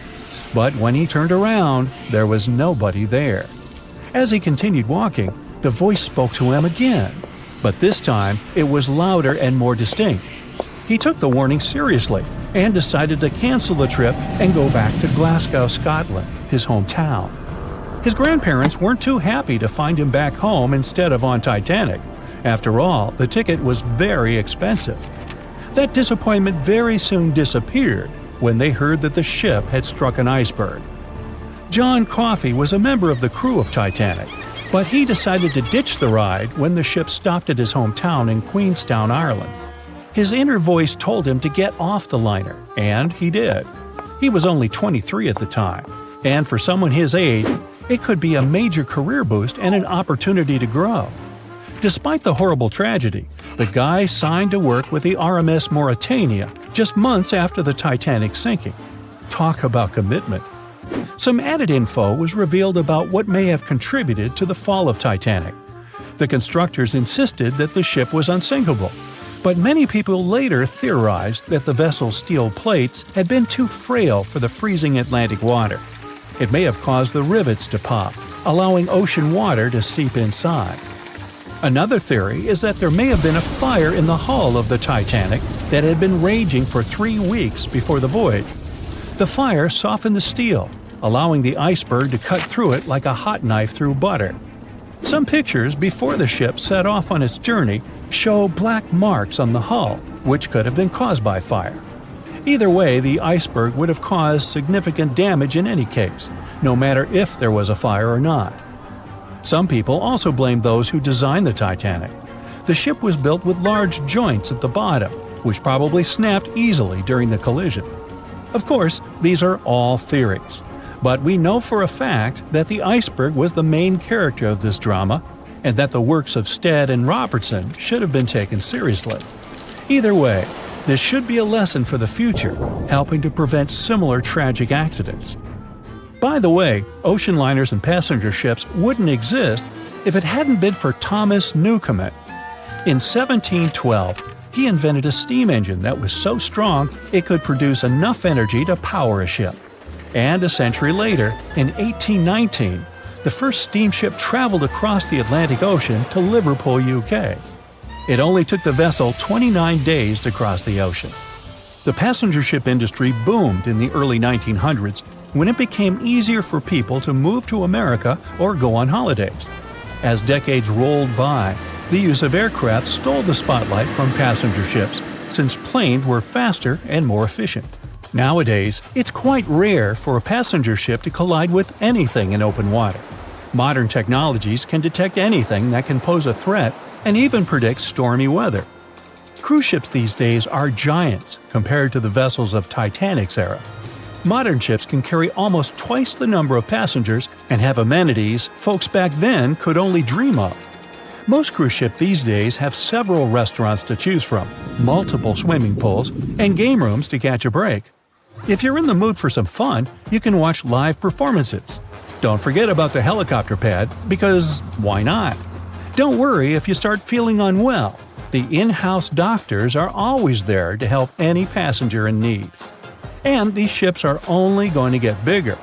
But when he turned around, there was nobody there. As he continued walking, the voice spoke to him again, but this time it was louder and more distinct. He took the warning seriously and decided to cancel the trip and go back to Glasgow, Scotland, his hometown. His grandparents weren't too happy to find him back home instead of on Titanic. After all, the ticket was very expensive. That disappointment very soon disappeared when they heard that the ship had struck an iceberg. John Coffey was a member of the crew of Titanic, but he decided to ditch the ride when the ship stopped at his hometown in Queenstown, Ireland. His inner voice told him to get off the liner, and he did. He was only 23 at the time, and for someone his age, it could be a major career boost and an opportunity to grow. Despite the horrible tragedy, the guy signed to work with the RMS Mauritania just months after the Titanic sinking. Talk about commitment. Some added info was revealed about what may have contributed to the fall of Titanic. The constructors insisted that the ship was unsinkable, but many people later theorized that the vessel's steel plates had been too frail for the freezing Atlantic water. It may have caused the rivets to pop, allowing ocean water to seep inside. Another theory is that there may have been a fire in the hull of the Titanic that had been raging for 3 weeks before the voyage. The fire softened the steel, allowing the iceberg to cut through it like a hot knife through butter. Some pictures before the ship set off on its journey show black marks on the hull, which could have been caused by fire. Either way, the iceberg would have caused significant damage in any case, no matter if there was a fire or not. Some people also blame those who designed the Titanic. The ship was built with large joints at the bottom, which probably snapped easily during the collision. Of course, these are all theories, but we know for a fact that the iceberg was the main character of this drama, and that the works of Stead and Robertson should have been taken seriously. Either way, this should be a lesson for the future, helping to prevent similar tragic accidents. By the way, ocean liners and passenger ships wouldn't exist if it hadn't been for Thomas Newcomen. In 1712, he invented a steam engine that was so strong it could produce enough energy to power a ship. And a century later, in 1819, the first steamship traveled across the Atlantic Ocean to Liverpool, UK. It only took the vessel 29 days to cross the ocean. The passenger ship industry boomed in the early 1900s when it became easier for people to move to America or go on holidays. As decades rolled by, the use of aircraft stole the spotlight from passenger ships since planes were faster and more efficient. Nowadays, it's quite rare for a passenger ship to collide with anything in open water. Modern technologies can detect anything that can pose a threat and even predict stormy weather. Cruise ships these days are giants compared to the vessels of Titanic's era. Modern ships can carry almost twice the number of passengers and have amenities folks back then could only dream of. Most cruise ships these days have several restaurants to choose from, multiple swimming pools, and game rooms to catch a break. If you're in the mood for some fun, you can watch live performances. Don't forget about the helicopter pad, because why not? Don't worry if you start feeling unwell. The in-house doctors are always there to help any passenger in need. And these ships are only going to get bigger.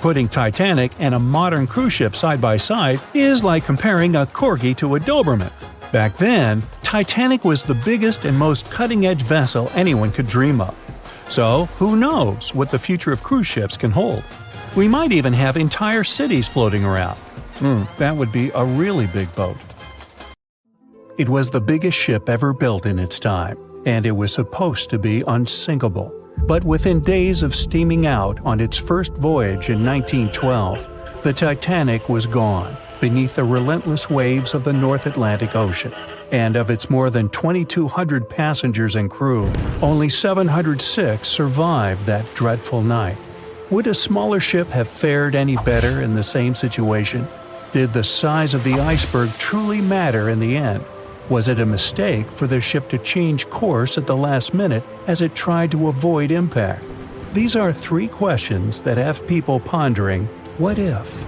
Putting Titanic and a modern cruise ship side by side is like comparing a Corgi to a Doberman. Back then, Titanic was the biggest and most cutting-edge vessel anyone could dream of. So, who knows what the future of cruise ships can hold? We might even have entire cities floating around. That would be a really big boat. It was the biggest ship ever built in its time, and it was supposed to be unsinkable. But within days of steaming out on its first voyage in 1912, the Titanic was gone beneath the relentless waves of the North Atlantic Ocean. And of its more than 2,200 passengers and crew, only 706 survived that dreadful night. Would a smaller ship have fared any better in the same situation? Did the size of the iceberg truly matter in the end? Was it a mistake for the ship to change course at the last minute as it tried to avoid impact? These are 3 questions that have people pondering, what if?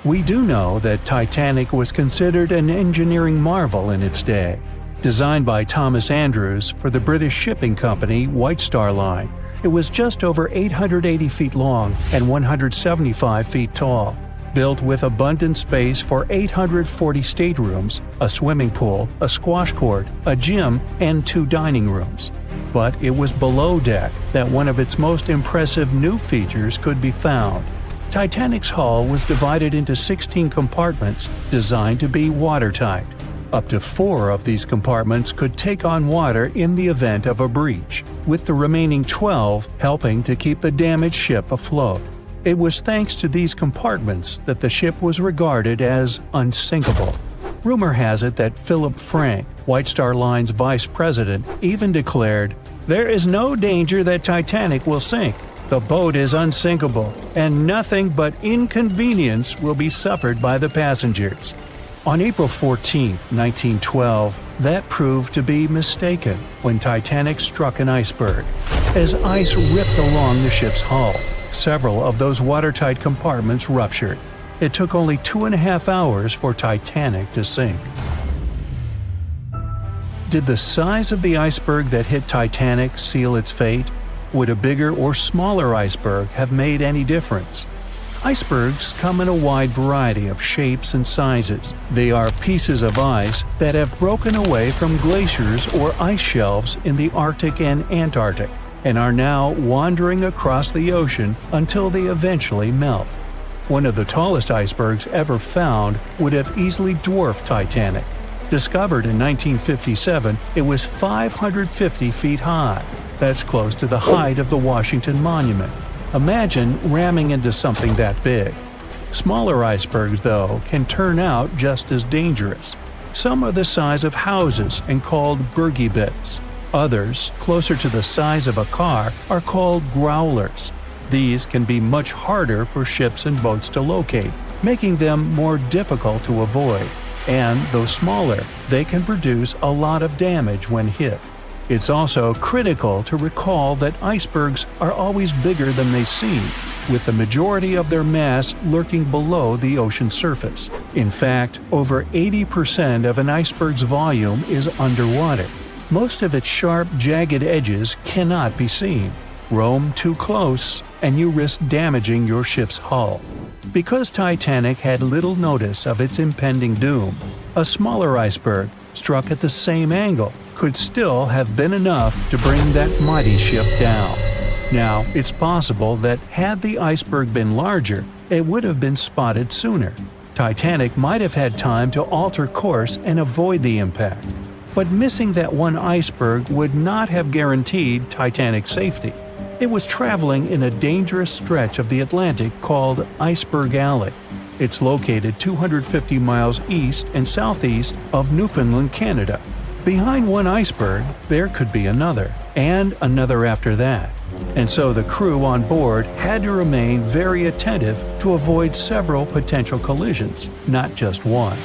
We do know that Titanic was considered an engineering marvel in its day. Designed by Thomas Andrews for the British shipping company White Star Line, it was just over 880 feet long and 175 feet tall. Built with abundant space for 840 staterooms, a swimming pool, a squash court, a gym, and 2 dining rooms. But it was below deck that one of its most impressive new features could be found. Titanic's hull was divided into 16 compartments designed to be watertight. Up to 4 of these compartments could take on water in the event of a breach, with the remaining 12 helping to keep the damaged ship afloat. It was thanks to these compartments that the ship was regarded as unsinkable. Rumor has it that Philip Frank, White Star Line's vice president, even declared, "There is no danger that Titanic will sink. The boat is unsinkable, and nothing but inconvenience will be suffered by the passengers." On April 14, 1912, that proved to be mistaken when Titanic struck an iceberg. As ice ripped along the ship's hull, several of those watertight compartments ruptured. It took only 2.5 hours for Titanic to sink. Did the size of the iceberg that hit Titanic seal its fate? Would a bigger or smaller iceberg have made any difference? Icebergs come in a wide variety of shapes and sizes. They are pieces of ice that have broken away from glaciers or ice shelves in the Arctic and Antarctic, and are now wandering across the ocean until they eventually melt. One of the tallest icebergs ever found would have easily dwarfed Titanic. Discovered in 1957, it was 550 feet high. That's close to the height of the Washington Monument. Imagine ramming into something that big. Smaller icebergs, though, can turn out just as dangerous. Some are the size of houses and called bergy bits. Others, closer to the size of a car, are called growlers. These can be much harder for ships and boats to locate, making them more difficult to avoid. And though smaller, they can produce a lot of damage when hit. It's also critical to recall that icebergs are always bigger than they seem, with the majority of their mass lurking below the ocean surface. In fact, over 80% of an iceberg's volume is underwater. Most of its sharp, jagged edges cannot be seen. Roam too close, and you risk damaging your ship's hull. Because Titanic had little notice of its impending doom, a smaller iceberg, struck at the same angle, could still have been enough to bring that mighty ship down. Now, it's possible that had the iceberg been larger, it would have been spotted sooner. Titanic might have had time to alter course and avoid the impact. But missing that one iceberg would not have guaranteed Titanic's safety. It was traveling in a dangerous stretch of the Atlantic called Iceberg Alley. It's located 250 miles east and southeast of Newfoundland, Canada. Behind one iceberg, there could be another, and another after that. And so the crew on board had to remain very attentive to avoid several potential collisions, not just one.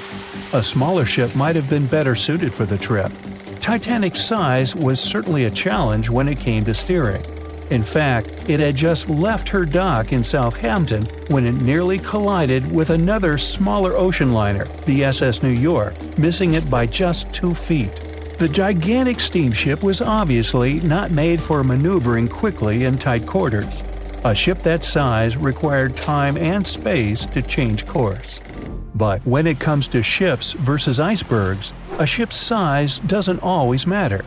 A smaller ship might have been better suited for the trip. Titanic's size was certainly a challenge when it came to steering. In fact, it had just left her dock in Southampton when it nearly collided with another smaller ocean liner, the SS New York, missing it by just 2 feet. The gigantic steamship was obviously not made for maneuvering quickly in tight quarters. A ship that size required time and space to change course. But when it comes to ships versus icebergs, a ship's size doesn't always matter.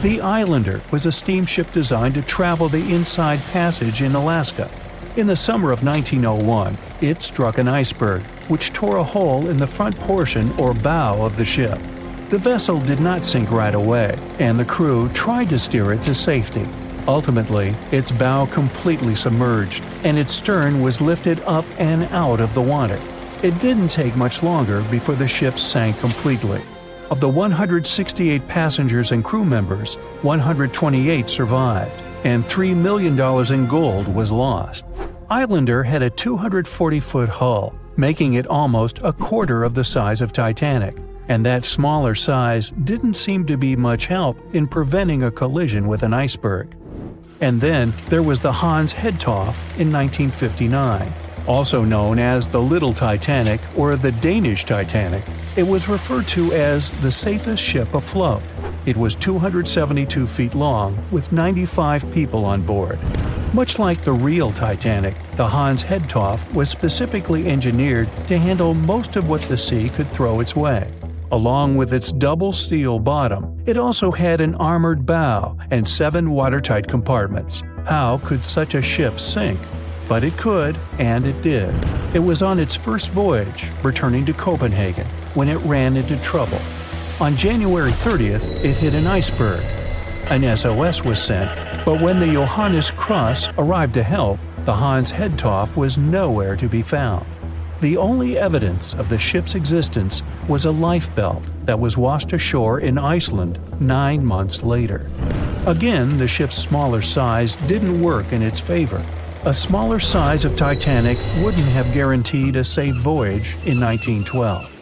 The Islander was a steamship designed to travel the Inside Passage in Alaska. In the summer of 1901, it struck an iceberg, which tore a hole in the front portion or bow of the ship. The vessel did not sink right away, and the crew tried to steer it to safety. Ultimately, its bow completely submerged, and its stern was lifted up and out of the water. It didn't take much longer before the ship sank completely. Of the 168 passengers and crew members, 128 survived, and $3 million in gold was lost. Islander had a 240-foot hull, making it almost a quarter of the size of Titanic, and that smaller size didn't seem to be much help in preventing a collision with an iceberg. And then there was the Hans Hedtoft in 1959. Also known as the Little Titanic or the Danish Titanic, it was referred to as the safest ship afloat. It was 272 feet long with 95 people on board. Much like the real Titanic, the Hans Hedtoft was specifically engineered to handle most of what the sea could throw its way. Along with its double steel bottom, it also had an armored bow and 7 watertight compartments. How could such a ship sink? But it could, and it did. It was on its first voyage, returning to Copenhagen, when it ran into trouble. On January 30th, it hit an iceberg. An SOS was sent, but when the Johannes Cross arrived to help, The Hans Hedtoff was nowhere to be found. The only evidence of the ship's existence was a lifebelt that was washed ashore in Iceland 9 months later. Again, the ship's smaller size didn't work in its favor. A smaller size of Titanic wouldn't have guaranteed a safe voyage in 1912.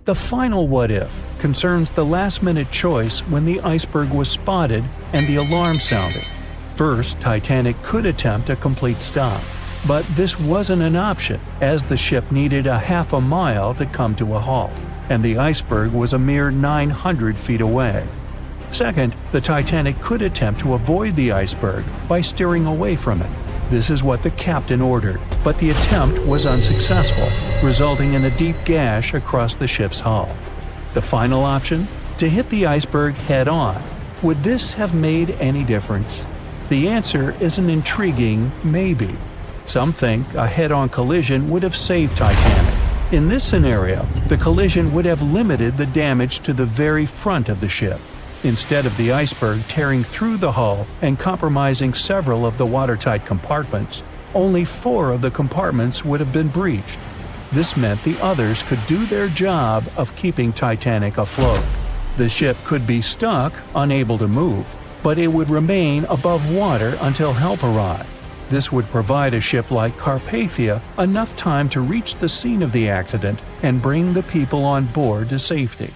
The final what-if concerns the last-minute choice when the iceberg was spotted and the alarm sounded. First, Titanic could attempt a complete stop, but this wasn't an option as the ship needed a half a mile to come to a halt, and the iceberg was a mere 900 feet away. Second, the Titanic could attempt to avoid the iceberg by steering away from it. This is what the captain ordered, but the attempt was unsuccessful, resulting in a deep gash across the ship's hull. The final option? To hit the iceberg head-on. Would this have made any difference? The answer is an intriguing maybe. Some think a head-on collision would have saved Titanic. In this scenario, the collision would have limited the damage to the very front of the ship. Instead of the iceberg tearing through the hull and compromising several of the watertight compartments, only 4 of the compartments would have been breached. This meant the others could do their job of keeping Titanic afloat. The ship could be stuck, unable to move, but it would remain above water until help arrived. This would provide a ship like Carpathia enough time to reach the scene of the accident and bring the people on board to safety.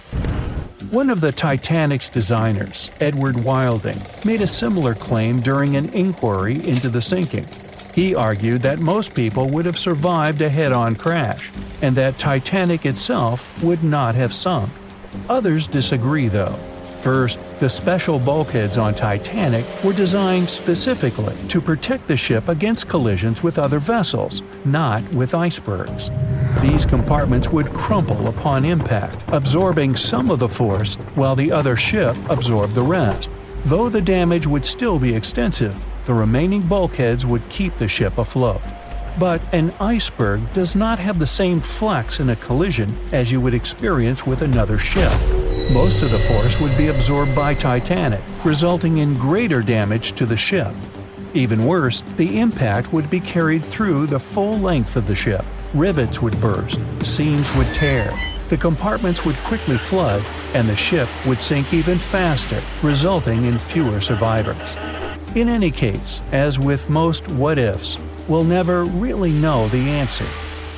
One of the Titanic's designers, Edward Wilding, made a similar claim during an inquiry into the sinking. He argued that most people would have survived a head-on crash, and that Titanic itself would not have sunk. Others disagree, though. First, the special bulkheads on Titanic were designed specifically to protect the ship against collisions with other vessels, not with icebergs. These compartments would crumple upon impact, absorbing some of the force while the other ship absorbed the rest. Though the damage would still be extensive, the remaining bulkheads would keep the ship afloat. But an iceberg does not have the same flex in a collision as you would experience with another ship. Most of the force would be absorbed by Titanic, resulting in greater damage to the ship. Even worse, the impact would be carried through the full length of the ship. Rivets would burst, seams would tear, the compartments would quickly flood, and the ship would sink even faster, resulting in fewer survivors. In any case, as with most what-ifs, we'll never really know the answer.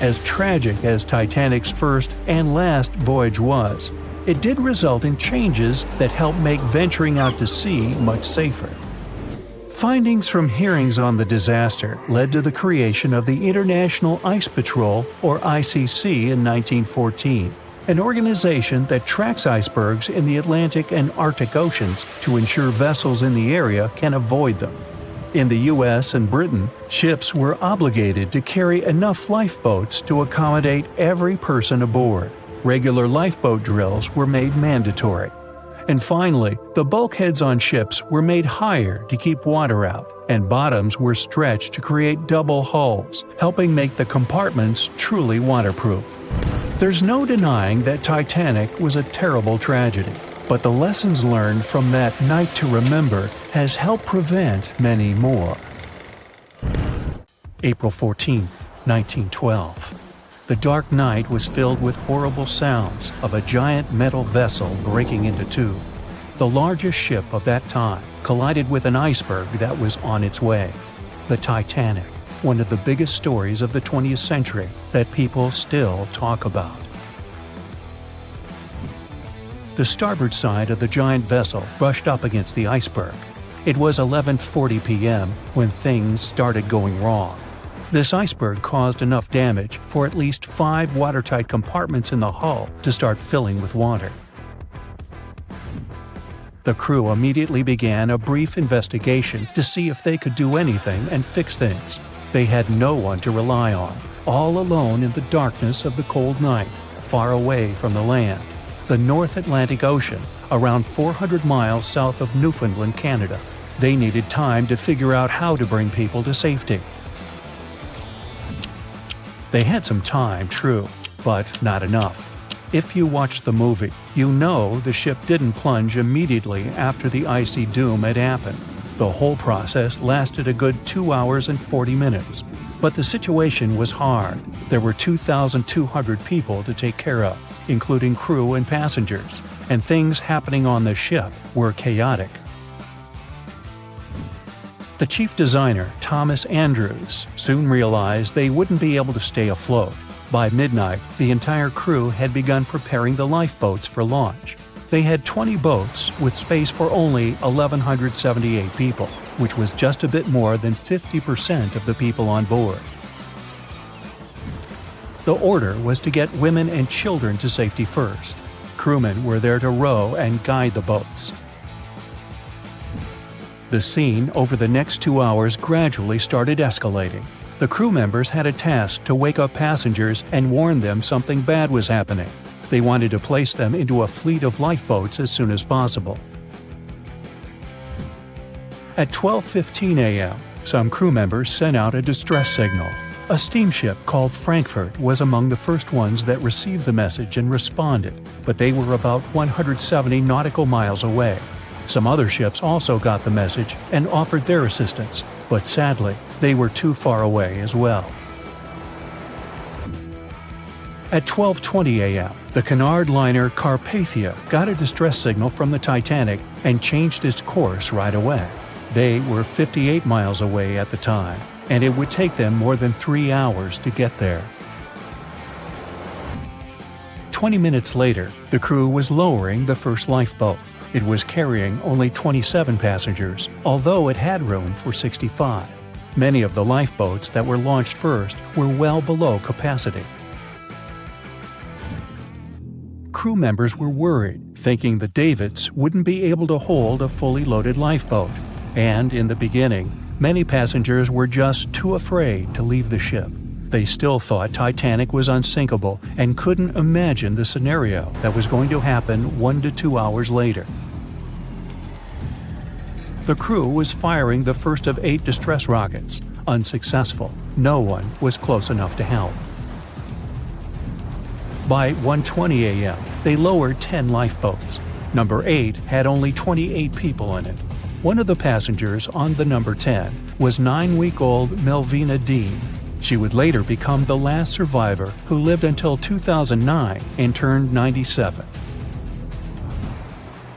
As tragic as Titanic's first and last voyage was, it did result in changes that helped make venturing out to sea much safer. Findings from hearings on the disaster led to the creation of the International Ice Patrol, or ICC, in 1914, an organization that tracks icebergs in the Atlantic and Arctic Oceans to ensure vessels in the area can avoid them. In the US and Britain, ships were obligated to carry enough lifeboats to accommodate every person aboard. Regular lifeboat drills were made mandatory. And finally, the bulkheads on ships were made higher to keep water out, and bottoms were stretched to create double hulls, helping make the compartments truly waterproof. There's no denying that Titanic was a terrible tragedy, but the lessons learned from that night to remember has helped prevent many more. April 14, 1912. The dark night was filled with horrible sounds of a giant metal vessel breaking into two. The largest ship of that time collided with an iceberg that was on its way. The Titanic, one of the biggest stories of the 20th century that people still talk about. The starboard side of the giant vessel brushed up against the iceberg. It was 11:40 p.m. when things started going wrong. This iceberg caused enough damage for at least 5 watertight compartments in the hull to start filling with water. The crew immediately began a brief investigation to see if they could do anything and fix things. They had no one to rely on, all alone in the darkness of the cold night, far away from the land. The North Atlantic Ocean, around 400 miles south of Newfoundland, Canada. They needed time to figure out how to bring people to safety. They had some time, true, but not enough. If you watched the movie, you know the ship didn't plunge immediately after the icy doom had happened. The whole process lasted a good 2 hours and 40 minutes. But the situation was hard. There were 2,200 people to take care of, including crew and passengers, and things happening on the ship were chaotic. The chief designer, Thomas Andrews, soon realized they wouldn't be able to stay afloat. By midnight, the entire crew had begun preparing the lifeboats for launch. They had 20 boats with space for only 1,178 people, which was just a bit more than 50% of the people on board. The order was to get women and children to safety first. Crewmen were there to row and guide the boats. The scene over the next 2 hours gradually started escalating. The crew members had a task to wake up passengers and warn them something bad was happening. They wanted to place them into a fleet of lifeboats as soon as possible. At 12:15 a.m., some crew members sent out a distress signal. A steamship called Frankfurt was among the first ones that received the message and responded, but they were about 170 nautical miles away. Some other ships also got the message and offered their assistance, but sadly, they were too far away as well. At 12:20 a.m., the Cunard liner Carpathia got a distress signal from the Titanic and changed its course right away. They were 58 miles away at the time, and it would take them more than 3 hours to get there. 20 minutes later, the crew was lowering the first lifeboat. It was carrying only 27 passengers, although it had room for 65. Many of the lifeboats that were launched first were well below capacity. Crew members were worried, thinking the Davids wouldn't be able to hold a fully loaded lifeboat. And in the beginning, many passengers were just too afraid to leave the ship. They still thought Titanic was unsinkable and couldn't imagine the scenario that was going to happen 1 to 2 hours later. The crew was firing the first of 8 distress rockets. Unsuccessful. No one was close enough to help. By 1:20 a.m., they lowered 10 lifeboats. Number 8 had only 28 people in it. One of the passengers on the number 10 was 9-week-old Melvina Dean. She would later become the last survivor who lived until 2009 and turned 97.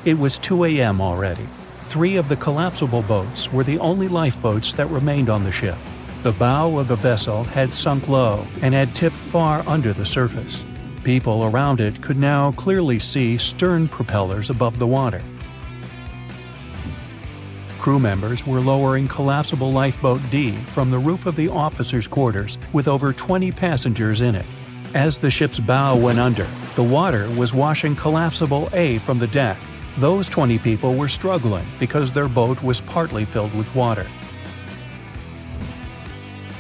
It was 2 a.m. already. 3 of the collapsible boats were the only lifeboats that remained on the ship. The bow of the vessel had sunk low and had tipped far under the surface. People around it could now clearly see stern propellers above the water. Crew members were lowering collapsible lifeboat D from the roof of the officers' quarters with over 20 passengers in it. As the ship's bow went under, the water was washing collapsible A from the deck. Those 20 people were struggling because their boat was partly filled with water.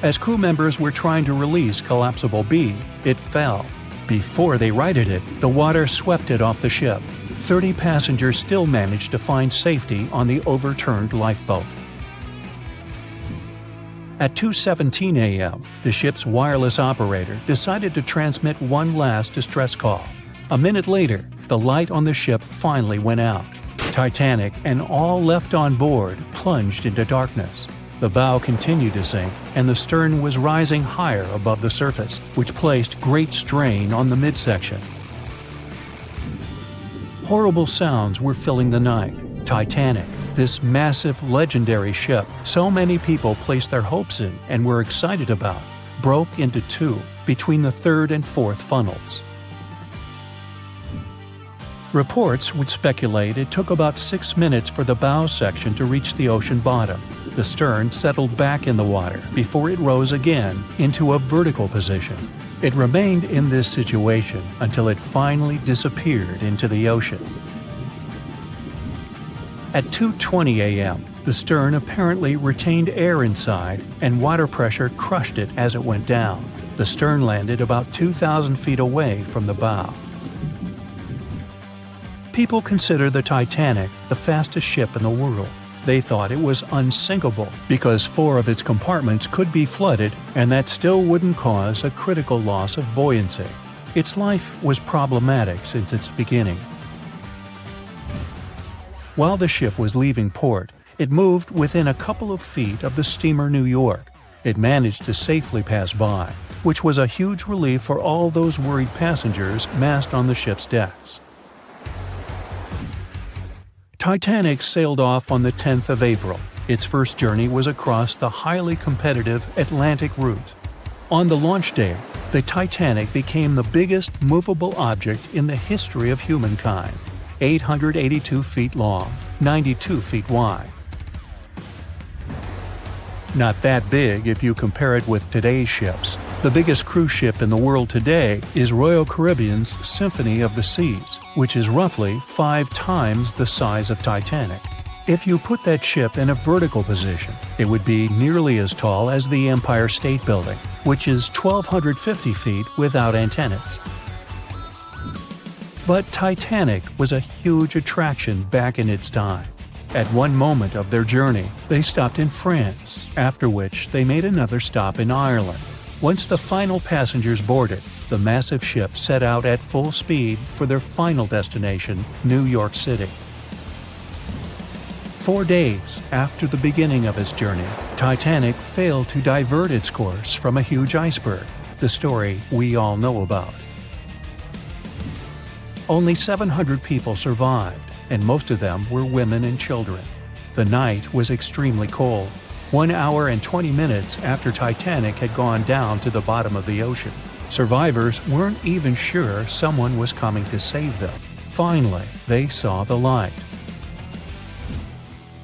As crew members were trying to release collapsible B, it fell. Before they righted it, the water swept it off the ship. 30 passengers still managed to find safety on the overturned lifeboat. At 2:17 a.m., the ship's wireless operator decided to transmit one last distress call. A minute later, the light on the ship finally went out. Titanic and all left on board plunged into darkness. The bow continued to sink, and the stern was rising higher above the surface, which placed great strain on the midsection. Horrible sounds were filling the night. Titanic, this massive, legendary ship so many people placed their hopes in and were excited about, broke into 2 between the 3rd and 4th funnels. Reports would speculate it took about 6 minutes for the bow section to reach the ocean bottom. The stern settled back in the water before it rose again into a vertical position. It remained in this situation until it finally disappeared into the ocean. At 2:20 a.m., the stern apparently retained air inside, and water pressure crushed it as it went down. The stern landed about 2,000 feet away from the bow. People consider the Titanic the fastest ship in the world. They thought it was unsinkable because 4 of its compartments could be flooded, and that still wouldn't cause a critical loss of buoyancy. Its life was problematic since its beginning. While the ship was leaving port, It moved within a couple of feet of the steamer New York. It managed to safely pass by, which was a huge relief for all those worried passengers massed on the ship's decks. Titanic sailed off on the 10th of April. Its first journey was across the highly competitive Atlantic route. On the launch day, the Titanic became the biggest movable object in the history of humankind, 882 feet long, 92 feet wide. Not that big if you compare it with today's ships. The biggest cruise ship in the world today is Royal Caribbean's Symphony of the Seas, which is roughly 5 times the size of Titanic. If you put that ship in a vertical position, it would be nearly as tall as the Empire State Building, which is 1,250 feet without antennas. But Titanic was a huge attraction back in its time. At one moment of their journey, they stopped in France, after which they made another stop in Ireland. Once the final passengers boarded, the massive ship set out at full speed for their final destination, New York City. 4 days after the beginning of its journey, Titanic failed to divert its course from a huge iceberg, the story we all know about. Only 700 people survived, and most of them were women and children. The night was extremely cold, 1 hour and 20 minutes after Titanic had gone down to the bottom of the ocean. Survivors weren't even sure someone was coming to save them. Finally, they saw the light.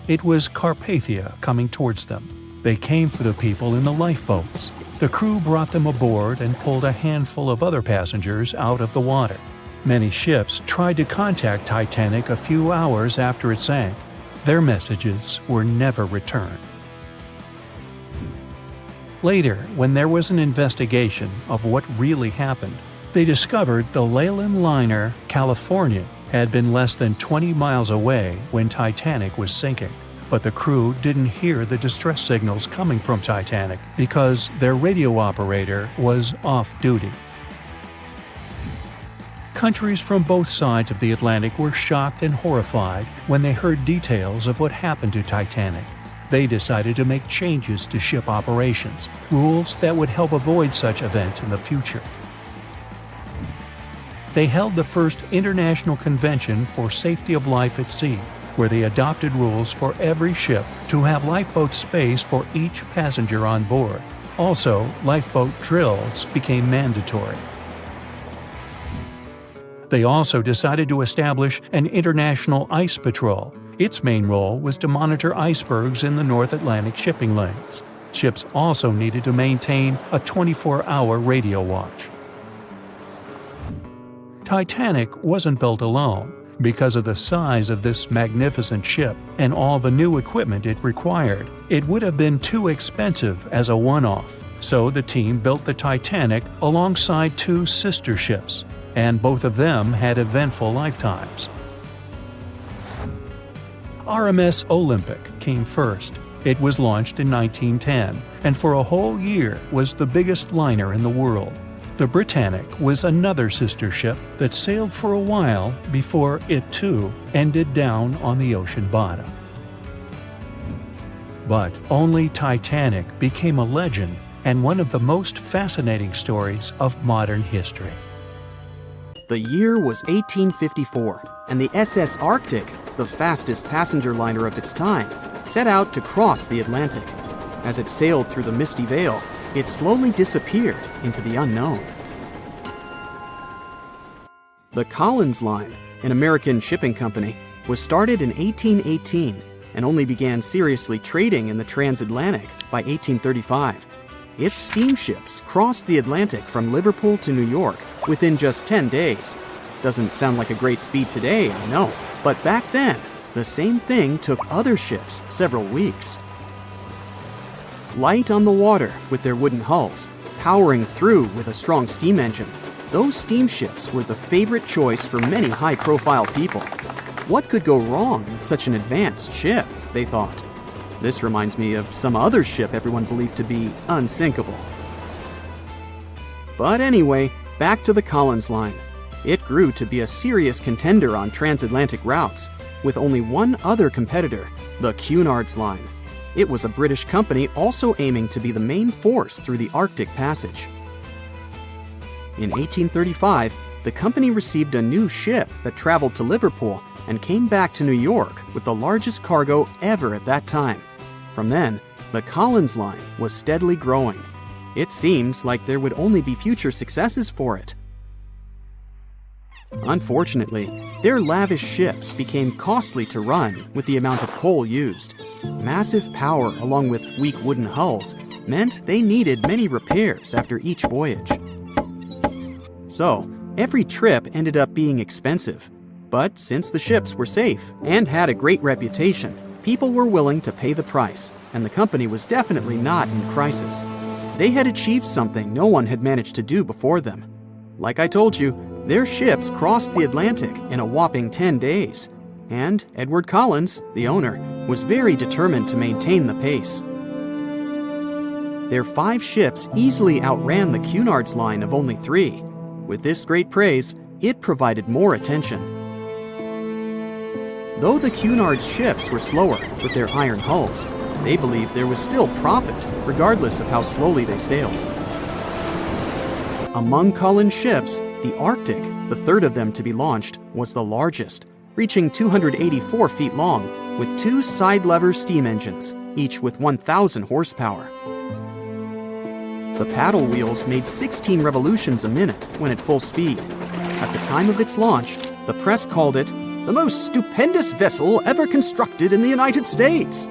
It was Carpathia coming towards them. They came for the people in the lifeboats. The crew brought them aboard and pulled a handful of other passengers out of the water. Many ships tried to contact Titanic a few hours after it sank. Their messages were never returned. Later, when there was an investigation of what really happened, they discovered the Leyland liner California had been less than 20 miles away when Titanic was sinking. But the crew didn't hear the distress signals coming from Titanic because their radio operator was off duty. Countries from both sides of the Atlantic were shocked and horrified when they heard details of what happened to Titanic. They decided to make changes to ship operations, rules that would help avoid such events in the future. They held the first International Convention for Safety of Life at Sea, where they adopted rules for every ship to have lifeboat space for each passenger on board. Also, lifeboat drills became mandatory. They also decided to establish an international ice patrol. Its main role was to monitor icebergs in the North Atlantic shipping lanes. Ships also needed to maintain a 24-hour radio watch. Titanic wasn't built alone. Because of the size of this magnificent ship and all the new equipment it required, it would have been too expensive as a one-off. So the team built the Titanic alongside 2 sister ships, and both of them had eventful lifetimes. RMS Olympic came first. It was launched in 1910, and for a whole year was the biggest liner in the world. The Britannic was another sister ship that sailed for a while before it too ended down on the ocean bottom. But only Titanic became a legend and one of the most fascinating stories of modern history. The year was 1854, and the SS Arctic, the fastest passenger liner of its time, set out to cross the Atlantic. As it sailed through the misty veil, it slowly disappeared into the unknown. The Collins Line, an American shipping company, was started in 1818 and only began seriously trading in the transatlantic by 1835. Its steamships crossed the Atlantic from Liverpool to New York within just 10 days. Doesn't sound like a great speed today, I know, but back then, the same thing took other ships several weeks. Light on the water with their wooden hulls, powering through with a strong steam engine, those steamships were the favorite choice for many high-profile people. What could go wrong with such an advanced ship, they thought. This reminds me of some other ship everyone believed to be unsinkable. But anyway, back to the Collins Line. It grew to be a serious contender on transatlantic routes, with only one other competitor, the Cunard's Line. It was a British company also aiming to be the main force through the Arctic Passage. In 1835, the company received a new ship that traveled to Liverpool and came back to New York with the largest cargo ever at that time. From then, the Collins Line was steadily growing. It seemed like there would only be future successes for it. Unfortunately, their lavish ships became costly to run with the amount of coal used. Massive power along with weak wooden hulls meant they needed many repairs after each voyage. So, every trip ended up being expensive. But since the ships were safe and had a great reputation, people were willing to pay the price, and the company was definitely not in crisis. They had achieved something no one had managed to do before them. Like I told you, their ships crossed the Atlantic in a whopping 10 days, and Edward Collins, the owner, was very determined to maintain the pace. Their 5 ships easily outran the Cunard's Line of only 3. With this great praise, it provided more attention. Though the Cunard's ships were slower with their iron hulls, they believed there was still profit, regardless of how slowly they sailed. Among Collins' ships, the Arctic, the third of them to be launched, was the largest, reaching 284 feet long, with 2 side-lever steam engines, each with 1,000 horsepower. The paddle wheels made 16 revolutions a minute when at full speed. At the time of its launch, the press called it the most stupendous vessel ever constructed in the United States.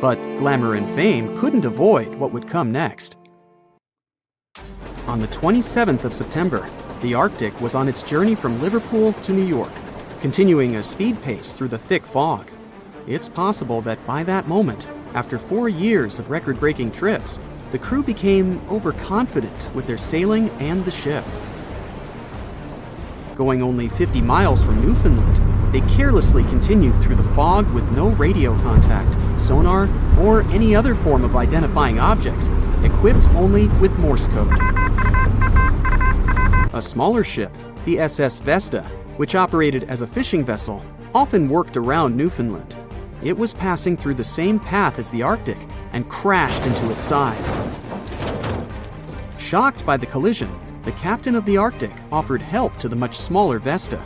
But glamour and fame couldn't avoid what would come next. On the 27th of September, the Arctic was on its journey from Liverpool to New York, continuing a speed pace through the thick fog. It's possible that by that moment, after 4 years of record-breaking trips, the crew became overconfident with their sailing and the ship. Going only 50 miles from Newfoundland, they carelessly continued through the fog with no radio contact, sonar, or any other form of identifying objects, equipped only with Morse code. A smaller ship, the SS Vesta, which operated as a fishing vessel, often worked around Newfoundland. It was passing through the same path as the Arctic and crashed into its side. Shocked by the collision, the captain of the Arctic offered help to the much smaller Vesta,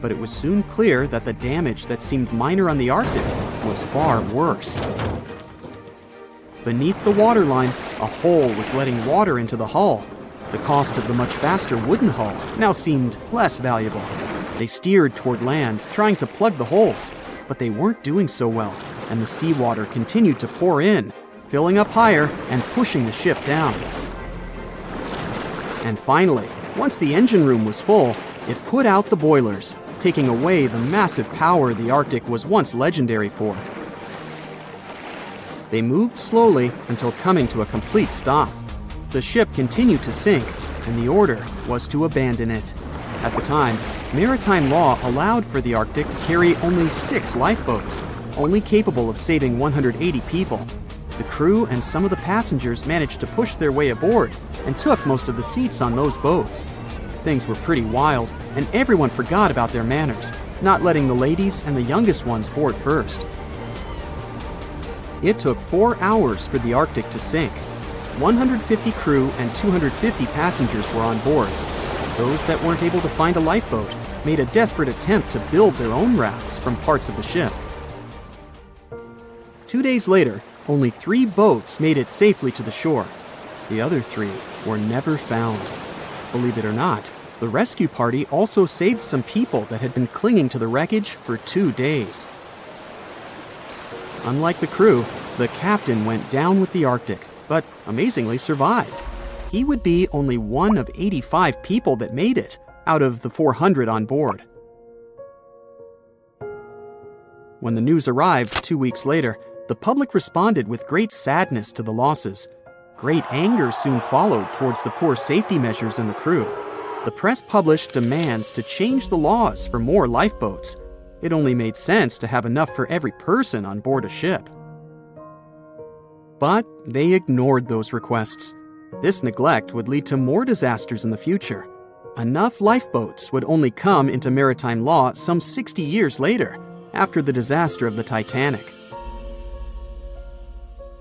but it was soon clear that the damage that seemed minor on the Arctic was far worse. Beneath the waterline, a hole was letting water into the hull. The cost of the much faster wooden hull now seemed less valuable. They steered toward land, trying to plug the holes, but they weren't doing so well, and the seawater continued to pour in, filling up higher and pushing the ship down. And finally, once the engine room was full, it put out the boilers, taking away the massive power the Arctic was once legendary for. They moved slowly until coming to a complete stop. The ship continued to sink, and the order was to abandon it. At the time, maritime law allowed for the Arctic to carry only 6 lifeboats, only capable of saving 180 people. The crew and some of the passengers managed to push their way aboard and took most of the seats on those boats. Things were pretty wild, and everyone forgot about their manners, not letting the ladies and the youngest ones board first. It took 4 hours for the Arctic to sink. 150 crew and 250 passengers were on board. Those that weren't able to find a lifeboat made a desperate attempt to build their own rafts from parts of the ship. 2 days later, only 3 boats made it safely to the shore. The other 3 were never found. Believe it or not, the rescue party also saved some people that had been clinging to the wreckage for 2 days. Unlike the crew, the captain went down with the Arctic, but amazingly survived. He would be only one of 85 people that made it, out of the 400 on board. When the news arrived 2 weeks later, the public responded with great sadness to the losses. Great anger soon followed towards the poor safety measures and the crew. The press published demands to change the laws for more lifeboats. It only made sense to have enough for every person on board a ship. But they ignored those requests. This neglect would lead to more disasters in the future. Enough lifeboats would only come into maritime law some 60 years later, after the disaster of the Titanic.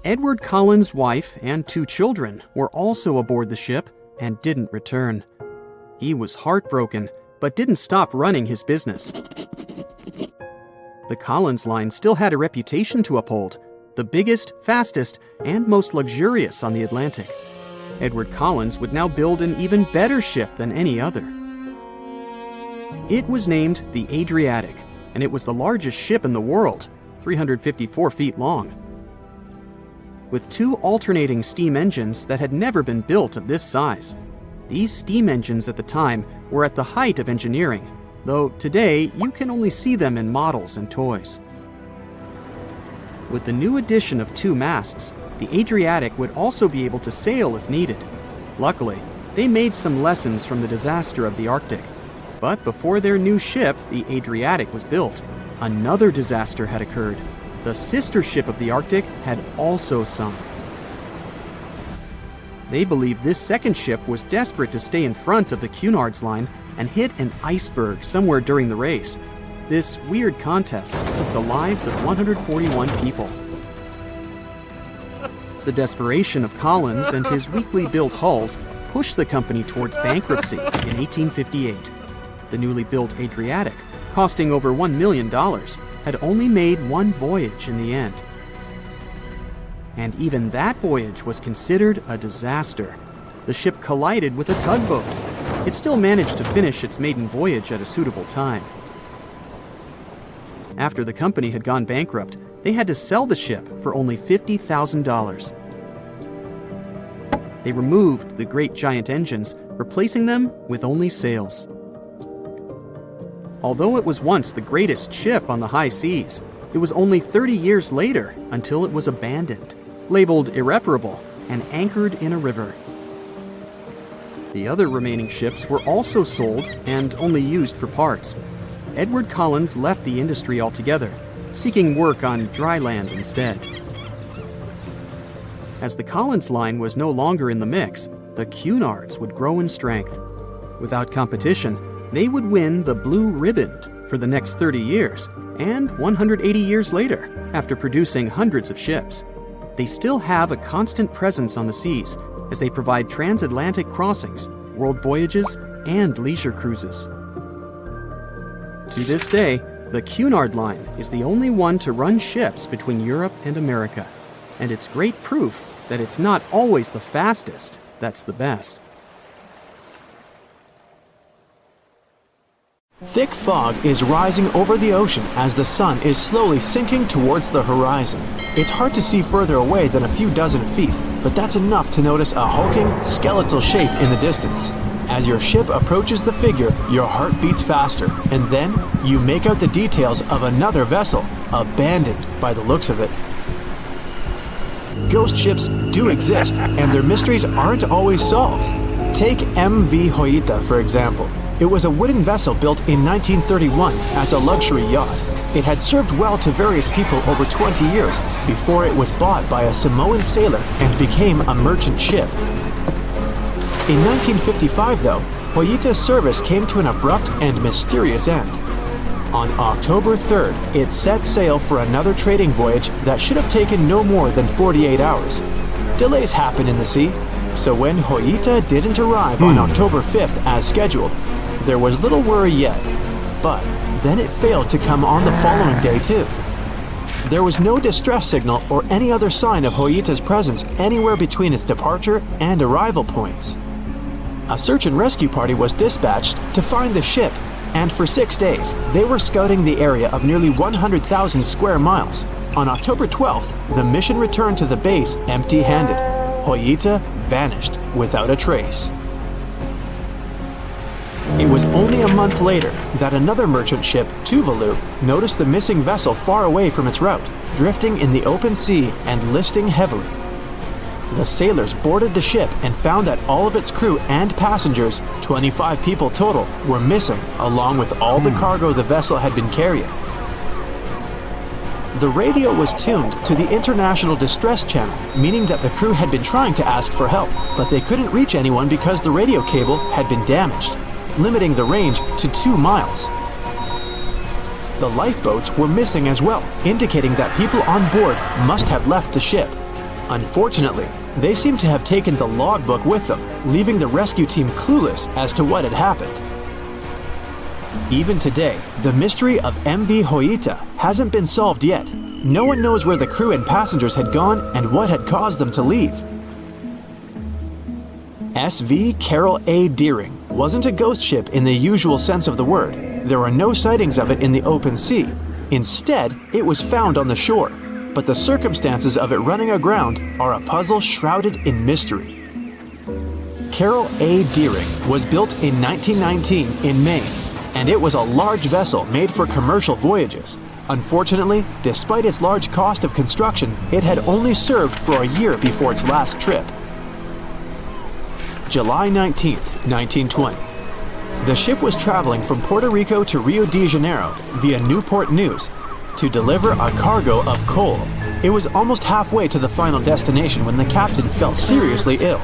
Edward Collins' wife and 2 children were also aboard the ship and didn't return. He was heartbroken, but didn't stop running his business. The Collins line still had a reputation to uphold, the biggest, fastest, and most luxurious on the Atlantic. Edward Collins would now build an even better ship than any other. It was named the Adriatic, and it was the largest ship in the world, 354 feet long. With 2 alternating steam engines that had never been built of this size. These steam engines at the time were at the height of engineering, though today you can only see them in models and toys. With the new addition of 2 masts, the Adriatic would also be able to sail if needed. Luckily, they made some lessons from the disaster of the Arctic. But before their new ship, the Adriatic, was built, another disaster had occurred. The sister ship of the Arctic had also sunk. They believed this second ship was desperate to stay in front of the Cunard's line and hit an iceberg somewhere during the race. This weird contest took the lives of 141 people. The desperation of Collins and his weakly built hulls pushed the company towards bankruptcy in 1858. The newly built Adriatic, costing over $1 million, had only made 1 voyage in the end. And even that voyage was considered a disaster. The ship collided with a tugboat. It still managed to finish its maiden voyage at a suitable time. After the company had gone bankrupt, they had to sell the ship for only $50,000. They removed the great giant engines, replacing them with only sails. Although it was once the greatest ship on the high seas, it was only 30 years later until it was abandoned, labeled irreparable, and anchored in a river. The other remaining ships were also sold and only used for parts. Edward Collins left the industry altogether, seeking work on dry land instead. As the Collins line was no longer in the mix, the Cunards would grow in strength. Without competition, they would win the Blue Riband for the next 30 years, and 180 years later, after producing hundreds of ships. They still have a constant presence on the seas as they provide transatlantic crossings, world voyages, and leisure cruises. To this day, the Cunard line is the only one to run ships between Europe and America, and it's great proof that it's not always the fastest that's the best. Thick fog is rising over the ocean as the sun is slowly sinking towards the horizon. It's hard to see further away than a few dozen feet, but that's enough to notice a hulking, skeletal shape in the distance. As your ship approaches the figure, your heart beats faster, and then you make out the details of another vessel, abandoned by the looks of it. Ghost ships do exist, and their mysteries aren't always solved. Take MV Hoita, for example. It was a wooden vessel built in 1931 as a luxury yacht. It had served well to various people over 20 years before it was bought by a Samoan sailor and became a merchant ship. In 1955, though, Hoita's service came to an abrupt and mysterious end. On October 3rd, it set sail for another trading voyage that should have taken no more than 48 hours. Delays happen in the sea, so when Hoita didn't arrive on October 5th as scheduled, there was little worry yet. But then it failed to come on the following day too. There was no distress signal or any other sign of Hoita's presence anywhere between its departure and arrival points. A search and rescue party was dispatched to find the ship, and for 6 days, they were scouting the area of nearly 100,000 square miles. On October 12th, the mission returned to the base empty-handed. Hoita vanished without a trace. It was only a month later that another merchant ship, Tuvalu, noticed the missing vessel far away from its route, drifting in the open sea and listing heavily. The sailors boarded the ship and found that all of its crew and passengers, 25 people total, were missing, along with all the cargo the vessel had been carrying. The radio was tuned to the International Distress Channel, meaning that the crew had been trying to ask for help, but they couldn't reach anyone because the radio cable had been damaged, limiting the range to 2 miles. The lifeboats were missing as well, indicating that people on board must have left the ship. Unfortunately, they seem to have taken the logbook with them, leaving the rescue team clueless as to what had happened. Even today, the mystery of MV Hoita hasn't been solved yet. No one knows where the crew and passengers had gone and what had caused them to leave. SV Carol A. Deering wasn't a ghost ship in the usual sense of the word. There were no sightings of it in the open sea. Instead, it was found on the shore, but the circumstances of it running aground are a puzzle shrouded in mystery. Carol A. Deering was built in 1919 in Maine, and it was a large vessel made for commercial voyages. Unfortunately, despite its large cost of construction, it had only served for a year before its last trip. July 19, 1920. The ship was traveling from Puerto Rico to Rio de Janeiro via Newport News to deliver a cargo of coal. It was almost halfway to the final destination when the captain fell seriously ill,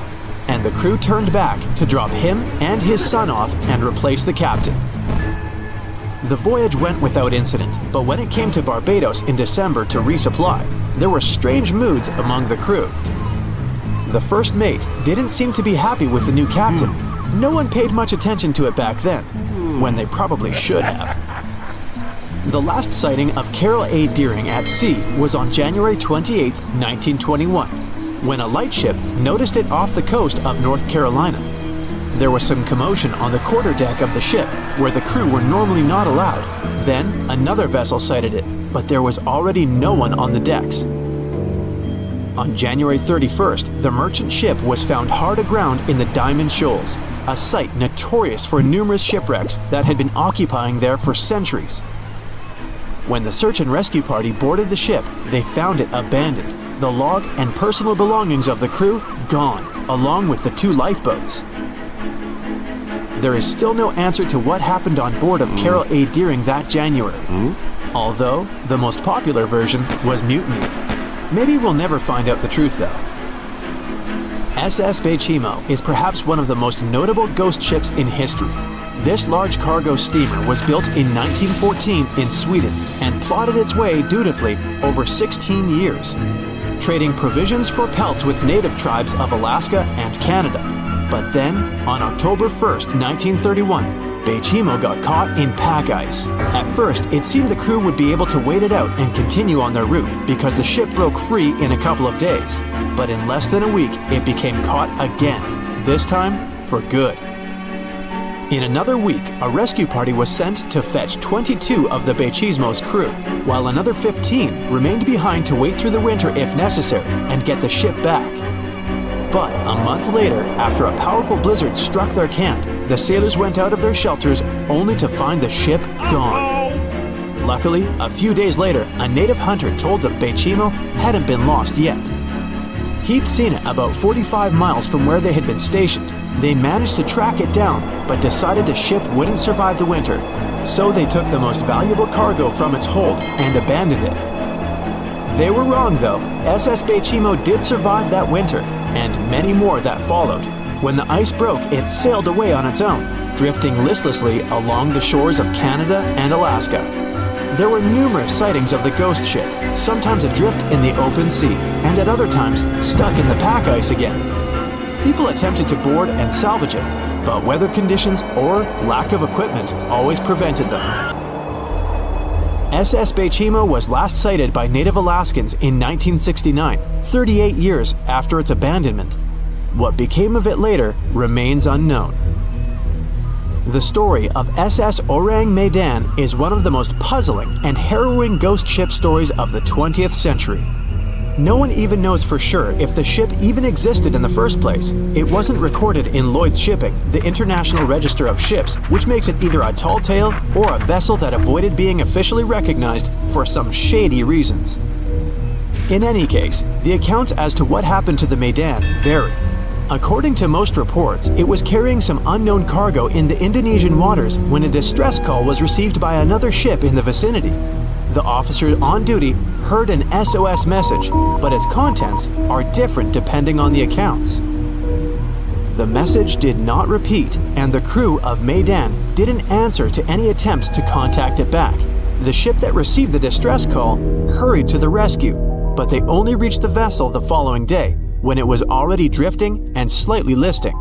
and the crew turned back to drop him and his son off and replace the captain. The voyage went without incident, but when it came to Barbados in December to resupply, there were strange moods among the crew. The first mate didn't seem to be happy with the new captain. No one paid much attention to it back then, when they probably should have. The last sighting of Carol A. Deering at sea was on January 28, 1921, when a lightship noticed it off the coast of North Carolina. There was some commotion on the quarterdeck of the ship, where the crew were normally not allowed. Then, another vessel sighted it, but there was already no one on the decks. On January 31st, the merchant ship was found hard aground in the Diamond Shoals, a site notorious for numerous shipwrecks that had been occupying there for centuries. When the search and rescue party boarded the ship, they found it abandoned, the log and personal belongings of the crew gone, along with the 2 lifeboats. There is still no answer to what happened on board of Carol A. Deering that January, although the most popular version was mutiny. Maybe we'll never find out the truth though. SS Bechimo is perhaps one of the most notable ghost ships in history. This large cargo steamer was built in 1914 in Sweden and plotted its way dutifully over 16 years, trading provisions for pelts with native tribes of Alaska and Canada. But then, on October 1st, 1931, Bechimo got caught in pack ice. At first, it seemed the crew would be able to wait it out and continue on their route because the ship broke free in a couple of days. But in less than a week, it became caught again, this time for good. In another week, a rescue party was sent to fetch 22 of the Bechimo's crew, while another 15 remained behind to wait through the winter if necessary and get the ship back. But a month later, after a powerful blizzard struck their camp, the sailors went out of their shelters only to find the ship gone. Luckily, a few days later, a native hunter told them Bechimo hadn't been lost yet. He'd seen it about 45 miles from where they had been stationed. They managed to track it down, but decided the ship wouldn't survive the winter. So they took the most valuable cargo from its hold and abandoned it. They were wrong though. SS Bechimo did survive that winter, and many more that followed. When the ice broke, it sailed away on its own, drifting listlessly along the shores of Canada and Alaska. There were numerous sightings of the ghost ship, sometimes adrift in the open sea, and at other times stuck in the pack ice again. People attempted to board and salvage it, but weather conditions or lack of equipment always prevented them. SS Bechimo was last sighted by native Alaskans in 1969, 38 years after its abandonment. What became of it later remains unknown. The story of SS Orang Medan is one of the most puzzling and harrowing ghost ship stories of the 20th century. No one even knows for sure if the ship even existed in the first place. It wasn't recorded in Lloyd's Shipping, the International Register of Ships, which makes it either a tall tale or a vessel that avoided being officially recognized for some shady reasons. In any case, the accounts as to what happened to the Medan vary. According to most reports, it was carrying some unknown cargo in the Indonesian waters when a distress call was received by another ship in the vicinity. The officer on duty heard an SOS message, but its contents are different depending on the accounts. The message did not repeat, and the crew of Medan didn't answer to any attempts to contact it back. The ship that received the distress call hurried to the rescue, but they only reached the vessel the following day, when it was already drifting and slightly listing.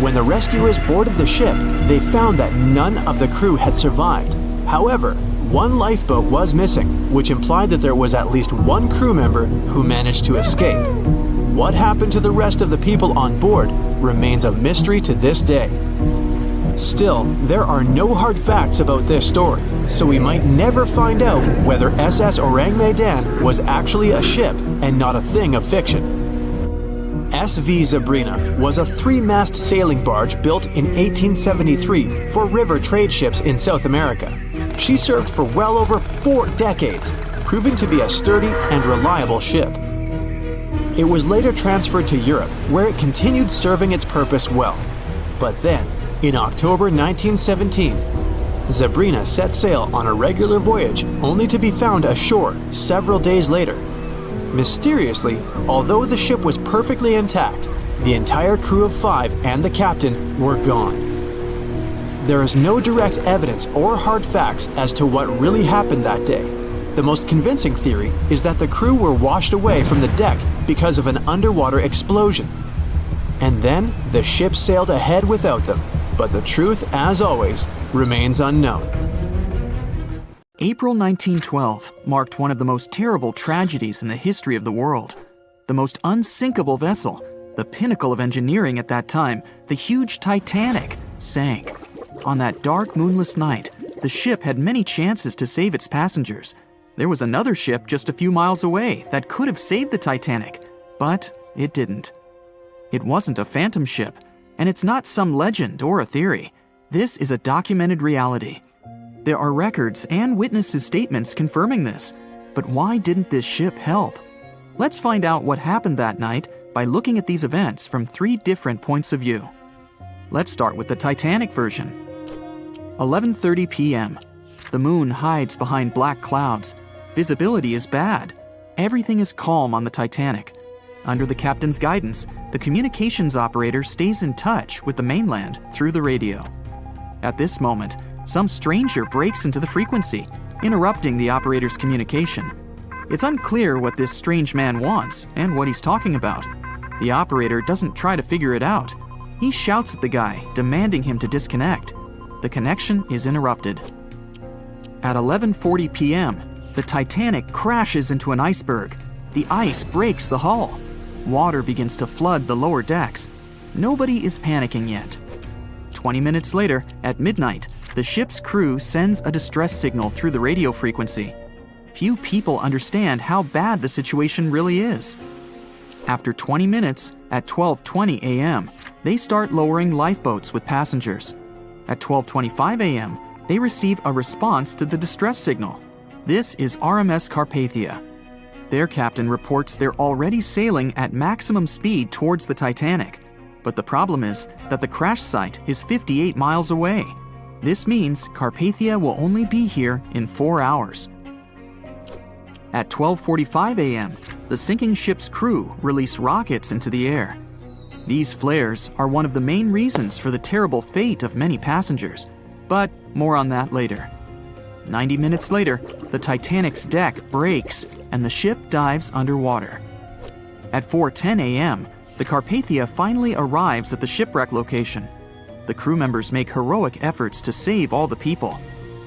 When the rescuers boarded the ship, they found that none of the crew had survived. However, one lifeboat was missing, which implied that there was at least one crew member who managed to escape. What happened to the rest of the people on board remains a mystery to this day. Still, there are no hard facts about this story, so we might never find out whether SS Orang Medan was actually a ship and not a thing of fiction. SV Zabrina was a 3-mast sailing barge built in 1873 for river trade ships in South America. She served for well over 4 decades, proving to be a sturdy and reliable ship. It was later transferred to Europe, where it continued serving its purpose well. But then, in October 1917, Zabrina set sail on a regular voyage only to be found ashore several days later. Mysteriously, although the ship was perfectly intact, the entire crew of 5 and the captain were gone. There is no direct evidence or hard facts as to what really happened that day. The most convincing theory is that the crew were washed away from the deck because of an underwater explosion. And then the ship sailed ahead without them, but the truth, as always, remains unknown. April 1912 marked one of the most terrible tragedies in the history of the world. The most unsinkable vessel, the pinnacle of engineering at that time, the huge Titanic, sank. On that dark, moonless night, the ship had many chances to save its passengers. There was another ship just a few miles away that could have saved the Titanic, but it didn't. It wasn't a phantom ship, and it's not some legend or a theory. This is a documented reality. There are records and witnesses' statements confirming this. But why didn't this ship help? Let's find out what happened that night by looking at these events from 3 different points of view. Let's start with the Titanic version. 11:30 p.m. The moon hides behind black clouds. Visibility is bad. Everything is calm on the Titanic. Under the captain's guidance, the communications operator stays in touch with the mainland through the radio. At this moment, some stranger breaks into the frequency, interrupting the operator's communication. It's unclear what this strange man wants and what he's talking about. The operator doesn't try to figure it out. He shouts at the guy, demanding him to disconnect. The connection is interrupted. At 11:40 p.m., the Titanic crashes into an iceberg. The ice breaks the hull. Water begins to flood the lower decks. Nobody is panicking yet. 20 minutes later, at midnight, the ship's crew sends a distress signal through the radio frequency. Few people understand how bad the situation really is. After 20 minutes, at 12:20 a.m., they start lowering lifeboats with passengers. At 12:25 a.m., they receive a response to the distress signal. This is RMS Carpathia. Their captain reports they're already sailing at maximum speed towards the Titanic. But the problem is that the crash site is 58 miles away. This means Carpathia will only be here in 4 hours. At 12:45 a.m., the sinking ship's crew release rockets into the air. These flares are one of the main reasons for the terrible fate of many passengers, but more on that later. 90 minutes later, the Titanic's deck breaks and the ship dives underwater. At 4:10 a.m., the Carpathia finally arrives at the shipwreck location. The crew members make heroic efforts to save all the people.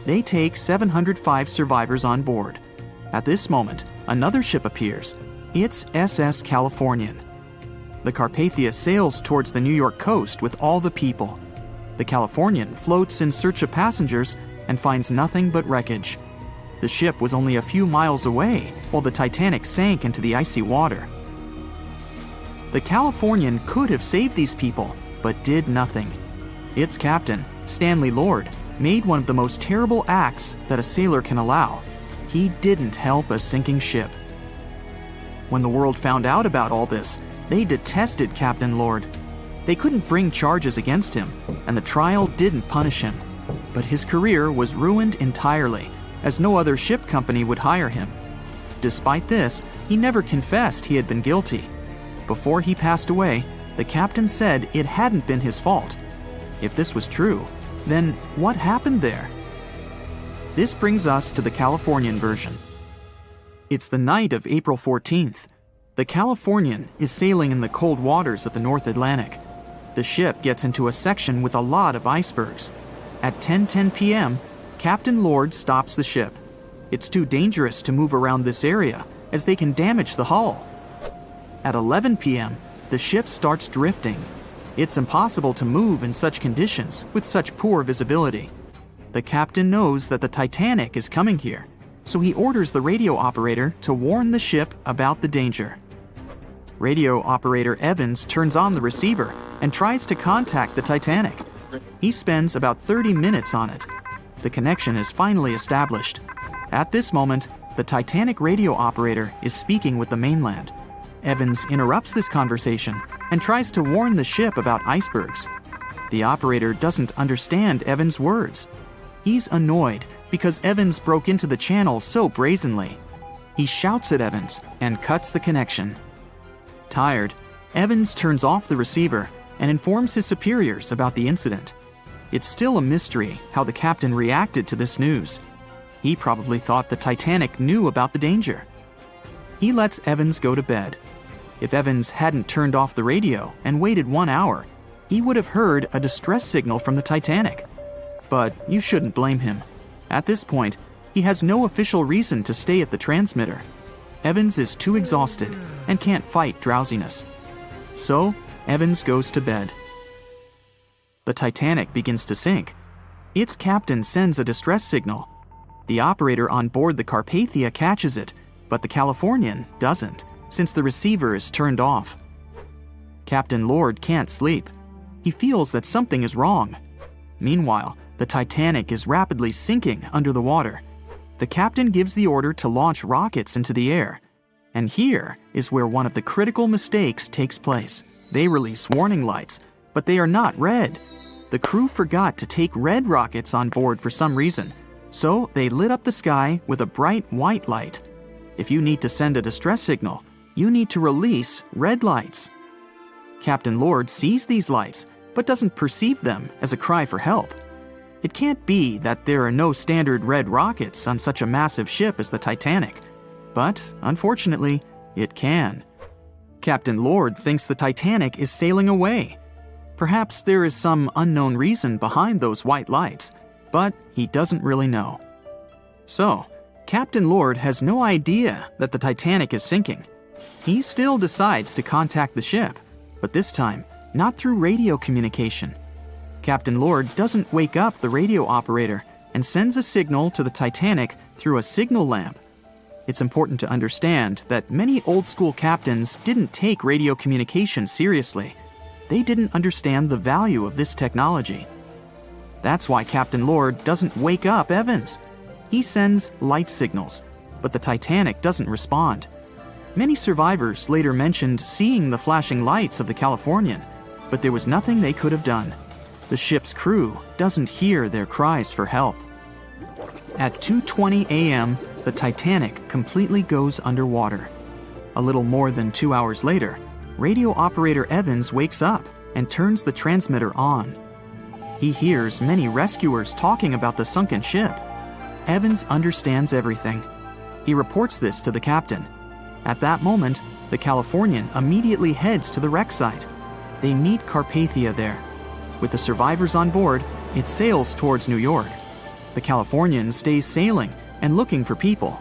They take 705 survivors on board. At this moment, another ship appears. It's SS Californian. The Carpathia sails towards the New York coast with all the people. The Californian floats in search of passengers and finds nothing but wreckage. The ship was only a few miles away while the Titanic sank into the icy water. The Californian could have saved these people, but did nothing. Its captain, Stanley Lord, made one of the most terrible acts that a sailor can allow. He didn't help a sinking ship. When the world found out about all this, they detested Captain Lord. They couldn't bring charges against him, and the trial didn't punish him. But his career was ruined entirely, as no other ship company would hire him. Despite this, he never confessed he had been guilty. Before he passed away, the captain said it hadn't been his fault. If this was true, then what happened there? This brings us to the Californian version. It's the night of April 14th. The Californian is sailing in the cold waters of the North Atlantic. The ship gets into a section with a lot of icebergs. At 10:10 p.m., Captain Lord stops the ship. It's too dangerous to move around this area, as they can damage the hull. At 11 p.m., the ship starts drifting. It's impossible to move in such conditions with such poor visibility. The captain knows that the Titanic is coming here, so he orders the radio operator to warn the ship about the danger. Radio operator Evans turns on the receiver and tries to contact the Titanic. He spends about 30 minutes on it. The connection is finally established. At this moment, the Titanic radio operator is speaking with the mainland. Evans interrupts this conversation and tries to warn the ship about icebergs. The operator doesn't understand Evans' words. He's annoyed because Evans broke into the channel so brazenly. He shouts at Evans and cuts the connection. Tired, Evans turns off the receiver and informs his superiors about the incident. It's still a mystery how the captain reacted to this news. He probably thought the Titanic knew about the danger. He lets Evans go to bed. If Evans hadn't turned off the radio and waited 1 hour, he would have heard a distress signal from the Titanic. But you shouldn't blame him. At this point, he has no official reason to stay at the transmitter. Evans is too exhausted and can't fight drowsiness. So, Evans goes to bed. The Titanic begins to sink. Its captain sends a distress signal. The operator on board the Carpathia catches it, but the Californian doesn't, since the receiver is turned off. Captain Lord can't sleep. He feels that something is wrong. Meanwhile, the Titanic is rapidly sinking under the water. The captain gives the order to launch rockets into the air. And here is where one of the critical mistakes takes place. They release warning lights, but they are not red. The crew forgot to take red rockets on board for some reason, so they lit up the sky with a bright white light. If you need to send a distress signal, you need to release red lights. Captain Lord sees these lights, but doesn't perceive them as a cry for help. It can't be that there are no standard red rockets on such a massive ship as the Titanic. But, unfortunately, it can. Captain Lord thinks the Titanic is sailing away. Perhaps there is some unknown reason behind those white lights, but he doesn't really know. So, Captain Lord has no idea that the Titanic is sinking. He still decides to contact the ship, but this time, not through radio communication. Captain Lord doesn't wake up the radio operator and sends a signal to the Titanic through a signal lamp. It's important to understand that many old-school captains didn't take radio communication seriously. They didn't understand the value of this technology. That's why Captain Lord doesn't wake up Evans. He sends light signals, but the Titanic doesn't respond. Many survivors later mentioned seeing the flashing lights of the Californian, but there was nothing they could have done. The ship's crew doesn't hear their cries for help. At 2:20 a.m., the Titanic completely goes underwater. A little more than 2 hours later, radio operator Evans wakes up and turns the transmitter on. He hears many rescuers talking about the sunken ship. Evans understands everything. He reports this to the captain. At that moment, the Californian immediately heads to the wreck site. They meet Carpathia there. With the survivors on board, it sails towards New York. The Californian stays sailing and looking for people.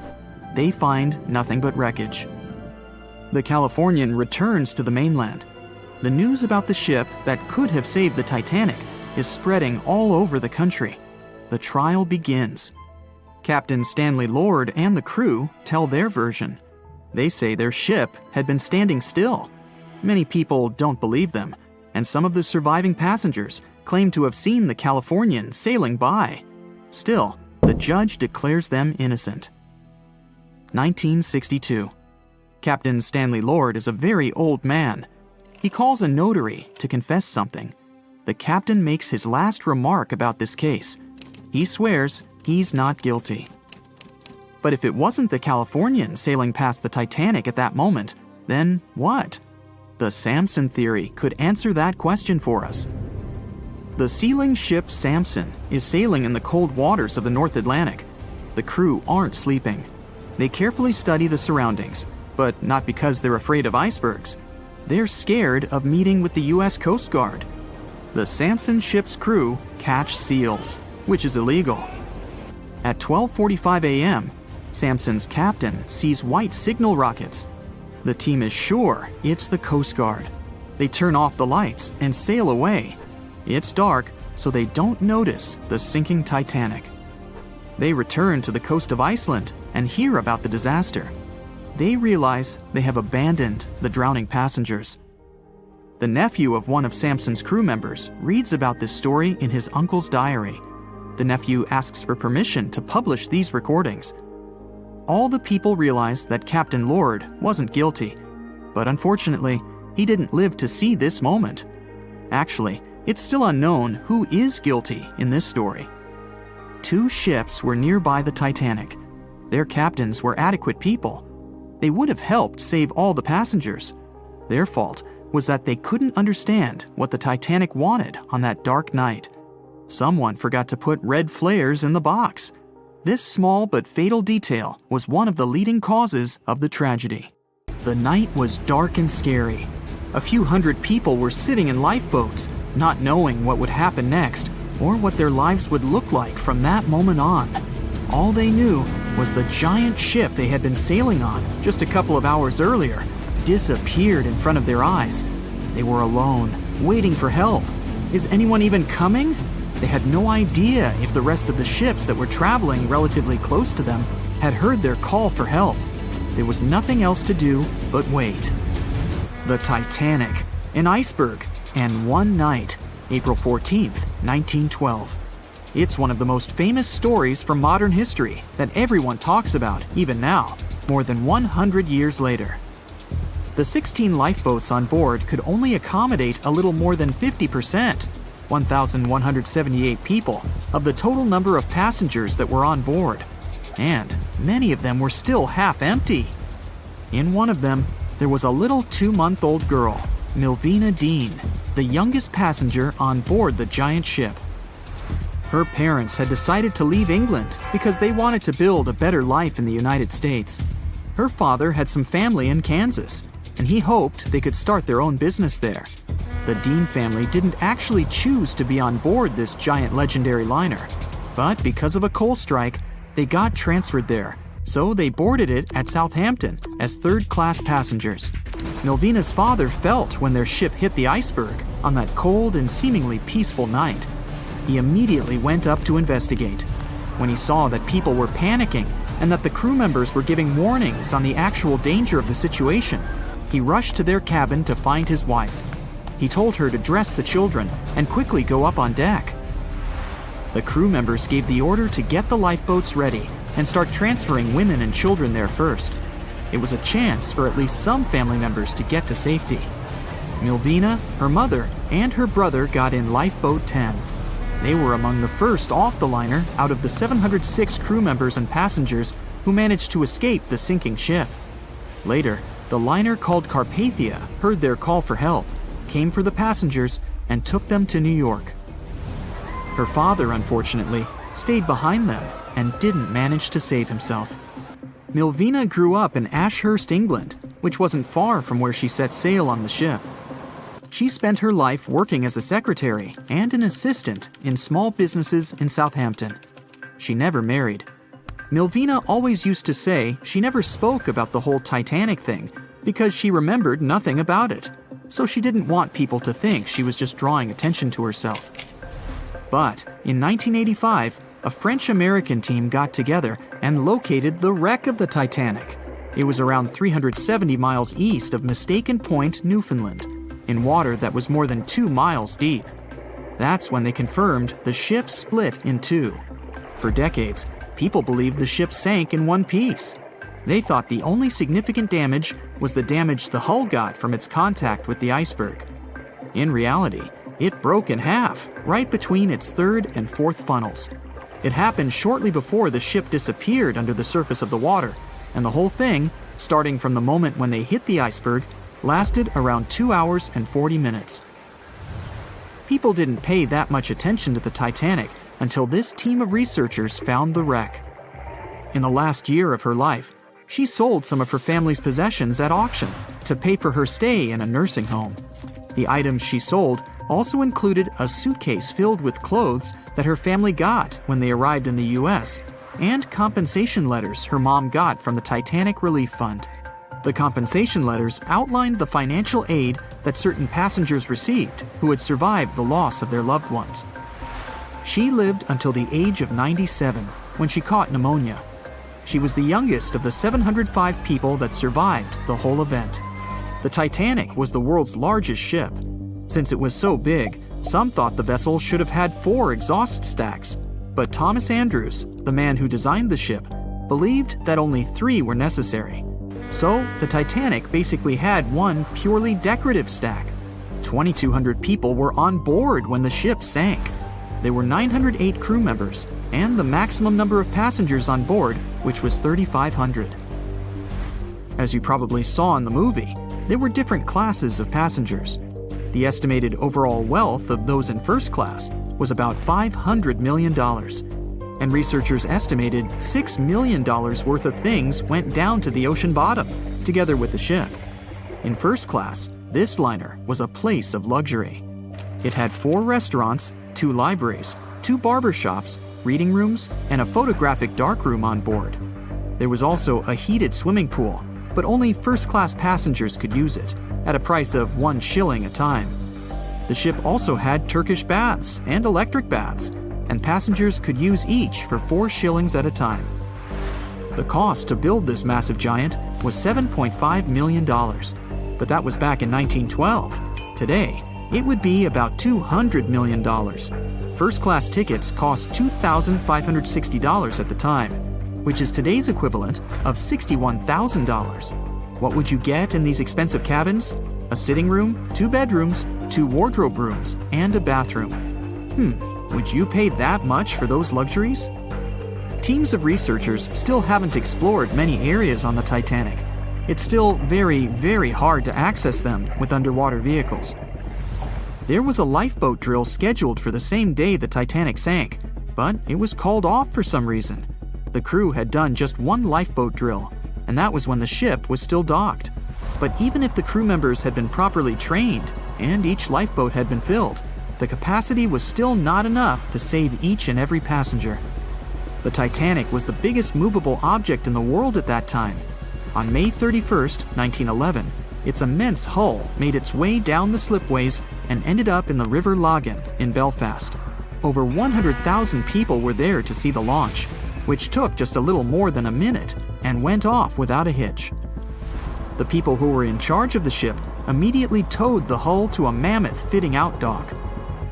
They find nothing but wreckage. The Californian returns to the mainland. The news about the ship that could have saved the Titanic is spreading all over the country. The trial begins. Captain Stanley Lord and the crew tell their version. They say their ship had been standing still. Many people don't believe them, and some of the surviving passengers claim to have seen the Californian sailing by. Still, the judge declares them innocent. 1962. Captain Stanley Lord is a very old man. He calls a notary to confess something. The captain makes his last remark about this case. He swears he's not guilty. But if it wasn't the Californian sailing past the Titanic at that moment, then what? The Samson theory could answer that question for us. The sealing ship Samson is sailing in the cold waters of the North Atlantic. The crew aren't sleeping. They carefully study the surroundings, but not because they're afraid of icebergs. They're scared of meeting with the U.S. Coast Guard. The Samson ship's crew catch seals, which is illegal. At 12:45 a.m., Samson's captain sees white signal rockets. The team is sure it's the Coast Guard. They turn off the lights and sail away. It's dark, so they don't notice the sinking Titanic. They return to the coast of Iceland and hear about the disaster. They realize they have abandoned the drowning passengers. The nephew of one of Samson's crew members reads about this story in his uncle's diary. The nephew asks for permission to publish these recordings. All the people realize that Captain Lord wasn't guilty, but unfortunately, he didn't live to see this moment. Actually, it's still unknown who is guilty in this story. 2 ships were nearby the Titanic. Their captains were adequate people. They would have helped save all the passengers. Their fault was that they couldn't understand what the Titanic wanted on that dark night. Someone forgot to put red flares in the box. This small but fatal detail was one of the leading causes of the tragedy. The night was dark and scary. A few hundred people were sitting in lifeboats, not knowing what would happen next or what their lives would look like from that moment on. All they knew was the giant ship they had been sailing on just a couple of hours earlier disappeared in front of their eyes. They were alone, waiting for help. Is anyone even coming? They had no idea if the rest of the ships that were traveling relatively close to them had heard their call for help. There was nothing else to do but wait. The Titanic, an iceberg, and one night, April 14th, 1912. It's one of the most famous stories from modern history that everyone talks about, even now, more than 100 years later. The 16 lifeboats on board could only accommodate a little more than 50%, 1,178 people, of the total number of passengers that were on board. And many of them were still half empty. In one of them, there was a little 2-month-old girl, Milvina Dean, the youngest passenger on board the giant ship. Her parents had decided to leave England because they wanted to build a better life in the United States. Her father had some family in Kansas, and he hoped they could start their own business there. The Dean family didn't actually choose to be on board this giant legendary liner, but because of a coal strike, they got transferred there, so they boarded it at Southampton as third-class passengers. Milvina's father felt when their ship hit the iceberg on that cold and seemingly peaceful night. He immediately went up to investigate. When he saw that people were panicking and that the crew members were giving warnings on the actual danger of the situation, he rushed to their cabin to find his wife. He told her to dress the children and quickly go up on deck. The crew members gave the order to get the lifeboats ready and start transferring women and children there first. It was a chance for at least some family members to get to safety. Milvina, her mother, and her brother got in Lifeboat 10. They were among the first off the liner out of the 706 crew members and passengers who managed to escape the sinking ship. Later, the liner called Carpathia heard their call for help, came for the passengers, and took them to New York. Her father, unfortunately, stayed behind them and didn't manage to save himself. Milvina grew up in Ashurst, England, which wasn't far from where she set sail on the ship. She spent her life working as a secretary and an assistant in small businesses in Southampton. She never married. Milvina always used to say she never spoke about the whole Titanic thing because she remembered nothing about it, so she didn't want people to think she was just drawing attention to herself. But in 1985, a French-American team got together and located the wreck of the Titanic. It was around 370 miles east of Mistaken Point, Newfoundland, in water that was more than 2 miles deep. That's when they confirmed the ship split in two. For decades, people believed the ship sank in one piece. They thought the only significant damage was the damage the hull got from its contact with the iceberg. In reality, it broke in half, right between its third and fourth funnels. It happened shortly before the ship disappeared under the surface of the water, and the whole thing, starting from the moment when they hit the iceberg, lasted around 2 hours and 40 minutes. People didn't pay that much attention to the Titanic until this team of researchers found the wreck. In the last year of her life, she sold some of her family's possessions at auction to pay for her stay in a nursing home. The items she sold also included a suitcase filled with clothes that her family got when they arrived in the U.S., and compensation letters her mom got from the Titanic Relief Fund. The compensation letters outlined the financial aid that certain passengers received who had survived the loss of their loved ones. She lived until the age of 97 when she caught pneumonia. She was the youngest of the 705 people that survived the whole event. The Titanic was the world's largest ship. Since it was so big, some thought the vessel should have had 4 exhaust stacks. But Thomas Andrews, the man who designed the ship, believed that only 3 were necessary. So, the Titanic basically had one purely decorative stack. 2,200 people were on board when the ship sank. There were 908 crew members, and the maximum number of passengers on board, which was 3,500. As you probably saw in the movie, there were different classes of passengers. The estimated overall wealth of those in first class was about $500 million, and researchers estimated $6 million worth of things went down to the ocean bottom, together with the ship. In first class, this liner was a place of luxury. It had 4 restaurants, 2 libraries, 2 barber shops, reading rooms, and a photographic darkroom on board. There was also a heated swimming pool, but only first-class passengers could use it, at a price of 1 shilling a time. The ship also had Turkish baths and electric baths, and passengers could use each for 4 shillings at a time. The cost to build this massive giant was $7.5 million, but that was back in 1912. Today, it would be about $200 million. First-class tickets cost $2,560 at the time, which is today's equivalent of $61,000. What would you get in these expensive cabins? A sitting room, 2 bedrooms, 2 wardrobe rooms, and a bathroom. Would you pay that much for those luxuries? Teams of researchers still haven't explored many areas on the Titanic. It's still very, very hard to access them with underwater vehicles. There was a lifeboat drill scheduled for the same day the Titanic sank, but it was called off for some reason. The crew had done just 1 lifeboat drill, and that was when the ship was still docked. But even if the crew members had been properly trained and each lifeboat had been filled, the capacity was still not enough to save each and every passenger. The Titanic was the biggest movable object in the world at that time. On May 31st, 1911, its immense hull made its way down the slipways and ended up in the River Lagan in Belfast. Over 100,000 people were there to see the launch, which took just a little more than a minute and went off without a hitch. The people who were in charge of the ship immediately towed the hull to a mammoth fitting-out dock.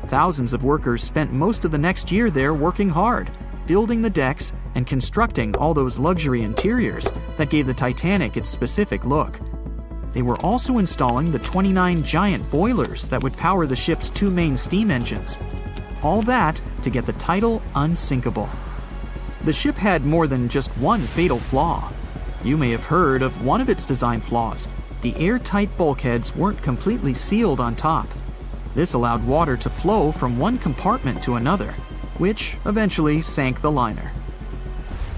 Thousands of workers spent most of the next year there working hard, building the decks and constructing all those luxury interiors that gave the Titanic its specific look. They were also installing the 29 giant boilers that would power the ship's 2 main steam engines. All that to get the title unsinkable. The ship had more than just one fatal flaw. You may have heard of one of its design flaws. The airtight bulkheads weren't completely sealed on top. This allowed water to flow from one compartment to another, which eventually sank the liner.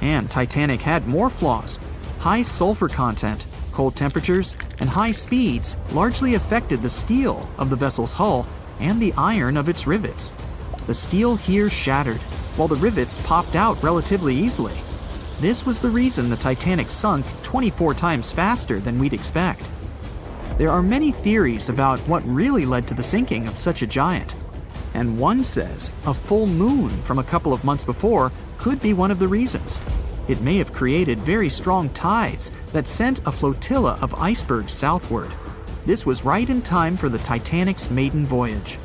And Titanic had more flaws. High sulfur content, cold temperatures, and high speeds largely affected the steel of the vessel's hull and the iron of its rivets. The steel here shattered, while the rivets popped out relatively easily. This was the reason the Titanic sunk 24 times faster than we'd expect. There are many theories about what really led to the sinking of such a giant. And one says a full moon from a couple of months before could be one of the reasons. It may have created very strong tides that sent a flotilla of icebergs southward. This was right in time for the Titanic's maiden voyage.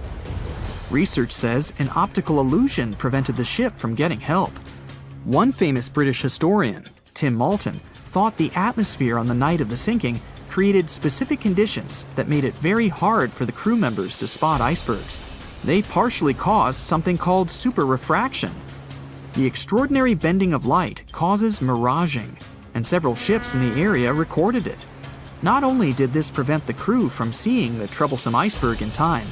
Research says an optical illusion prevented the ship from getting help. One famous British historian, Tim Moulton, thought the atmosphere on the night of the sinking created specific conditions that made it very hard for the crew members to spot icebergs. They partially caused something called superrefraction. The extraordinary bending of light causes miraging, and several ships in the area recorded it. Not only did this prevent the crew from seeing the troublesome iceberg in time,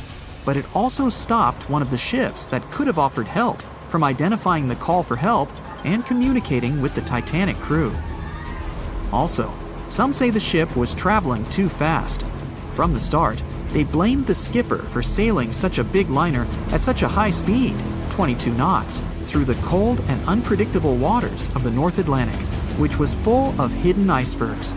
but it also stopped one of the ships that could have offered help from identifying the call for help and communicating with the Titanic crew. Also, some say the ship was traveling too fast. From the start, they blamed the skipper for sailing such a big liner at such a high speed, 22 knots, through the cold and unpredictable waters of the North Atlantic, which was full of hidden icebergs.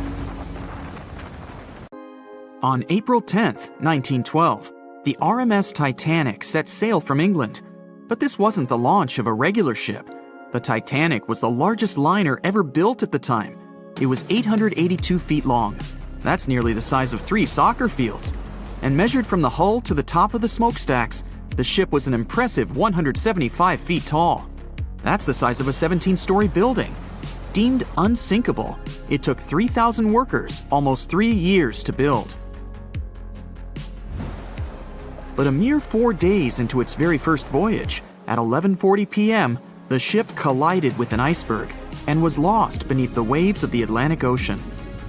On April 10, 1912, the RMS Titanic set sail from England. But this wasn't the launch of a regular ship. The Titanic was the largest liner ever built at the time. It was 882 feet long. That's nearly the size of 3 soccer fields. And measured from the hull to the top of the smokestacks, the ship was an impressive 175 feet tall. That's the size of a 17-story building. Deemed unsinkable, it took 3,000 workers almost 3 years to build. But a mere 4 days into its very first voyage, at 11:40 p.m., the ship collided with an iceberg and was lost beneath the waves of the Atlantic Ocean.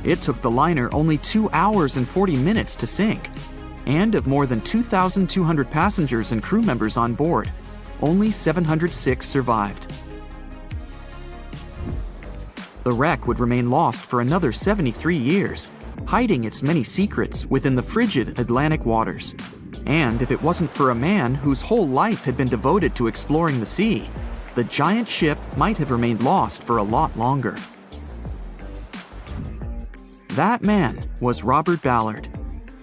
It took the liner only 2 hours and 40 minutes to sink. And of more than 2,200 passengers and crew members on board, only 706 survived. The wreck would remain lost for another 73 years, hiding its many secrets within the frigid Atlantic waters. And if it wasn't for a man whose whole life had been devoted to exploring the sea, the giant ship might have remained lost for a lot longer. That man was Robert Ballard.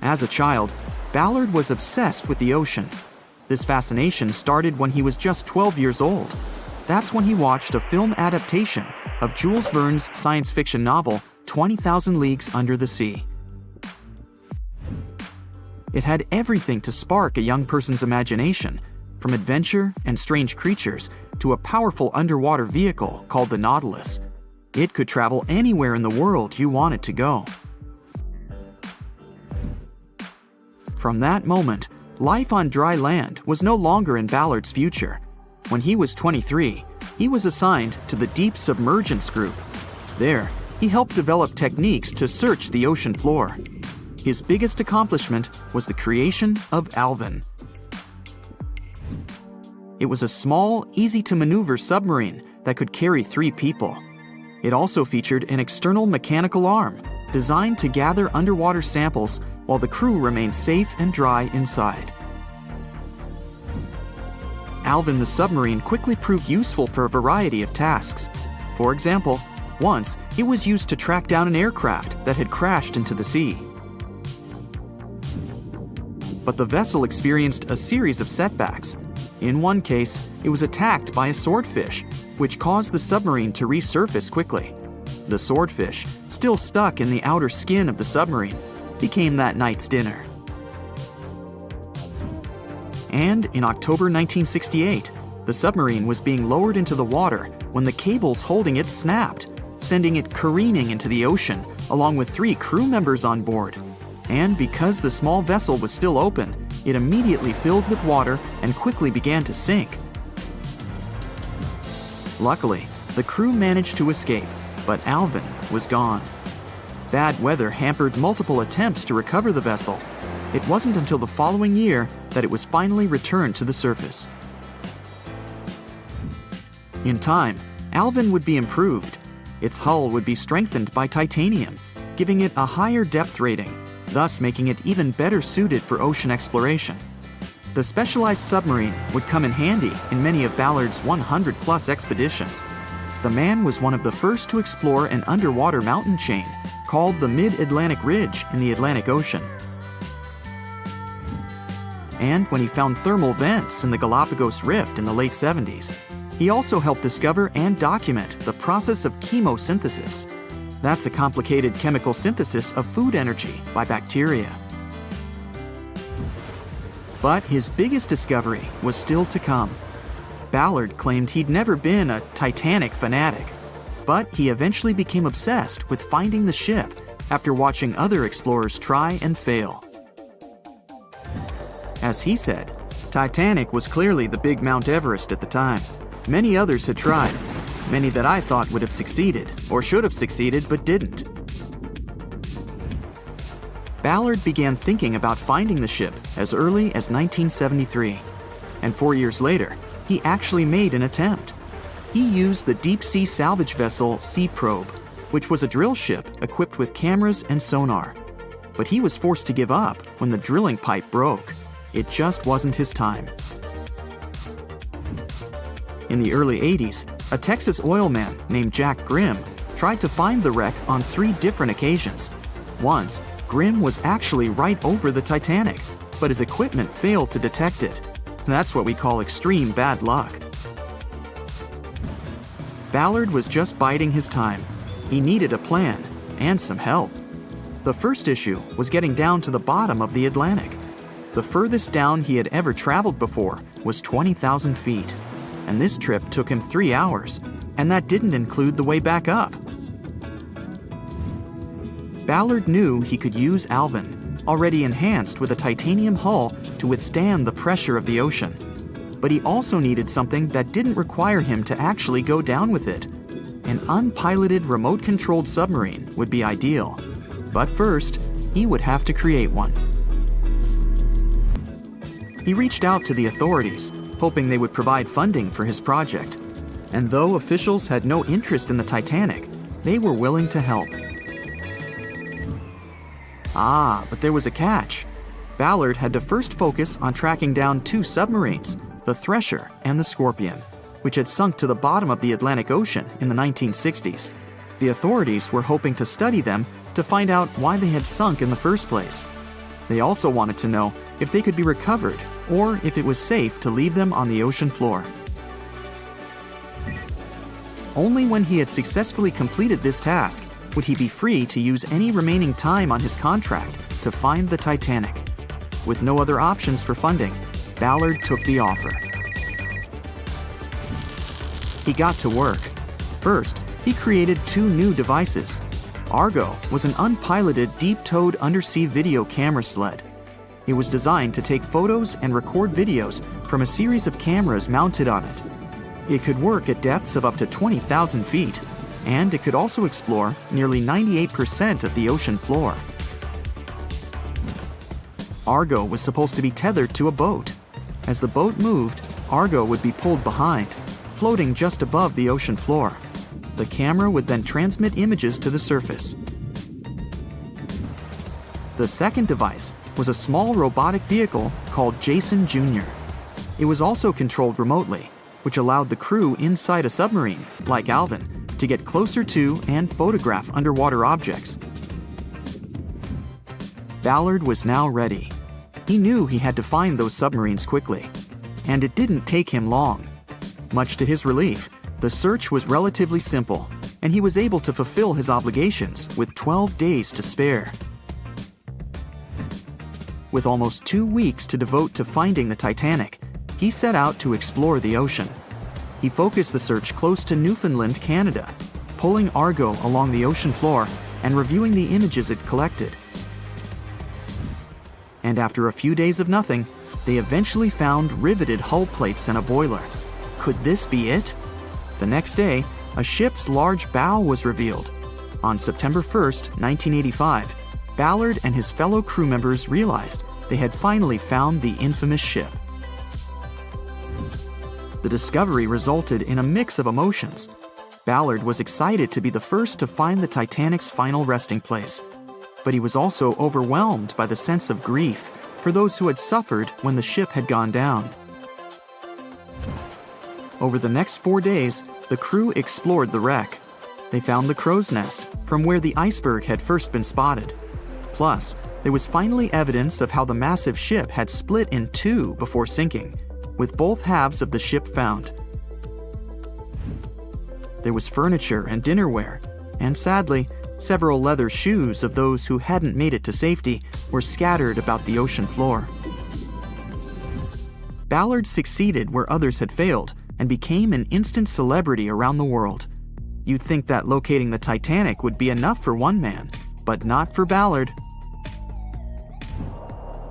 As a child, Ballard was obsessed with the ocean. This fascination started when he was just 12 years old. That's when he watched a film adaptation of Jules Verne's science fiction novel, 20,000 Leagues Under the Sea. It had everything to spark a young person's imagination, from adventure and strange creatures to a powerful underwater vehicle called the Nautilus. It could travel anywhere in the world you wanted to go. From that moment, life on dry land was no longer in Ballard's future. When he was 23, he was assigned to the Deep Submergence Group. There, he helped develop techniques to search the ocean floor. His biggest accomplishment was the creation of Alvin. It was a small, easy-to-maneuver submarine that could carry 3 people. It also featured an external mechanical arm designed to gather underwater samples while the crew remained safe and dry inside. Alvin the submarine quickly proved useful for a variety of tasks. For example, once it was used to track down an aircraft that had crashed into the sea. But the vessel experienced a series of setbacks. In one case, it was attacked by a swordfish, which caused the submarine to resurface quickly. The swordfish, still stuck in the outer skin of the submarine, became that night's dinner. And in October 1968, the submarine was being lowered into the water when the cables holding it snapped, sending it careening into the ocean along with 3 crew members on board. And because the small vessel was still open, it immediately filled with water and quickly began to sink. Luckily, the crew managed to escape, but Alvin was gone. Bad weather hampered multiple attempts to recover the vessel. It wasn't until the following year that it was finally returned to the surface. In time, Alvin would be improved. Its hull would be strengthened by titanium, giving it a higher depth rating, thus making it even better suited for ocean exploration. The specialized submarine would come in handy in many of Ballard's 100-plus expeditions. The man was one of the first to explore an underwater mountain chain called the Mid-Atlantic Ridge in the Atlantic Ocean. And when he found thermal vents in the Galapagos Rift in the late 70s, he also helped discover and document the process of chemosynthesis. That's a complicated chemical synthesis of food energy by bacteria. But his biggest discovery was still to come. Ballard claimed he'd never been a Titanic fanatic, but he eventually became obsessed with finding the ship after watching other explorers try and fail. As he said, Titanic was clearly the big Mount Everest at the time. Many others had tried, many that I thought would have succeeded, or should have succeeded but didn't. Ballard began thinking about finding the ship as early as 1973, and 4 years later, he actually made an attempt. He used the deep-sea salvage vessel Sea Probe. which was a drill ship equipped with cameras and sonar. But he was forced to give up when the drilling pipe broke. It just wasn't his time. In the early 80s, a Texas oil man named Jack Grimm tried to find the wreck on 3 different occasions. Once, Grimm was actually right over the Titanic, but his equipment failed to detect it. That's what we call extreme bad luck. Ballard was just biding his time. He needed a plan and some help. The first issue was getting down to the bottom of the Atlantic. The furthest down he had ever traveled before was 20,000 feet, and this trip took him 3 hours, and that didn't include the way back up. Ballard knew he could use Alvin, already enhanced with a titanium hull to withstand the pressure of the ocean. But he also needed something that didn't require him to actually go down with it. An unpiloted remote-controlled submarine would be ideal. But first, he would have to create one. He reached out to the authorities, hoping they would provide funding for his project. And though officials had no interest in the Titanic, they were willing to help. But there was a catch. Ballard had to first focus on tracking down 2 submarines, the Thresher and the Scorpion, which had sunk to the bottom of the Atlantic Ocean in the 1960s. The authorities were hoping to study them to find out why they had sunk in the first place. They also wanted to know if they could be recovered or if it was safe to leave them on the ocean floor. Only when he had successfully completed this task would he be free to use any remaining time on his contract to find the Titanic. With no other options for funding, Ballard took the offer. He got to work. First, he created 2 new devices. Argo was an unpiloted deep-towed undersea video camera sled. It was designed to take photos and record videos from a series of cameras mounted on it. It could work at depths of up to 20,000 feet, and it could also explore nearly 98% of the ocean floor. Argo was supposed to be tethered to a boat. As the boat moved, Argo would be pulled behind, floating just above the ocean floor. The camera would then transmit images to the surface. The second device was a small robotic vehicle called Jason Jr. It was also controlled remotely, which allowed the crew inside a submarine, like Alvin, to get closer to and photograph underwater objects. Ballard was now ready. He knew he had to find those submarines quickly, and it didn't take him long. Much to his relief, the search was relatively simple, and he was able to fulfill his obligations with 12 days to spare. With almost 2 weeks to devote to finding the Titanic, he set out to explore the ocean. He focused the search close to Newfoundland, Canada, pulling Argo along the ocean floor and reviewing the images it collected. And after a few days of nothing, they eventually found riveted hull plates and a boiler. Could this be it? The next day, a ship's large bow was revealed. On September 1st, 1985, Ballard and his fellow crew members realized they had finally found the infamous ship. The discovery resulted in a mix of emotions. Ballard was excited to be the first to find the Titanic's final resting place, but he was also overwhelmed by the sense of grief for those who had suffered when the ship had gone down. Over the next 4 days, the crew explored the wreck. They found the crow's nest, from where the iceberg had first been spotted. Plus, there was finally evidence of how the massive ship had split in 2 before sinking, with both halves of the ship found. There was furniture and dinnerware, and sadly, several leather shoes of those who hadn't made it to safety were scattered about the ocean floor. Ballard succeeded where others had failed and became an instant celebrity around the world. You'd think that locating the Titanic would be enough for one man, but not for Ballard.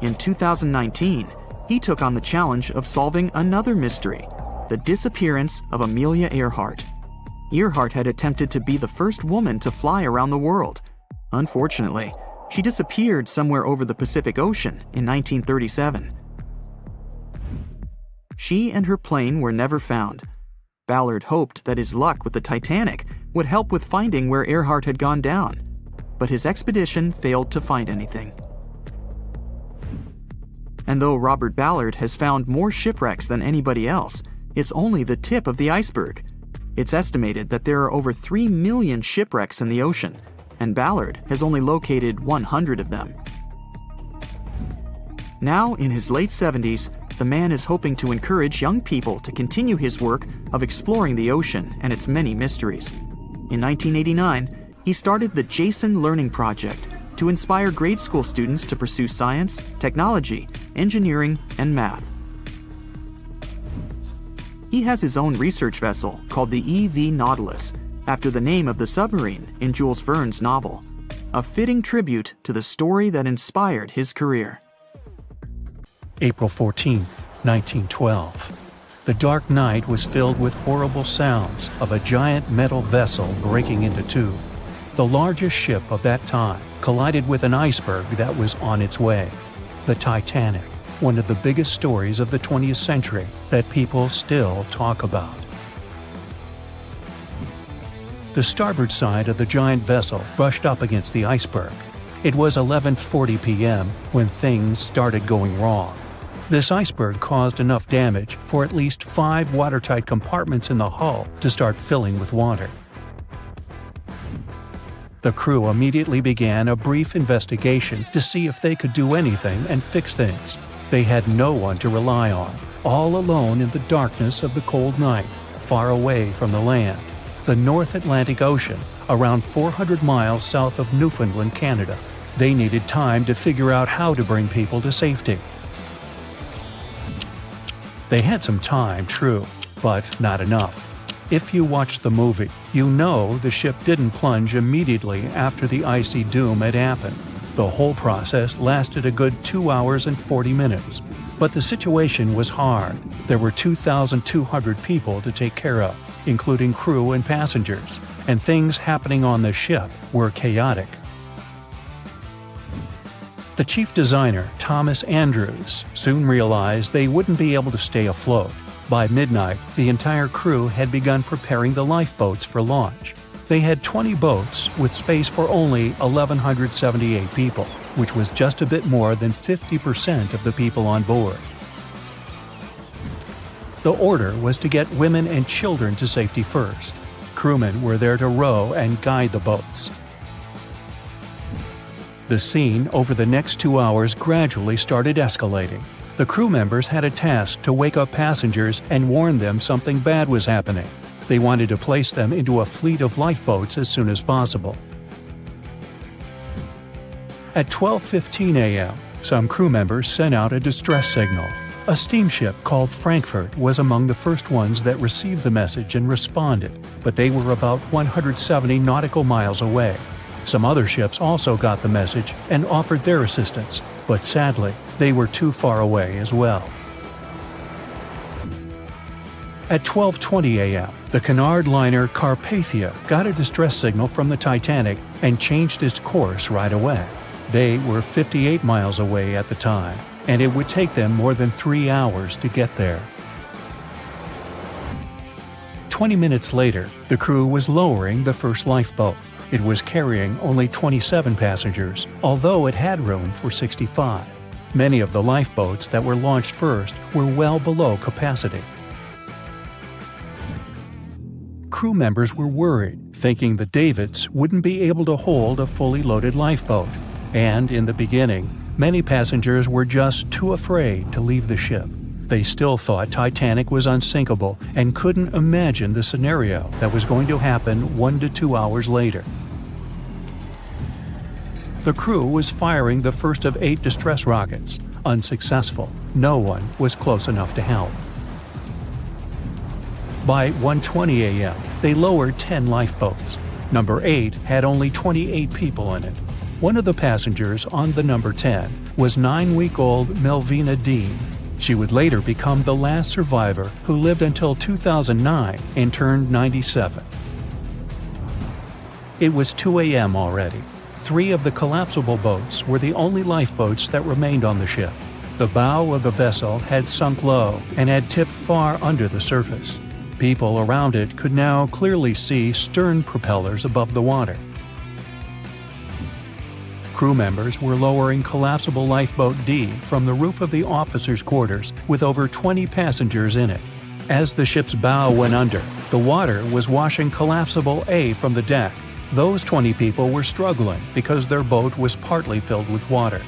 In 2019, he took on the challenge of solving another mystery, the disappearance of Amelia Earhart. Earhart had attempted to be the first woman to fly around the world. Unfortunately, she disappeared somewhere over the Pacific Ocean in 1937. She and her plane were never found. Ballard hoped that his luck with the Titanic would help with finding where Earhart had gone down, but his expedition failed to find anything. And though Robert Ballard has found more shipwrecks than anybody else, it's only the tip of the iceberg. It's estimated that there are over 3 million shipwrecks in the ocean, and Ballard has only located 100 of them. Now, in his late 70s, the man is hoping to encourage young people to continue his work of exploring the ocean and its many mysteries. In 1989, he started the Jason Learning Project to inspire grade school students to pursue science, technology, engineering, and math. He has his own research vessel called the EV Nautilus, after the name of the submarine in Jules Verne's novel, a fitting tribute to the story that inspired his career. April 14, 1912. The dark night was filled with horrible sounds of a giant metal vessel breaking into two. The largest ship of that time collided with an iceberg that was on its way. The Titanic, one of the biggest stories of the 20th century that people still talk about. The starboard side of the giant vessel brushed up against the iceberg. It was 11:40 p.m. when things started going wrong. This iceberg caused enough damage for at least 5 watertight compartments in the hull to start filling with water. The crew immediately began a brief investigation to see if they could do anything and fix things. They had no one to rely on, all alone in the darkness of the cold night, far away from the land, the North Atlantic Ocean, around 400 miles south of Newfoundland, Canada. They needed time to figure out how to bring people to safety. They had some time, true, but not enough. If you watched the movie, you know the ship didn't plunge immediately after the icy doom had happened. The whole process lasted a good 2 hours and 40 minutes. But the situation was hard. There were 2,200 people to take care of, including crew and passengers, and things happening on the ship were chaotic. The chief designer, Thomas Andrews, soon realized they wouldn't be able to stay afloat. By midnight, the entire crew had begun preparing the lifeboats for launch. They had 20 boats with space for only 1,178 people, which was just a bit more than 50% of the people on board. The order was to get women and children to safety first. Crewmen were there to row and guide the boats. The scene over the next 2 hours gradually started escalating. The crew members had a task to wake up passengers and warn them something bad was happening. They wanted to place them into a fleet of lifeboats as soon as possible. At 12:15 a.m., some crew members sent out a distress signal. A steamship called Frankfurt was among the first ones that received the message and responded, but they were about 170 nautical miles away. Some other ships also got the message and offered their assistance, but sadly, they were too far away as well. At 12:20 a.m., the Cunard liner Carpathia got a distress signal from the Titanic and changed its course right away. They were 58 miles away at the time, and it would take them more than 3 hours to get there. 20 minutes later, the crew was lowering the first lifeboat. It was carrying only 27 passengers, although it had room for 65. Many of the lifeboats that were launched first were well below capacity. Crew members were worried, thinking the Davids wouldn't be able to hold a fully loaded lifeboat. And in the beginning, many passengers were just too afraid to leave the ship. They still thought Titanic was unsinkable and couldn't imagine the scenario that was going to happen 1 to 2 hours later. The crew was firing the first of 8 distress rockets. Unsuccessful. No one was close enough to help. By 1:20 a.m., they lowered 10 lifeboats. Number 8 had only 28 people in it. One of the passengers on the number 10 was 9-week-old Melvina Dean. She would later become the last survivor who lived until 2009 and turned 97. It was 2 a.m. already. 3 of the collapsible boats were the only lifeboats that remained on the ship. The bow of the vessel had sunk low and had tipped far under the surface. People around it could now clearly see stern propellers above the water. Crew members were lowering collapsible lifeboat D from the roof of the officers' quarters with over 20 passengers in it. As the ship's bow went under, the water was washing collapsible A from the deck. Those 20 people were struggling because their boat was partly filled with water.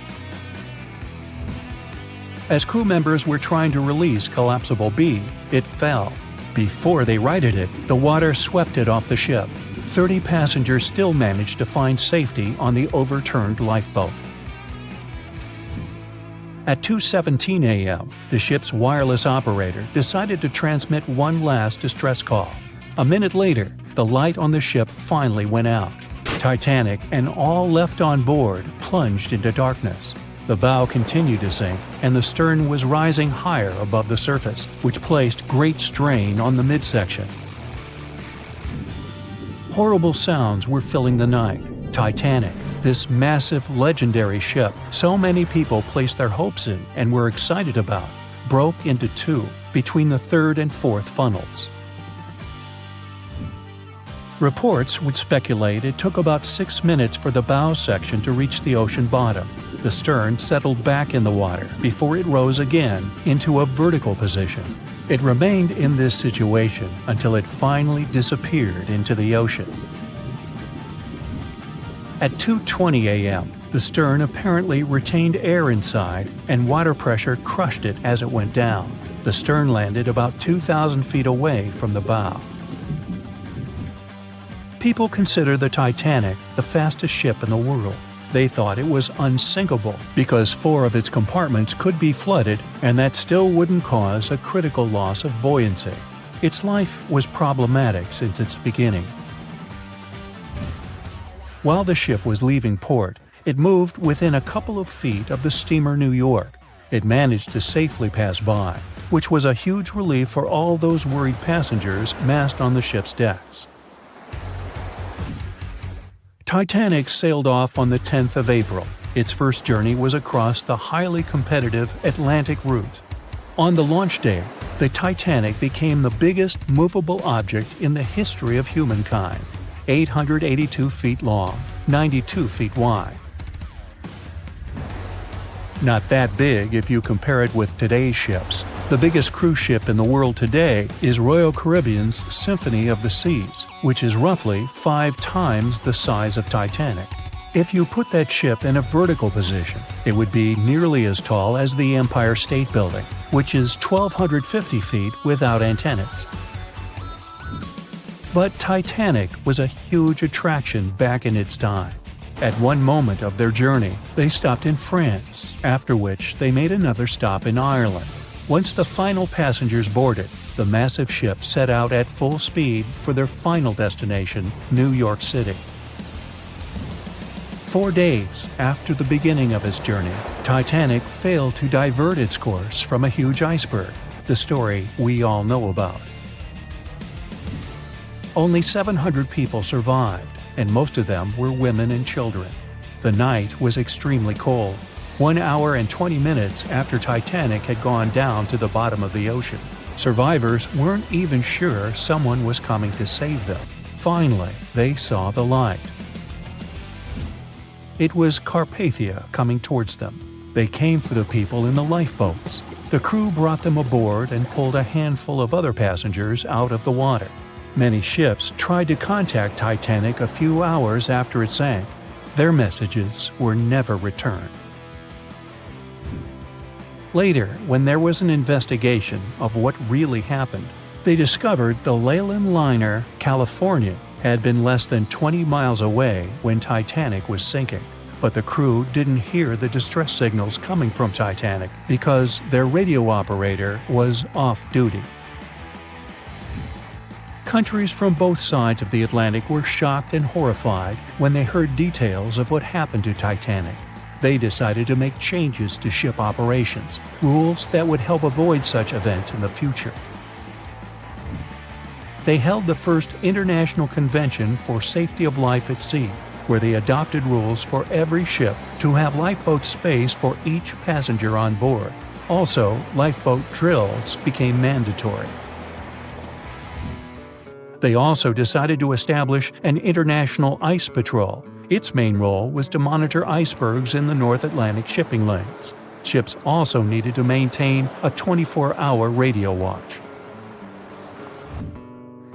As crew members were trying to release collapsible B, it fell. Before they righted it, the water swept it off the ship. 30 passengers still managed to find safety on the overturned lifeboat. At 2:17 a.m., the ship's wireless operator decided to transmit one last distress call. A minute later, the light on the ship finally went out. Titanic and all left on board plunged into darkness. The bow continued to sink, and the stern was rising higher above the surface, which placed great strain on the midsection. Horrible sounds were filling the night. Titanic, this massive, legendary ship so many people placed their hopes in and were excited about, broke into two between the third and fourth funnels. Reports would speculate it took about 6 minutes for the bow section to reach the ocean bottom. The stern settled back in the water before it rose again into a vertical position. It remained in this situation until it finally disappeared into the ocean. At 2:20 a.m., the stern apparently retained air inside, and water pressure crushed it as it went down. The stern landed about 2,000 feet away from the bow. People consider the Titanic the fastest ship in the world. They thought it was unsinkable because 4 of its compartments could be flooded, and that still wouldn't cause a critical loss of buoyancy. Its life was problematic since its beginning. While the ship was leaving port, it moved within a couple of feet of the steamer New York. It managed to safely pass by, which was a huge relief for all those worried passengers massed on the ship's decks. Titanic sailed off on the 10th of April. Its first journey was across the highly competitive Atlantic route. On the launch day, the Titanic became the biggest movable object in the history of humankind, 882 feet long, 92 feet wide. Not that big if you compare it with today's ships. The biggest cruise ship in the world today is Royal Caribbean's Symphony of the Seas, which is roughly 5 times the size of Titanic. If you put that ship in a vertical position, it would be nearly as tall as the Empire State Building, which is 1,250 feet without antennas. But Titanic was a huge attraction back in its time. At one moment of their journey, they stopped in France, after which they made another stop in Ireland. Once the final passengers boarded, the massive ship set out at full speed for their final destination, New York City. 4 days after the beginning of its journey, Titanic failed to divert its course from a huge iceberg, the story we all know about. Only 700 people survived, and most of them were women and children. The night was extremely cold, 1 hour and 20 minutes after Titanic had gone down to the bottom of the ocean. Survivors weren't even sure someone was coming to save them. Finally, they saw the light. It was Carpathia coming towards them. They came for the people in the lifeboats. The crew brought them aboard and pulled a handful of other passengers out of the water. Many ships tried to contact Titanic a few hours after it sank. Their messages were never returned. Later, when there was an investigation of what really happened, they discovered the Leyland liner California had been less than 20 miles away when Titanic was sinking. But the crew didn't hear the distress signals coming from Titanic because their radio operator was off duty. Countries from both sides of the Atlantic were shocked and horrified when they heard details of what happened to Titanic. They decided to make changes to ship operations, rules that would help avoid such events in the future. They held the first International Convention for Safety of Life at Sea, where they adopted rules for every ship to have lifeboat space for each passenger on board. Also, lifeboat drills became mandatory. They also decided to establish an international ice patrol. Its main role was to monitor icebergs in the North Atlantic shipping lanes. Ships also needed to maintain a 24-hour radio watch.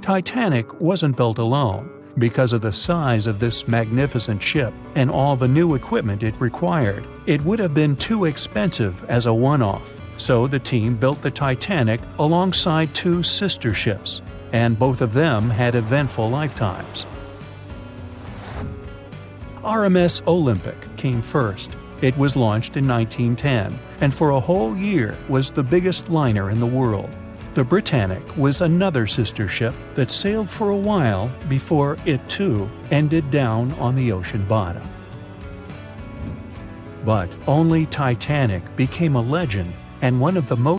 Titanic wasn't built alone. Because of the size of this magnificent ship and all the new equipment it required, it would have been too expensive as a one-off. So the team built the Titanic alongside two sister ships, and both of them had eventful lifetimes. RMS Olympic came first. It was launched in 1910, and for a whole year was the biggest liner in the world. The Britannic was another sister ship that sailed for a while before it too ended down on the ocean bottom. But only Titanic became a legend and one of the most